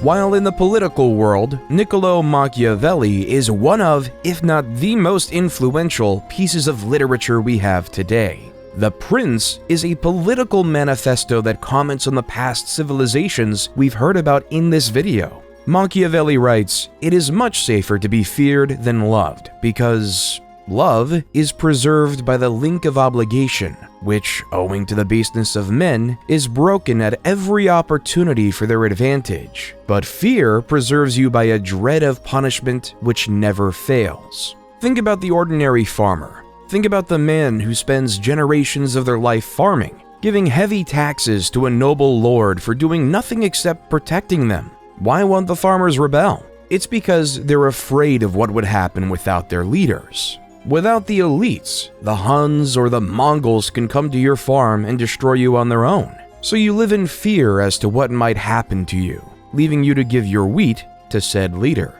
While in the political world, Niccolò Machiavelli is one of, if not the most influential, pieces of literature we have today. The Prince is a political manifesto that comments on the past civilizations we've heard about in this video. Machiavelli writes, "It is much safer to be feared than loved, because love is preserved by the link of obligation, which, owing to the baseness of men, is broken at every opportunity for their advantage. But fear preserves you by a dread of punishment which never fails." Think about the ordinary farmer. Think about the man who spends generations of their life farming, giving heavy taxes to a noble lord for doing nothing except protecting them. Why won't the farmers rebel? It's because they're afraid of what would happen without their leaders. Without the elites, the Huns or the Mongols can come to your farm and destroy you on their own. So you live in fear as to what might happen to you, leaving you to give your wheat to said leader.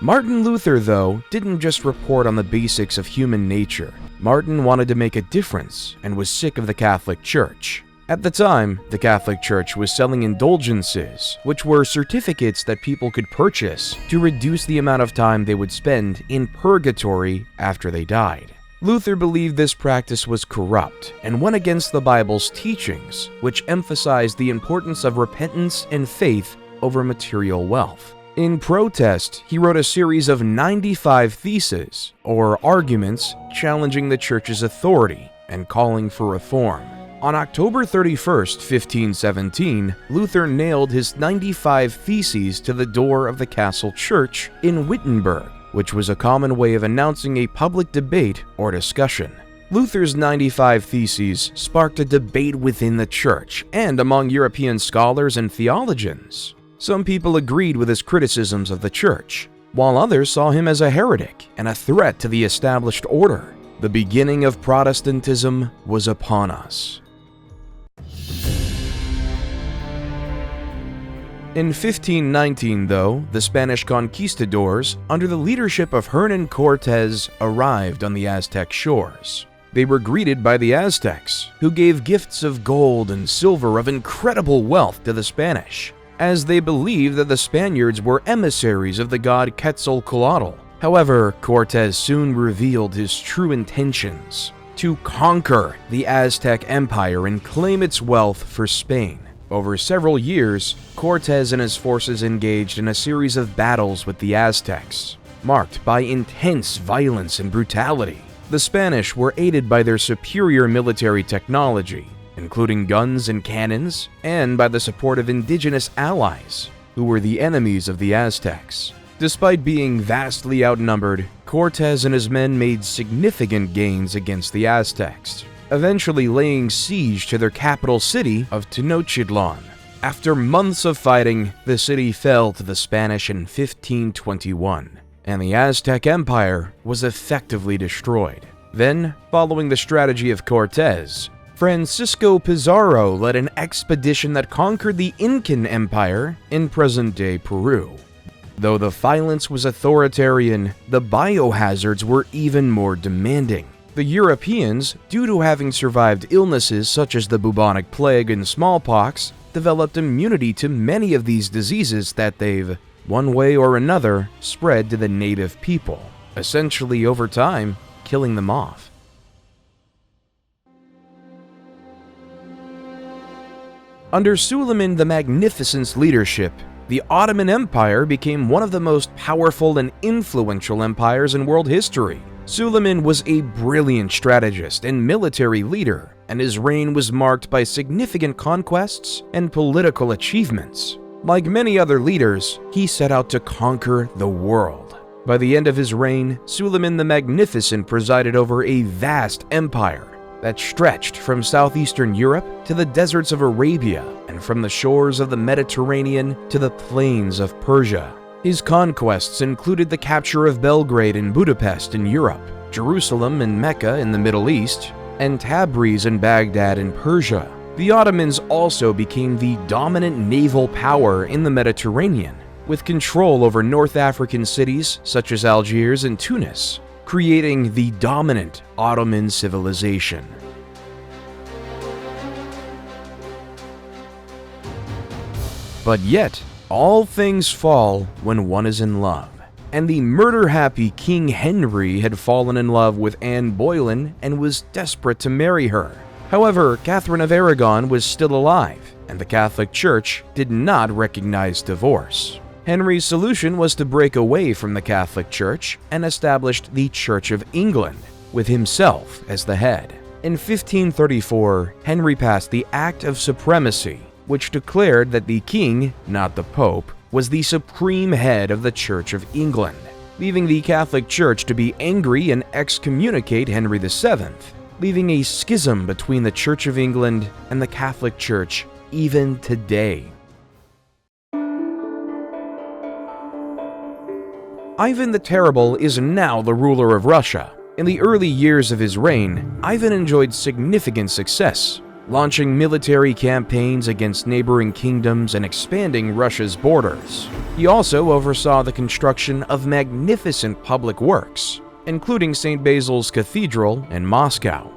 Martin Luther, though, didn't just report on the basics of human nature. Martin wanted to make a difference and was sick of the Catholic Church. At the time, the Catholic Church was selling indulgences, which were certificates that people could purchase to reduce the amount of time they would spend in purgatory after they died. Luther believed this practice was corrupt and went against the Bible's teachings, which emphasized the importance of repentance and faith over material wealth. In protest, he wrote a series of 95 theses, or arguments, challenging the Church's authority and calling for reform. On October 31st, 1517, Luther nailed his 95 theses to the door of the castle church in Wittenberg, which was a common way of announcing a public debate or discussion. Luther's 95 theses sparked a debate within the church and among European scholars and theologians. Some people agreed with his criticisms of the church, while others saw him as a heretic and a threat to the established order. The beginning of Protestantism was upon us. In 1519, though, the Spanish conquistadors, under the leadership of Hernan Cortés, arrived on the Aztec shores. They were greeted by the Aztecs, who gave gifts of gold and silver of incredible wealth to the Spanish, as they believed that the Spaniards were emissaries of the god Quetzalcoatl. However, Cortés soon revealed his true intentions: to conquer the Aztec Empire and claim its wealth for Spain. Over several years, Cortés and his forces engaged in a series of battles with the Aztecs, marked by intense violence and brutality. The Spanish were aided by their superior military technology, including guns and cannons, and by the support of indigenous allies, who were the enemies of the Aztecs. Despite being vastly outnumbered, Cortés and his men made significant gains against the Aztecs, eventually laying siege to their capital city of Tenochtitlan. After months of fighting, the city fell to the Spanish in 1521, and the Aztec Empire was effectively destroyed. Then, following the strategy of Cortés, Francisco Pizarro led an expedition that conquered the Incan Empire in present-day Peru. Though the violence was authoritarian, the biohazards were even more demanding. The Europeans, due to having survived illnesses such as the bubonic plague and smallpox, developed immunity to many of these diseases that they've, one way or another, spread to the native people, essentially over time, killing them off. Under Suleiman the Magnificent's leadership, the Ottoman Empire became one of the most powerful and influential empires in world history. Suleiman was a brilliant strategist and military leader, and his reign was marked by significant conquests and political achievements. Like many other leaders, he set out to conquer the world. By the end of his reign, Suleiman the Magnificent presided over a vast empire, that stretched from southeastern Europe to the deserts of Arabia and from the shores of the Mediterranean to the plains of Persia. His conquests included the capture of Belgrade and Budapest in Europe, Jerusalem and Mecca in the Middle East, and Tabriz and Baghdad in Persia. The Ottomans also became the dominant naval power in the Mediterranean, with control over North African cities such as Algiers and Tunis, creating the dominant Ottoman civilization. But yet, all things fall when one is in love, and the murder-happy King Henry had fallen in love with Anne Boleyn and was desperate to marry her. However, Catherine of Aragon was still alive, and the Catholic Church did not recognize divorce. Henry's solution was to break away from the Catholic Church and established the Church of England, with himself as the head. In 1534, Henry passed the Act of Supremacy, which declared that the king, not the Pope, was the supreme head of the Church of England, leaving the Catholic Church to be angry and excommunicate Henry VII, leaving a schism between the Church of England and the Catholic Church even today. Ivan the Terrible is now the ruler of Russia. In the early years of his reign, Ivan enjoyed significant success, launching military campaigns against neighboring kingdoms and expanding Russia's borders. He also oversaw the construction of magnificent public works, including St. Basil's Cathedral in Moscow.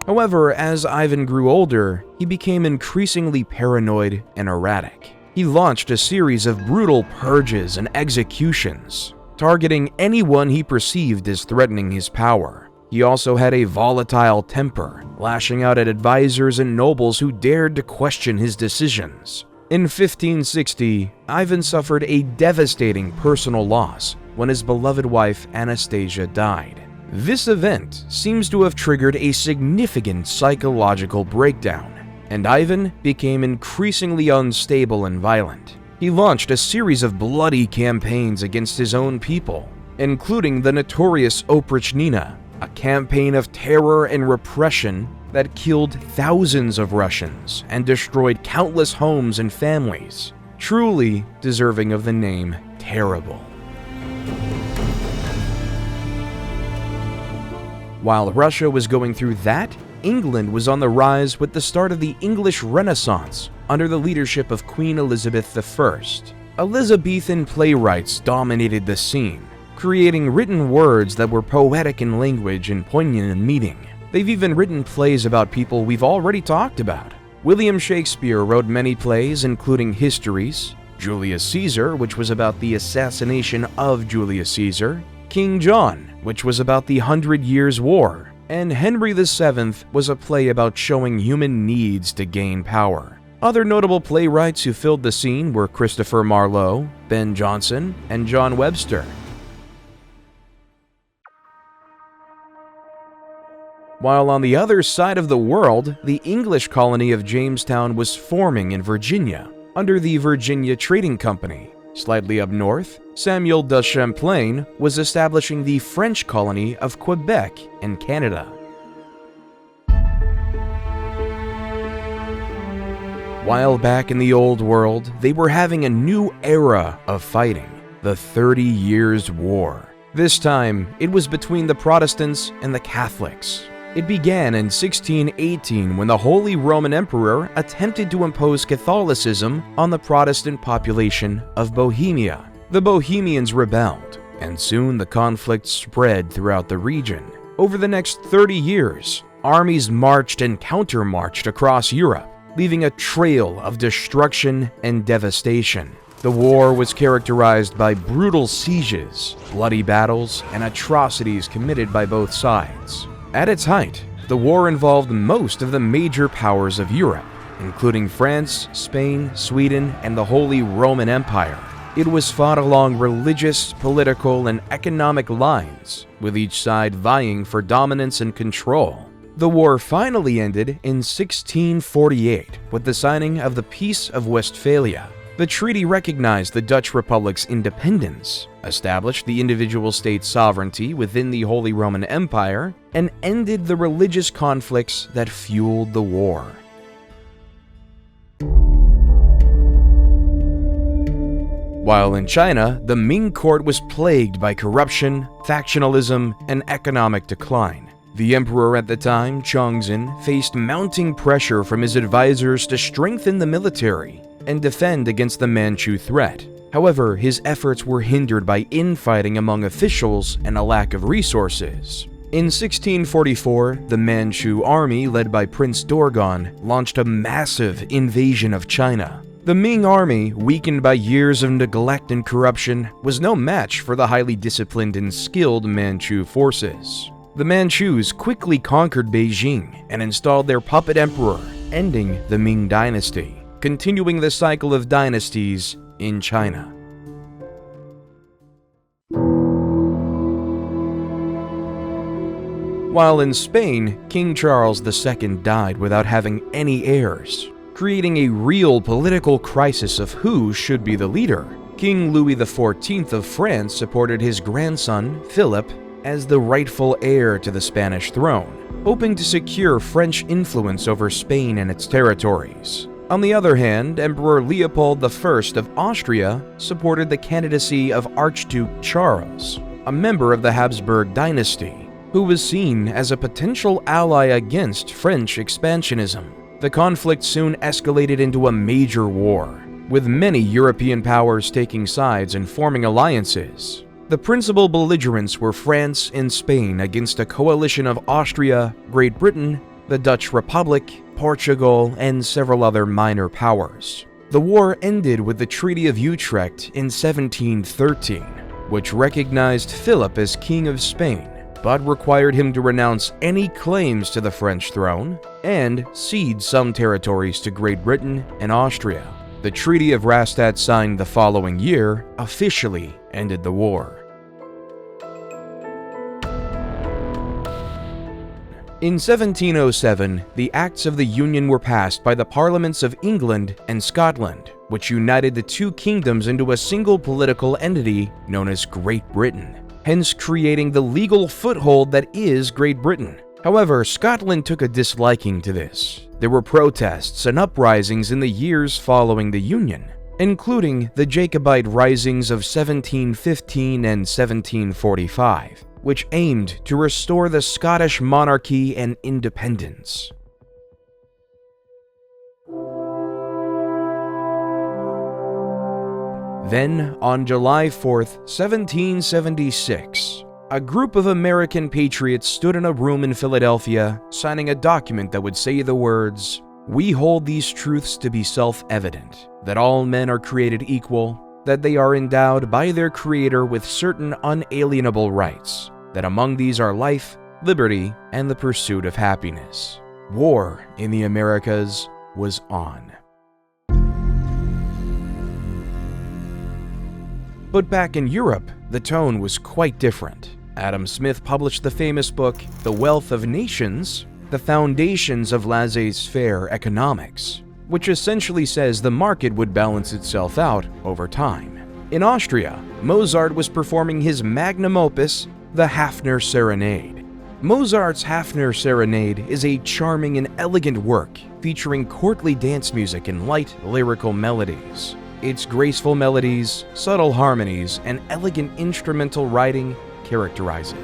However, as Ivan grew older, he became increasingly paranoid and erratic. He launched a series of brutal purges and executions, targeting anyone he perceived as threatening his power. He also had a volatile temper, lashing out at advisors and nobles who dared to question his decisions. In 1560, Ivan suffered a devastating personal loss when his beloved wife Anastasia died. This event seems to have triggered a significant psychological breakdown, and Ivan became increasingly unstable and violent. He launched a series of bloody campaigns against his own people, including the notorious Oprichnina, a campaign of terror and repression that killed thousands of Russians and destroyed countless homes and families, truly deserving of the name Terrible. While Russia was going through that, England was on the rise with the start of the English Renaissance under the leadership of Queen Elizabeth I. Elizabethan playwrights dominated the scene, creating written words that were poetic in language and poignant in meaning. They've even written plays about people we've already talked about. William Shakespeare wrote many plays, including Histories, Julius Caesar, which was about the assassination of Julius Caesar, King John, which was about the 100 Years' War, and Henry VII was a play about showing human needs to gain power. Other notable playwrights who filled the scene were Christopher Marlowe, Ben Jonson, and John Webster. While on the other side of the world, the English colony of Jamestown was forming in Virginia, under the Virginia Trading Company. Slightly up north, Samuel de Champlain was establishing the French colony of Quebec in Canada. While back in the Old World, they were having a new era of fighting, the 30 Years' War. This time, it was between the Protestants and the Catholics. It began in 1618 when the Holy Roman Emperor attempted to impose Catholicism on the Protestant population of Bohemia. The Bohemians rebelled, and soon the conflict spread throughout the region. Over the next 30 years, armies marched and counter-marched across Europe, leaving a trail of destruction and devastation. The war was characterized by brutal sieges, bloody battles, and atrocities committed by both sides. At its height, the war involved most of the major powers of Europe, including France, Spain, Sweden, and the Holy Roman Empire. It was fought along religious, political, and economic lines, with each side vying for dominance and control. The war finally ended in 1648 with the signing of the Peace of Westphalia. The treaty recognized the Dutch Republic's independence, established the individual state's sovereignty within the Holy Roman Empire, and ended the religious conflicts that fueled the war. While in China, the Ming court was plagued by corruption, factionalism, and economic decline. The emperor at the time, Chongzhen, faced mounting pressure from his advisors to strengthen the military and defend against the Manchu threat. However, his efforts were hindered by infighting among officials and a lack of resources. In 1644, the Manchu army, led by Prince Dorgon, launched a massive invasion of China. The Ming army, weakened by years of neglect and corruption, was no match for the highly disciplined and skilled Manchu forces. The Manchus quickly conquered Beijing and installed their puppet emperor, ending the Ming dynasty, continuing the cycle of dynasties in China. While in Spain, King Charles II died without having any heirs, creating a real political crisis of who should be the leader. King Louis XIV of France supported his grandson, Philip, as the rightful heir to the Spanish throne, hoping to secure French influence over Spain and its territories. On the other hand, Emperor Leopold I of Austria supported the candidacy of Archduke Charles, a member of the Habsburg dynasty, who was seen as a potential ally against French expansionism. The conflict soon escalated into a major war, with many European powers taking sides and forming alliances. The principal belligerents were France and Spain against a coalition of Austria, Great Britain, the Dutch Republic, Portugal, and several other minor powers. The war ended with the Treaty of Utrecht in 1713, which recognized Philip as King of Spain, but required him to renounce any claims to the French throne and cede some territories to Great Britain and Austria. The Treaty of Rastatt, signed the following year, officially ended the war. In 1707, the Acts of the Union were passed by the Parliaments of England and Scotland, which united the two kingdoms into a single political entity known as Great Britain, hence creating the legal foothold that is Great Britain. However, Scotland took a disliking to this. There were protests and uprisings in the years following the Union, including the Jacobite risings of 1715 and 1745, which aimed to restore the Scottish monarchy and independence. Then, on July 4th, 1776, a group of American patriots stood in a room in Philadelphia, signing a document that would say the words, "We hold these truths to be self-evident, that all men are created equal, that they are endowed by their Creator with certain unalienable rights, that among these are life, liberty, and the pursuit of happiness." War in the Americas was on. But back in Europe, the tone was quite different. Adam Smith published the famous book, The Wealth of Nations, The Foundations of Laissez-faire Economics, which essentially says the market would balance itself out over time. In Austria, Mozart was performing his magnum opus, the Hafner Serenade. Mozart's Hafner Serenade is a charming and elegant work featuring courtly dance music and light, lyrical melodies. Its graceful melodies, subtle harmonies, and elegant instrumental writing characterize it.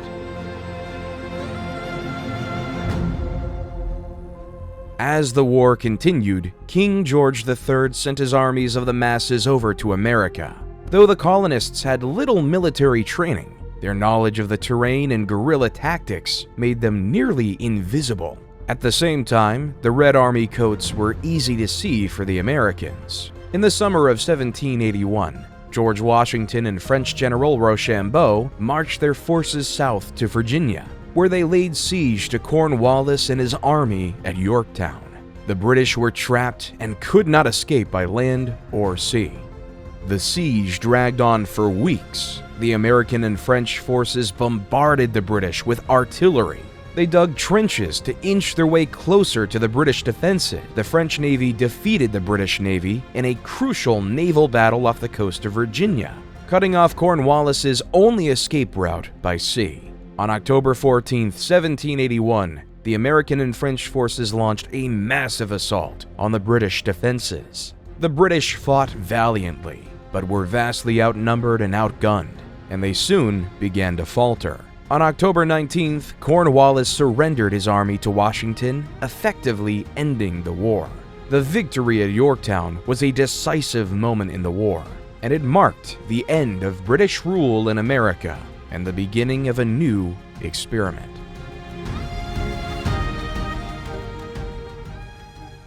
As the war continued, King George III sent his armies of the masses over to America. Though the colonists had little military training, their knowledge of the terrain and guerrilla tactics made them nearly invisible. At the same time, the Red Army coats were easy to see for the Americans. In the summer of 1781, George Washington and French General Rochambeau marched their forces south to Virginia, where they laid siege to Cornwallis and his army at Yorktown. The British were trapped and could not escape by land or sea. The siege dragged on for weeks. The American and French forces bombarded the British with artillery, They dug trenches to inch their way closer to the British defenses. The French Navy defeated the British Navy in a crucial naval battle off the coast of Virginia, cutting off Cornwallis's only escape route by sea. On October 14, 1781, the American and French forces launched a massive assault on the British defenses. The British fought valiantly, but were vastly outnumbered and outgunned, and they soon began to falter. On October 19th, Cornwallis surrendered his army to Washington, effectively ending the war. The victory at Yorktown was a decisive moment in the war, and it marked the end of British rule in America and the beginning of a new experiment.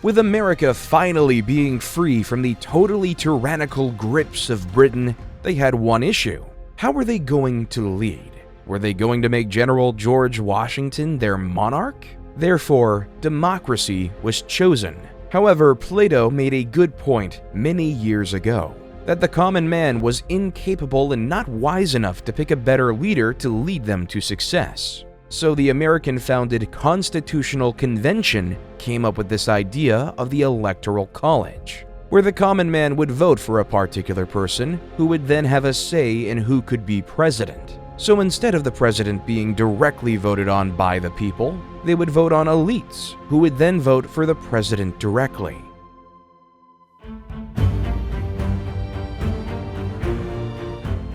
With America finally being free from the totally tyrannical grips of Britain, they had one issue. How were they going to lead? Were they going to make General George Washington their monarch? Therefore, democracy was chosen. However, Plato made a good point many years ago, that the common man was incapable and not wise enough to pick a better leader to lead them to success. So the American-founded Constitutional Convention came up with this idea of the Electoral College, where the common man would vote for a particular person who would then have a say in who could be president. So instead of the president being directly voted on by the people, they would vote on elites, who would then vote for the president directly.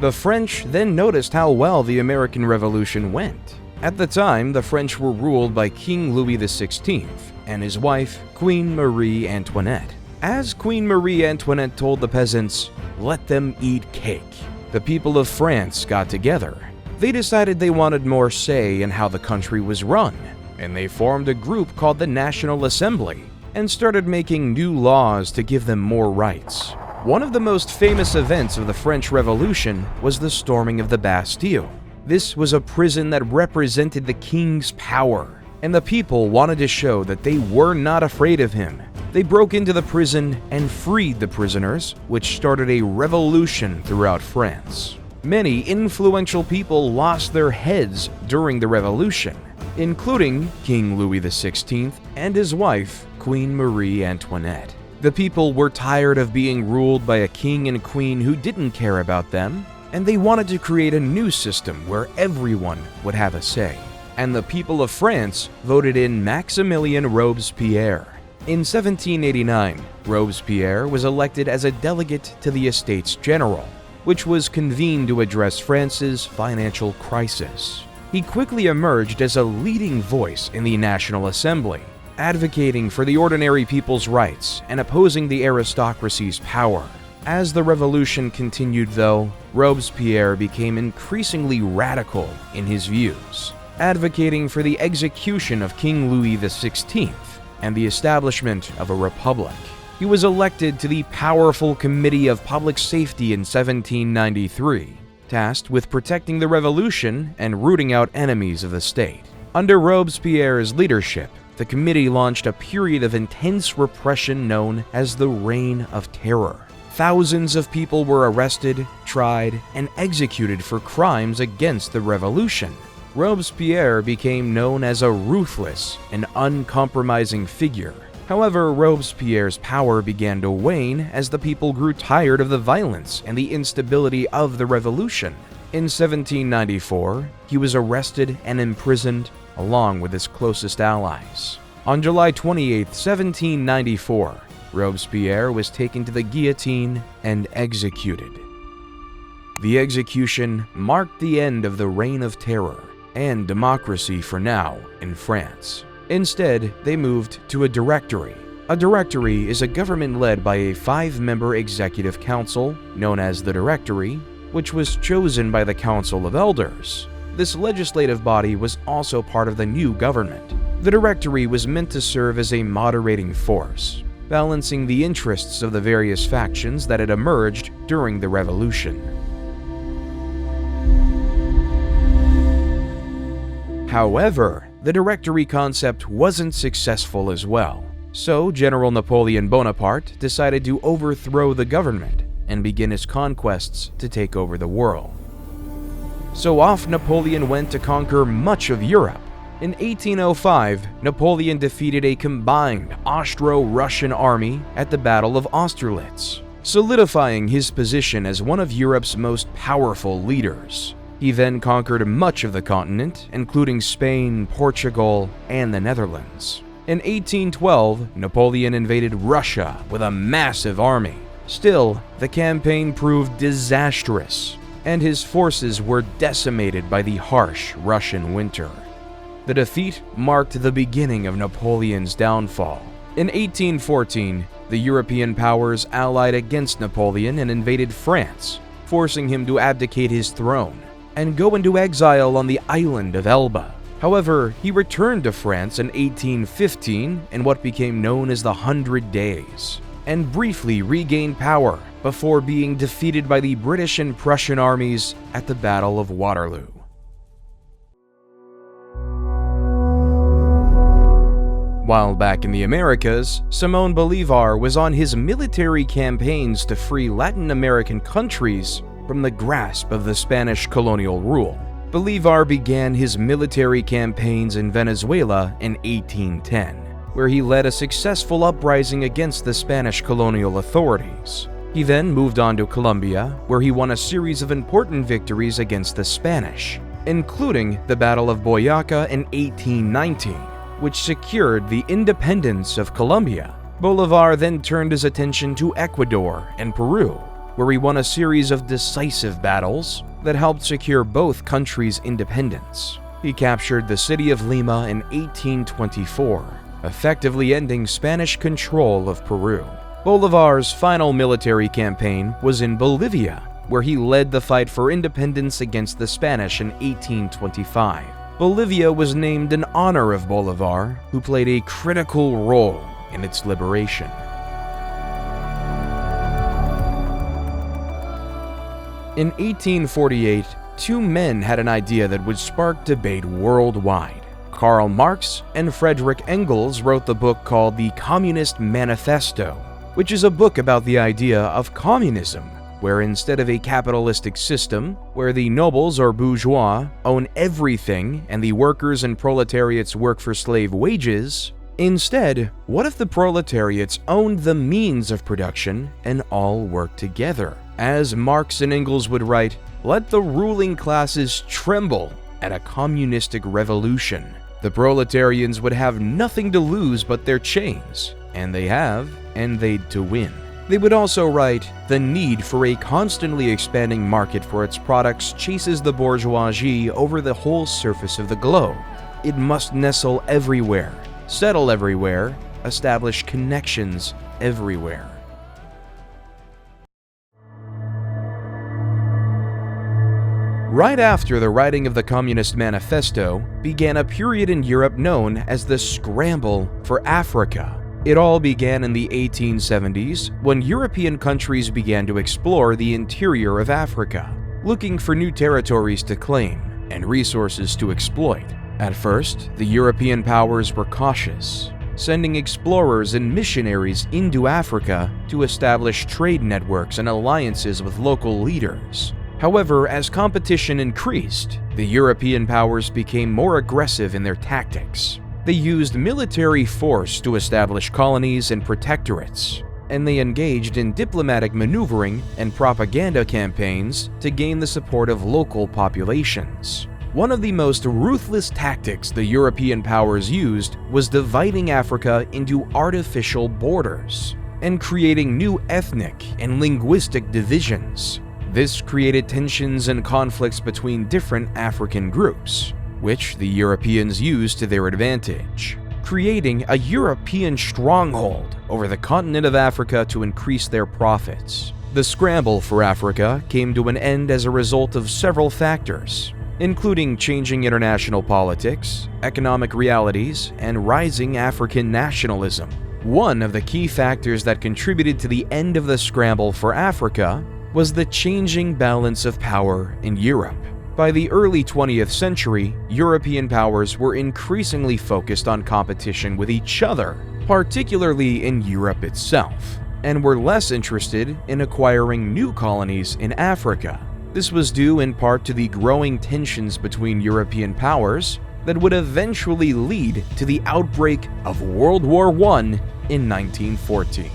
The French then noticed how well the American Revolution went. At the time, the French were ruled by King Louis XVI and his wife, Queen Marie Antoinette. As Queen Marie Antoinette told the peasants, "Let them eat cake," the people of France got together. They decided they wanted more say in how the country was run, and they formed a group called the National Assembly and started making new laws to give them more rights. One of the most famous events of the French Revolution was the storming of the Bastille. This was a prison that represented the king's power, and the people wanted to show that they were not afraid of him. They broke into the prison and freed the prisoners, which started a revolution throughout France. Many influential people lost their heads during the revolution, including King Louis XVI and his wife, Queen Marie Antoinette. The people were tired of being ruled by a king and queen who didn't care about them, and they wanted to create a new system where everyone would have a say. And the people of France voted in Maximilien Robespierre. In 1789, Robespierre was elected as a delegate to the Estates General, which was convened to address France's financial crisis. He quickly emerged as a leading voice in the National Assembly, advocating for the ordinary people's rights and opposing the aristocracy's power. As the revolution continued, though, Robespierre became increasingly radical in his views, advocating for the execution of King Louis XVI and the establishment of a republic. He was elected to the powerful Committee of Public Safety in 1793, tasked with protecting the revolution and rooting out enemies of the state. Under Robespierre's leadership, the committee launched a period of intense repression known as the Reign of Terror. Thousands of people were arrested, tried, and executed for crimes against the revolution. Robespierre became known as a ruthless and uncompromising figure. However, Robespierre's power began to wane as the people grew tired of the violence and the instability of the revolution. In 1794, he was arrested and imprisoned along with his closest allies. On July 28, 1794, Robespierre was taken to the guillotine and executed. The execution marked the end of the Reign of Terror and democracy for now in France. Instead, they moved to a directory. A directory is a government led by a 5-member executive council, known as the Directory, which was chosen by the Council of Elders. This legislative body was also part of the new government. The Directory was meant to serve as a moderating force, balancing the interests of the various factions that had emerged during the revolution. However, the Directory concept wasn't successful as well, so General Napoleon Bonaparte decided to overthrow the government and begin his conquests to take over the world. So off Napoleon went to conquer much of Europe, In 1805, Napoleon defeated a combined Austro-Russian army at the Battle of Austerlitz, solidifying his position as one of Europe's most powerful leaders. He then conquered much of the continent, including Spain, Portugal, and the Netherlands. In 1812, Napoleon invaded Russia with a massive army. Still, the campaign proved disastrous, and his forces were decimated by the harsh Russian winter. The defeat marked the beginning of Napoleon's downfall. In 1814, the European powers allied against Napoleon and invaded France, forcing him to abdicate his throne and go into exile on the island of Elba. However, he returned to France in 1815 in what became known as the 100 Days, and briefly regained power before being defeated by the British and Prussian armies at the Battle of Waterloo. While back in the Americas, Simón Bolívar was on his military campaigns to free Latin American countries from the grasp of the Spanish colonial rule. Bolívar began his military campaigns in Venezuela in 1810, where he led a successful uprising against the Spanish colonial authorities. He then moved on to Colombia, where he won a series of important victories against the Spanish, including the Battle of Boyacá in 1819, which secured the independence of Colombia. Bolívar then turned his attention to Ecuador and Peru, where he won a series of decisive battles that helped secure both countries' independence. He captured the city of Lima in 1824, effectively ending Spanish control of Peru. Bolívar's final military campaign was in Bolivia, where he led the fight for independence against the Spanish in 1825. Bolivia was named in honor of Bolívar, who played a critical role in its liberation. In 1848, two men had an idea that would spark debate worldwide. Karl Marx and Friedrich Engels wrote the book called The Communist Manifesto, which is a book about the idea of communism, where instead of a capitalistic system where the nobles or bourgeois own everything and the workers and proletariats work for slave wages, instead, what if the proletariats owned the means of production and all worked together? As Marx and Engels would write, let the ruling classes tremble at a communistic revolution. The proletarians would have nothing to lose but their chains, and they have, and they'd to win. They would also write, the need for a constantly expanding market for its products chases the bourgeoisie over the whole surface of the globe. It must nestle everywhere, settle everywhere, establish connections everywhere. Right after the writing of the Communist Manifesto began a period in Europe known as the Scramble for Africa. It all began in the 1870s when European countries began to explore the interior of Africa, looking for new territories to claim and resources to exploit. At first, the European powers were cautious, sending explorers and missionaries into Africa to establish trade networks and alliances with local leaders. However, as competition increased, the European powers became more aggressive in their tactics. They used military force to establish colonies and protectorates, and they engaged in diplomatic maneuvering and propaganda campaigns to gain the support of local populations. One of the most ruthless tactics the European powers used was dividing Africa into artificial borders and creating new ethnic and linguistic divisions. This created tensions and conflicts between different African groups, which the Europeans used to their advantage, creating a European stronghold over the continent of Africa to increase their profits. The scramble for Africa came to an end as a result of several factors, including changing international politics, economic realities, and rising African nationalism. One of the key factors that contributed to the end of the scramble for Africa was the changing balance of power in Europe. By the early 20th century, European powers were increasingly focused on competition with each other, particularly in Europe itself, and were less interested in acquiring new colonies in Africa. This was due in part to the growing tensions between European powers that would eventually lead to the outbreak of World War I in 1914.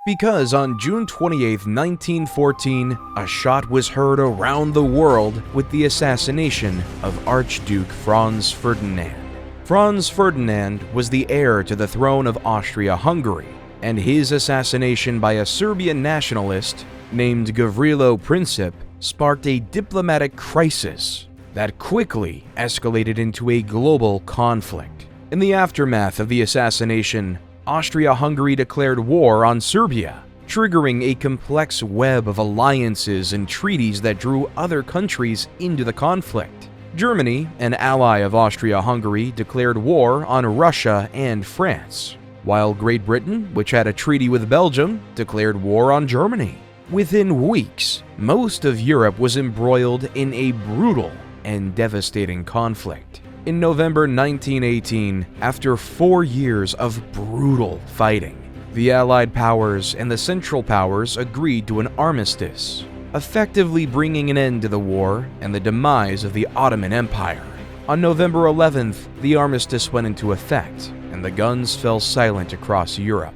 Because on June 28, 1914, a shot was heard around the world with the assassination of Archduke Franz Ferdinand. Franz Ferdinand was the heir to the throne of Austria-Hungary, and his assassination by a Serbian nationalist named Gavrilo Princip sparked a diplomatic crisis that quickly escalated into a global conflict. In the aftermath of the assassination, Austria-Hungary declared war on Serbia, triggering a complex web of alliances and treaties that drew other countries into the conflict. Germany, an ally of Austria-Hungary, declared war on Russia and France, while Great Britain, which had a treaty with Belgium, declared war on Germany. Within weeks, most of Europe was embroiled in a brutal and devastating conflict. In November 1918, after 4 years of brutal fighting, the Allied powers and the Central Powers agreed to an armistice, effectively bringing an end to the war and the demise of the Ottoman Empire. On November 11th, the armistice went into effect, and the guns fell silent across Europe.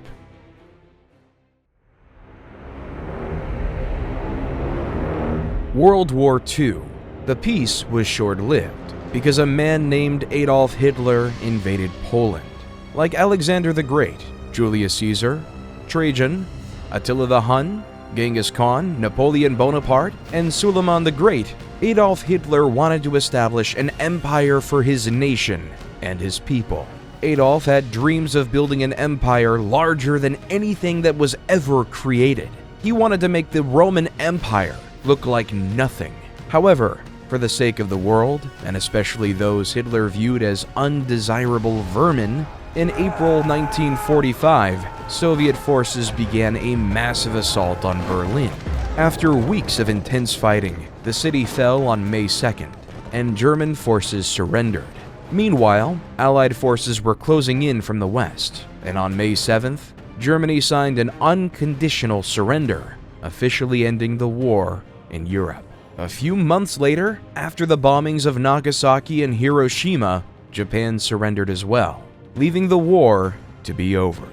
World War II. The peace was short-lived because a man named Adolf Hitler invaded Poland. Like Alexander the Great, Julius Caesar, Trajan, Attila the Hun, Genghis Khan, Napoleon Bonaparte, and Suleiman the Great, Adolf Hitler wanted to establish an empire for his nation and his people. Adolf had dreams of building an empire larger than anything that was ever created. He wanted to make the Roman Empire look like nothing. However, for the sake of the world, and especially those Hitler viewed as undesirable vermin, in April 1945, Soviet forces began a massive assault on Berlin. After weeks of intense fighting, the city fell on May 2nd, and German forces surrendered. Meanwhile, Allied forces were closing in from the west, and on May 7th, Germany signed an unconditional surrender, officially ending the war in Europe. A few months later, after the bombings of Nagasaki and Hiroshima, Japan surrendered as well, leaving the war to be over.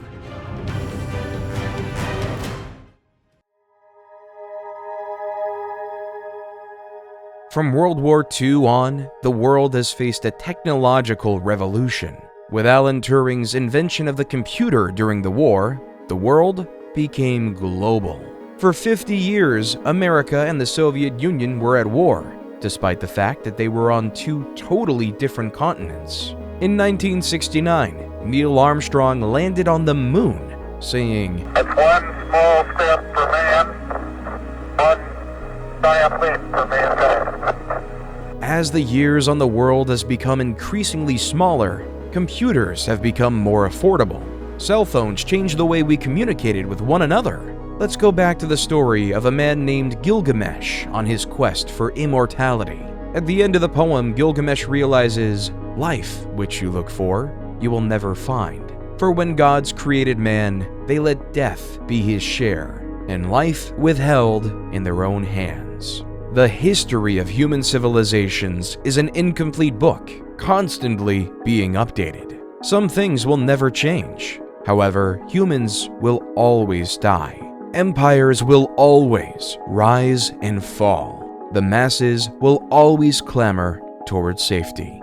From World War II on, the world has faced a technological revolution. With Alan Turing's invention of the computer during the war, the world became global. For 50 years, America and the Soviet Union were at war, despite the fact that they were on two totally different continents. In 1969, Neil Armstrong landed on the moon, saying, "It's one small step for man, one giant leap for mankind." As the years on the world has become increasingly smaller, computers have become more affordable. Cell phones changed the way we communicated with one another. Let's go back to the story of a man named Gilgamesh on his quest for immortality. At the end of the poem, Gilgamesh realizes, life, which you look for, you will never find. For when gods created man, they let death be his share, and life withheld in their own hands. The history of human civilizations is an incomplete book, constantly being updated. Some things will never change. However, humans will always die. Empires will always rise and fall. The masses will always clamor towards safety.